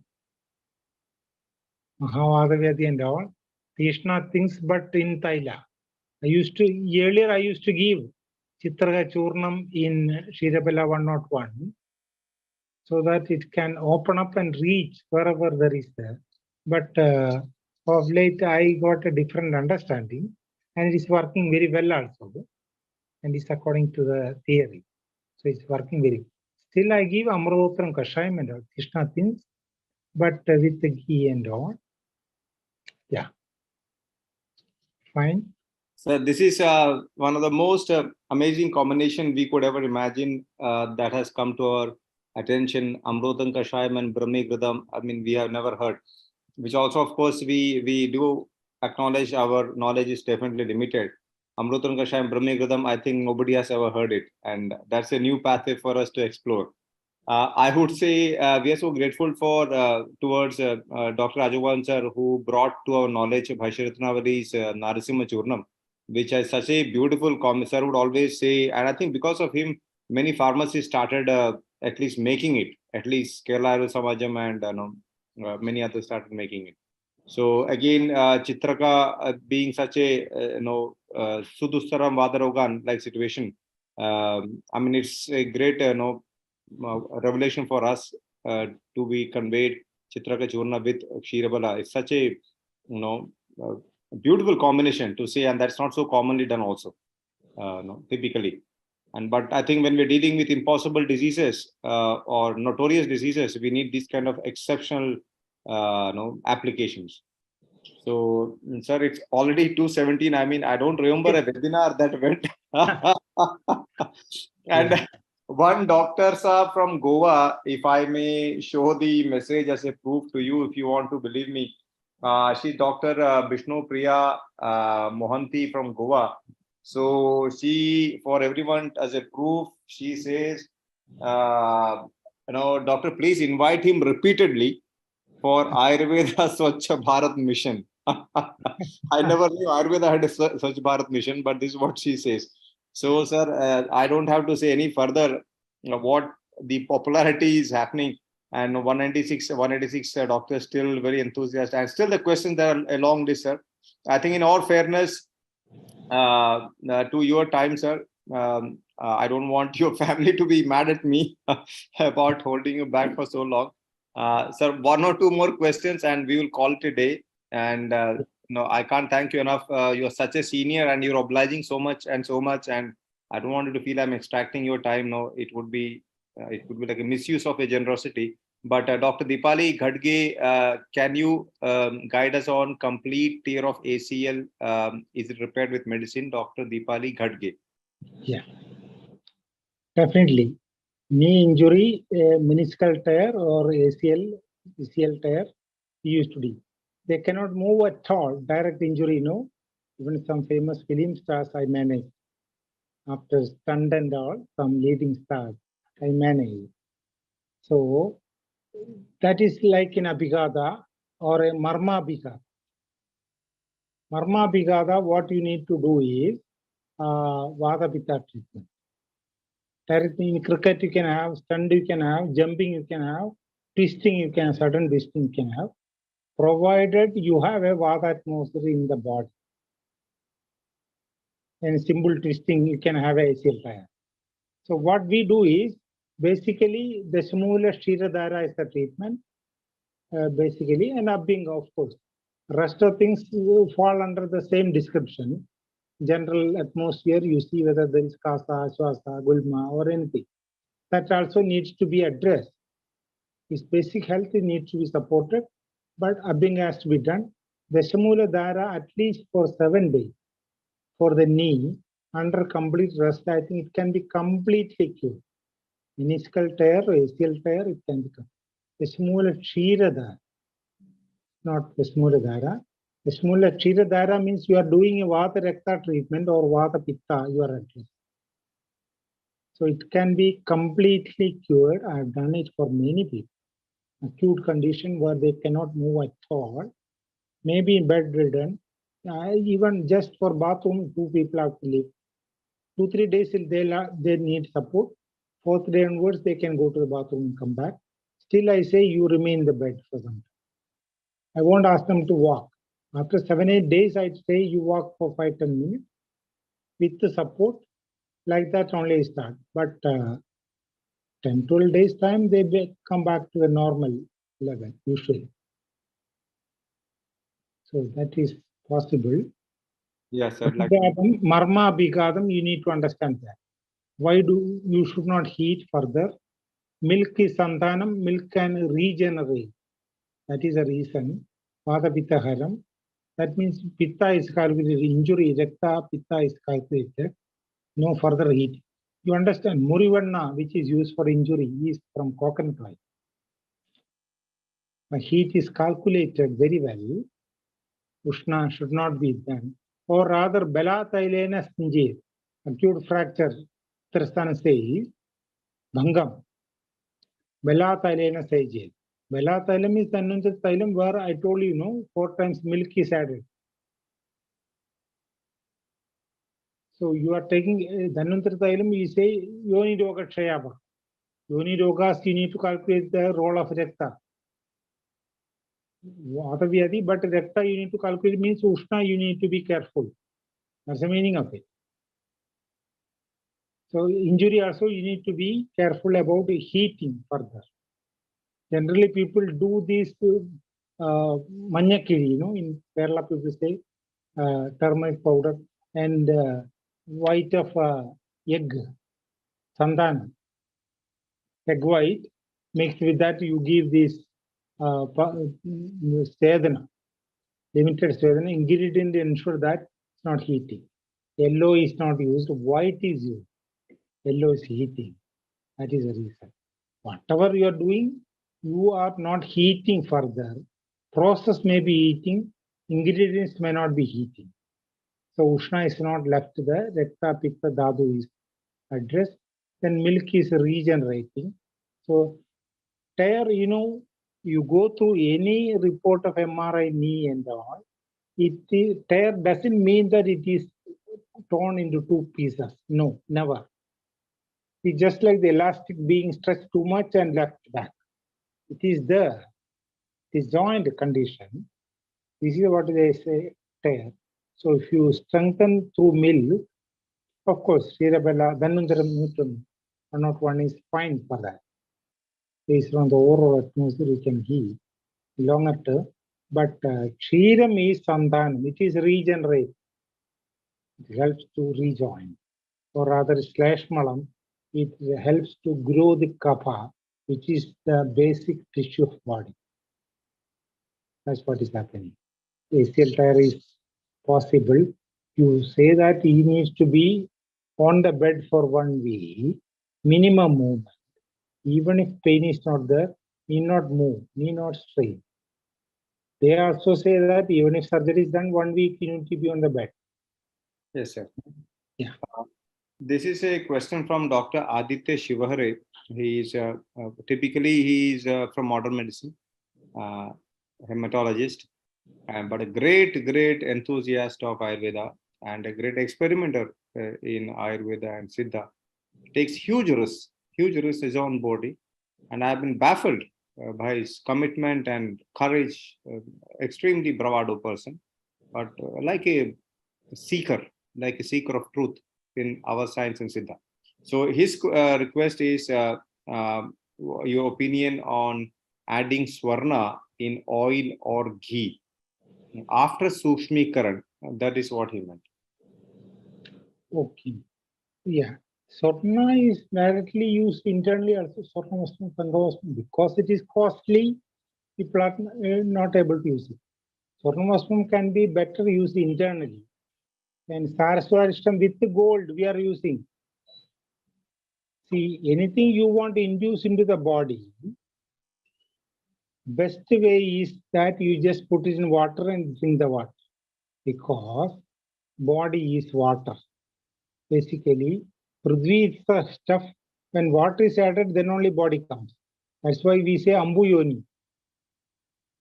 Vatavyadhi and all. Krishna things, but in Thailand. Earlier I used to give Chitraga Churnam in Shirapala 101 so that it can open up and reach wherever there is there. But of late I got a different understanding and it is working very well also. And it's according to the theory. So it's working very well. Still I give Amrotram Kashayam and all, Krishna things, but with the ghee and all. Yeah. Fine. So this is one of the most amazing combination we could ever imagine that has come to our attention. Amrutam Kashayam and Brahmi Gridam. I mean, we have never heard. Which also, of course, we do acknowledge our knowledge is definitely limited. Amrutam Kashayam, Brahmi Gridam. I think nobody has ever heard it, and that's a new pathway for us to explore. I would say we are so grateful for towards Dr. Rajagopalan sir, who brought to our knowledge Bhashyaratnavali's Narasimha Churnam, which has such a beautiful comment. Sir would always say, and I think because of him, many pharmacies started at least making it. At least Kerala Ayurveda Samajam and many others started making it. So again, Chitraka being such a Sudustaram Vadarogan like situation. I mean, it's a great revelation for us to be conveyed Chitraka Churna with Kshirabala. It's such a beautiful combination to say, and that's not so commonly done also, typically. But I think when we're dealing with impossible diseases or notorious diseases, we need these kind of exceptional applications. So, sir, it's already 2:17. I mean, I don't remember a webinar that went. And one doctor sir from Goa, if I may show the message as a proof to you, if you want to believe me, she's Dr. Bishnu Priya Mohanty from Goa. So she, for everyone as a proof, she says, doctor, please invite him repeatedly for Ayurveda Swachh Bharat mission. I never knew Ayurveda had a Swachh Bharat mission, but this is what she says. So, sir, I don't have to say any further what the popularity is happening, and 186 doctors still very enthusiastic, and still the questions that are along this, sir. I think in all fairness to your time, sir, I don't want your family to be mad at me about holding you back for so long. Sir, one or two more questions and we will call it a day. And I can't thank you enough. You're such a senior and you're obliging so much. And I don't want you to feel I'm extracting your time. No, it would be like a misuse of a generosity. But Dr. Deepali Ghadge, can you guide us on complete tear of ACL? Is it repaired with medicine? Dr. Deepali Ghadge. Yeah, definitely. Knee injury, meniscal tear or ACL tear used to be. They cannot move at all. Direct injury, no. Even some famous film stars I managed. After stunt and all, some leading stars I managed. So that is like in Abhigada or a Marma Abhigada. Marma Abhigada, what you need to do is Vata Pitta treatment. Directly in cricket you can have, stunt you can have, jumping you can have, twisting you can, sudden twisting you can have, provided you have a Vata atmosphere in the body. And simple twisting you can have a ACL tear. So what we do is basically the Shmula Kshiradhara is the treatment, basically, and upping, of course. Rest of things fall under the same description. General atmosphere, you see whether there is Kasa, Shwasa, Gulma, or anything. That also needs to be addressed. His basic health needs to be supported, but upping has to be done. The Shamula Dhara at least for 7 days for the knee under complete rest. I think it can be completely cured. Meniscal tear, ACL tear, it can become. The Shmula Kshiradhara, not the Shmula Dhara. The Shmula Kshiradhara means you are doing a Vata Rekta treatment or Vata Pitta, you are at least. So it can be completely cured. I've done it for many people. Acute condition where they cannot move at all, maybe bedridden. Even just for bathroom, 2 people have to live. 2-3 days they need support. 4th day onwards, they can go to the bathroom and come back. Still, I say you remain in the bed for some time. I won't ask them to walk. After 7-8 days, I'd say you walk for 5-10 minutes with the support. Like that only start. But 10-12 days time, they come back to the normal level usually. So that is possible. Yes, sir. Like Marma Abhigadam, you need to understand that. Why do you should not heat further? Milk is santanam, milk can regenerate. That is the reason. Vatavyadhi haram. That means pitta is calculated, injury, rekta, pitta is calculated. No further heat. You understand, Murivanna, which is used for injury, is from coconut oil. The heat is calculated very well. Ushna should not be done. Or rather, Belatailena Sinjir, acute fracture, Tristana says, Bhangam. Belatailena Sinjir. Belatailem is the another thailem where I told you, 4 times milk is added. So you are taking Dhanvantar Thailam, you say Yoni Roga Shayaba. Yoni Rogas, you need to calculate the role of Rekta. Vatavyadhi, but Rekta you need to calculate means Ushna, you need to be careful. That's the meaning of it. So injury also you need to be careful about heating further. Generally people do this manyakiri, in Kerala people say turmeric powder and white of egg, sandana, egg white, mixed with that you give this sedana, limited sedana, ingredient to ensure that it's not heating. Yellow is not used, white is used. Yellow is heating. That is the reason. Whatever you are doing, you are not heating further. Process may be heating, ingredients may not be heating. So Ushna is not left there, Rekta, Pitta, Dhatu is addressed. Then milk is regenerating. So tear, you go through any report of MRI, knee and all, tear doesn't mean that it is torn into 2 pieces. No, never. It's just like the elastic being stretched too much and left back. It is there. It is joint condition. This is what they say tear. So if you strengthen through milk, of course, Shirabella, Dhanvantaram Nutram, 101 is fine for that. Based on the overall atmosphere, we can heal longer term. But Kshiram is Sandhanam, it is regenerate. It helps to rejoin. Or rather, Shleshmalam, it helps to grow the kapha, which is the basic tissue of body. That's what is happening. ACL tear is possible. You say that he needs to be on the bed for 1 week, minimum movement. Even if pain is not there, need not move, need not strain. They also say that even if surgery is done 1 week, you need to be on the bed. yes, sir. Yeah. This is a question from Dr. Aditya Shivahare. He is typically from modern medicine, hematologist, but a great enthusiast of Ayurveda and a great experimenter in Ayurveda and Siddha. Takes huge risks his own body, and I've been baffled by his commitment and courage. Extremely bravado person, but like a seeker of truth in our science and Siddha. So his request is your opinion on adding swarna in oil or ghee after Sukshmikaran. That is what he meant. Okay. Yeah. Swarna is directly used internally also, Swarna Vastam, Pandavastam, because it is costly, people are not able to use it. Swarna Vastam can be better used internally. And Saraswarishtam with the gold we are using. See, anything you want to induce into the body, best way is that you just put it in water and drink the water. Because body is water. Basically, Prithvi is the stuff. When water is added, then only body comes. That's why we say Ambu Yoni.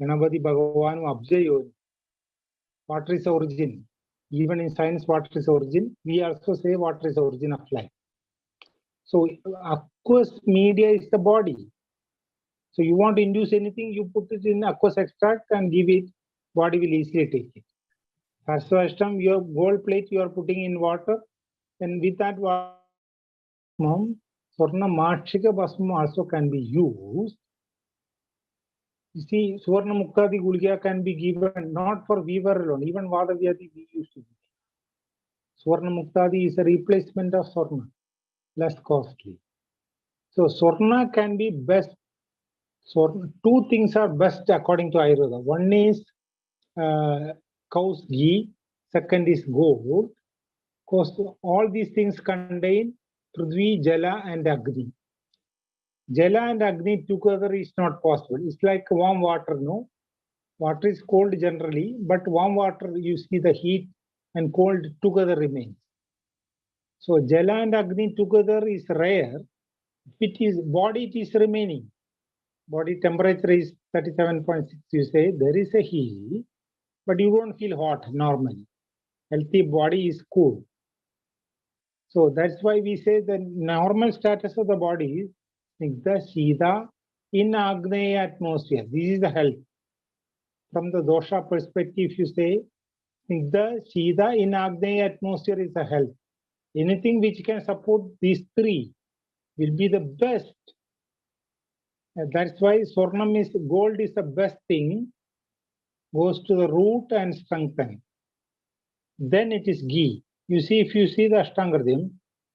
Ganapati Bhagavanu Abja Yoni. Water is the origin. Even in science, water is the origin. We also say water is the origin of life. So aqueous media is the body. So you want to induce anything, you put it in aqueous extract and give it, body will easily take it. Saraswashtam, your gold plate you are putting in water, and with that water, Swarna Marshika Basma also can be used. You see, Swarna Muktadi Gulgia can be given not for fever alone, even Vatavyadhi we used to give. Swarna Muktadi is a replacement of Swarna, less costly. So Swarna can be best. So two things are best according to Ayurveda. One is cow's ghee, second is gold. Because all these things contain Prithvi, Jala and Agni. Jala and Agni together is not possible. It's like warm water, no? Water is cold generally, but warm water, you see the heat and cold together remains. So Jala and Agni together is rare. If it is body, it is remaining. Body temperature is 37.6, you say, there is a heat, but you don't feel hot normally. Healthy body is cool. So that's why we say the normal status of the body is Snigdha Shida in Agneya atmosphere. This is the health. From the dosha perspective, you say Snigdha Shida in Agneya atmosphere is the health. Anything which can support these three will be the best. That's why Swarnam is gold is the best thing, goes to the root and strengthen. Then it is ghee. You see, if you see the Ashtangradhyam,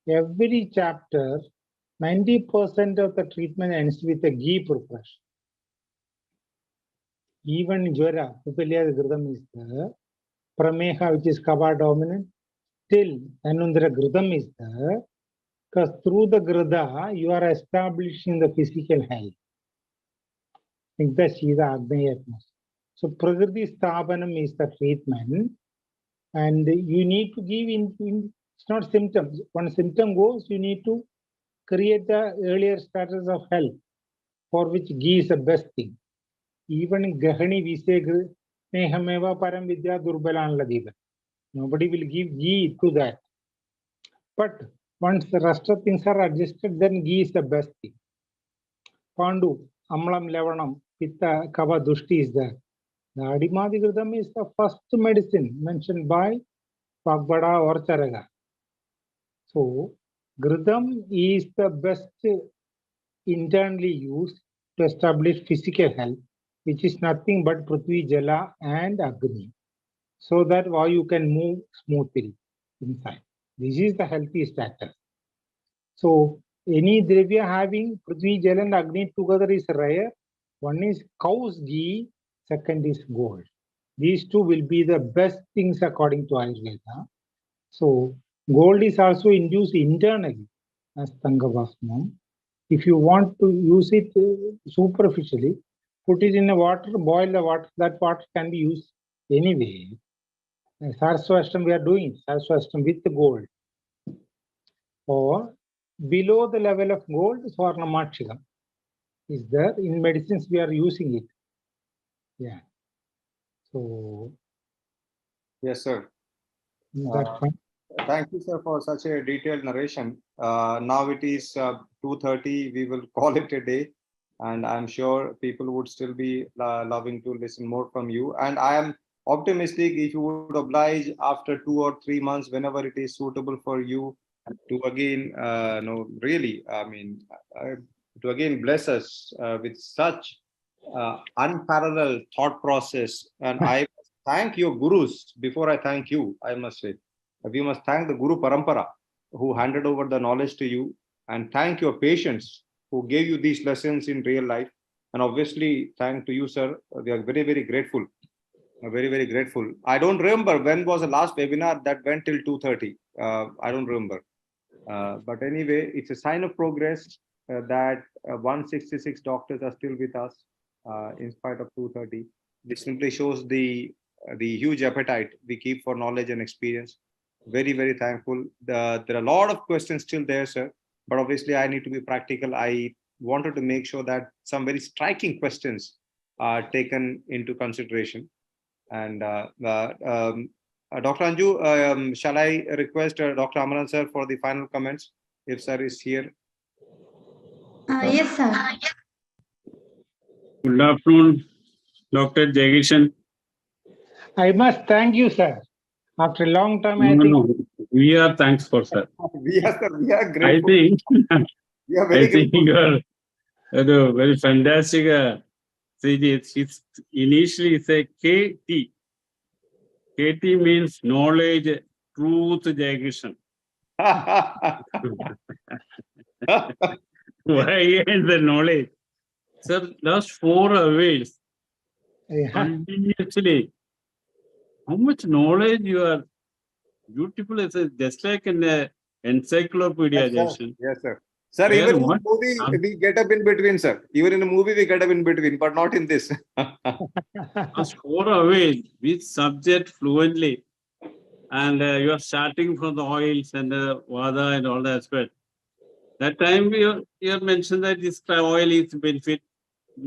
every chapter, 90% of the treatment ends with a ghee preparation. Even Jwara, Upalya Gridam is there, Prameha, which is Kava dominant, still Anundra Gridam is there, because through the Grida, you are establishing the physical health. So Prakriti Sthapanam is the treatment, and you need to give it's not symptoms. When symptom goes, you need to create the earlier status of health, for which ghee is the best thing. Even in Grahani, we say Nehameva Param Vidya Durbalan Ladiva. Nobody will give ghee to that. But once the rest of things are adjusted, then ghee is the best thing. Pandu, Amlam Levanam, Pitta, Kava Dushti is there. The Adimadikridam is the first medicine mentioned by Pagbada or Charaga. So, Gridam is the best internally used to establish physical health, which is nothing but Prithvi, Jala and Agni, so that Vayu can move smoothly inside. This is the healthy status. So, any Dravya having Prithvi, Jala and Agni together is rare. One is cow's ghee, second is gold. These two will be the best things according to Ayurveda. So, gold is also induced internally as Tangavasmam. If you want to use it superficially, put it in the water, boil the water, that water can be used anyway. Saraswashtam we are doing, Saraswashtam with the gold. Or below the level of gold, Swarnamatchikam is there. In medicines we are using it. Yeah. So, Yes, sir. That's fine. Thank you, sir, for such a detailed narration. Now it is 2:30. We will call it a day, and I'm sure people would still be loving to listen more from you. And I am optimistic if you would oblige after 2 or 3 months, whenever it is suitable for you, to again, really, to again bless us with such unparalleled thought process. And I thank your gurus before I thank you, I must say. We must thank the Guru Parampara who handed over the knowledge to you, and thank your patients who gave you these lessons in real life. And obviously, thank to you, sir. We are very, very grateful. Very, very grateful. I don't remember when was the last webinar that went till 2:30. I don't remember. But anyway, it's a sign of progress that 166 doctors are still with us in spite of 2:30. This simply shows the huge appetite we keep for knowledge and experience. Very, very thankful. There are a lot of questions still there, sir. But obviously, I need to be practical. I wanted to make sure that some very striking questions are taken into consideration. And Dr. Anju, shall I request Dr. Amaran sir for the final comments, if sir is here? Yes, sir. Good afternoon, Dr. Jayakrishnan. I must thank you, sir. After a long time, I No, think. no, we are thankful, sir. We are grateful. I think, We are very I think grateful. you are very fantastic. It's initially say KT. KT means knowledge, truth, Jayakrishnan. Why is the knowledge? Sir, last 4 hours, continuously, how much knowledge you are beautiful. It's just like an encyclopedia, Yes, sir. Jason. Yes, sir. Sir, Where even in the what? movie, we get up in between, sir. Even in the movie, we get up in between, but not in this. Last 4 hours, which subject fluently, and you are starting from the oils and the vada and all the aspect. That time you have mentioned that this oil is benefit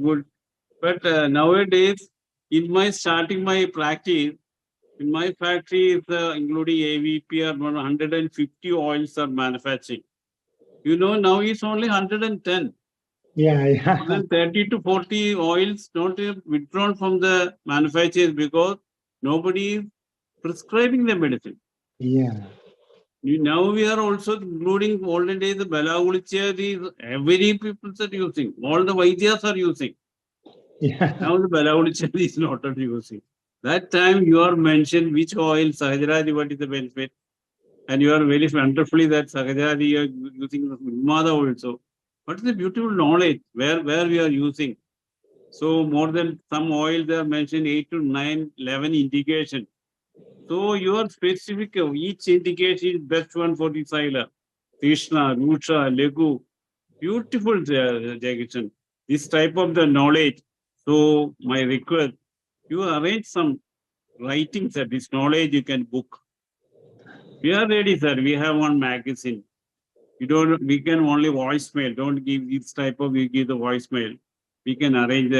good, but nowadays, in my starting my practice, in my factory, is including AVP, or 150 oils are manufacturing. You know, now it's only 110. Yeah. More than 30 to 40 oils not withdrawn from the manufacturers because nobody is prescribing the medicine. Yeah. Now we are also including olden days, the Balagulicha, every people are using, all the Vaidyas are using. Yeah. Now the Balagulicha is not using. That time you are mentioned which oil, Sahajradi, what is the benefit? And you are very wonderfully that Sahajradi, you are using Mada also. What is the beautiful knowledge where we are using? So more than some oil, they are mentioned 8 to 9, 11 indication. So your specific, each indication is best one for the Sila. Krishna, Rusha, Legu. Beautiful, Jayakrishnan. This type of the knowledge. So my request, you arrange some writings that this knowledge you can book. We are ready, sir. We have one magazine. We can only voicemail. Don't give this type of, we give the voicemail. We can arrange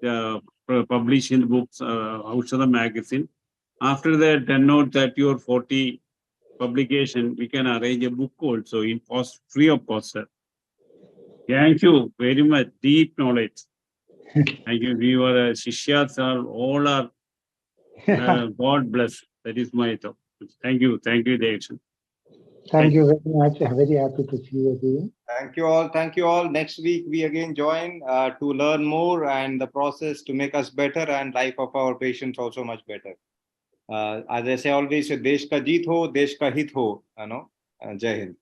the publish in books outside the magazine. After that 10 or 30 or 40 publication, we can arrange a book also in cost, free of cost, sir. Thank you very much. Deep knowledge. Thank you. We were Shishyas, all are God bless. That is my thought. Thank you. Thank you, Jayakrishnan. Thank you very much. I'm very happy to see you again. Thank you all. Thank you all. Next week, we again join to learn more and the process to make us better and life of our patients also much better. As I say always, Desh ka jeet ho, Desh ka hit ho. Jai Hind.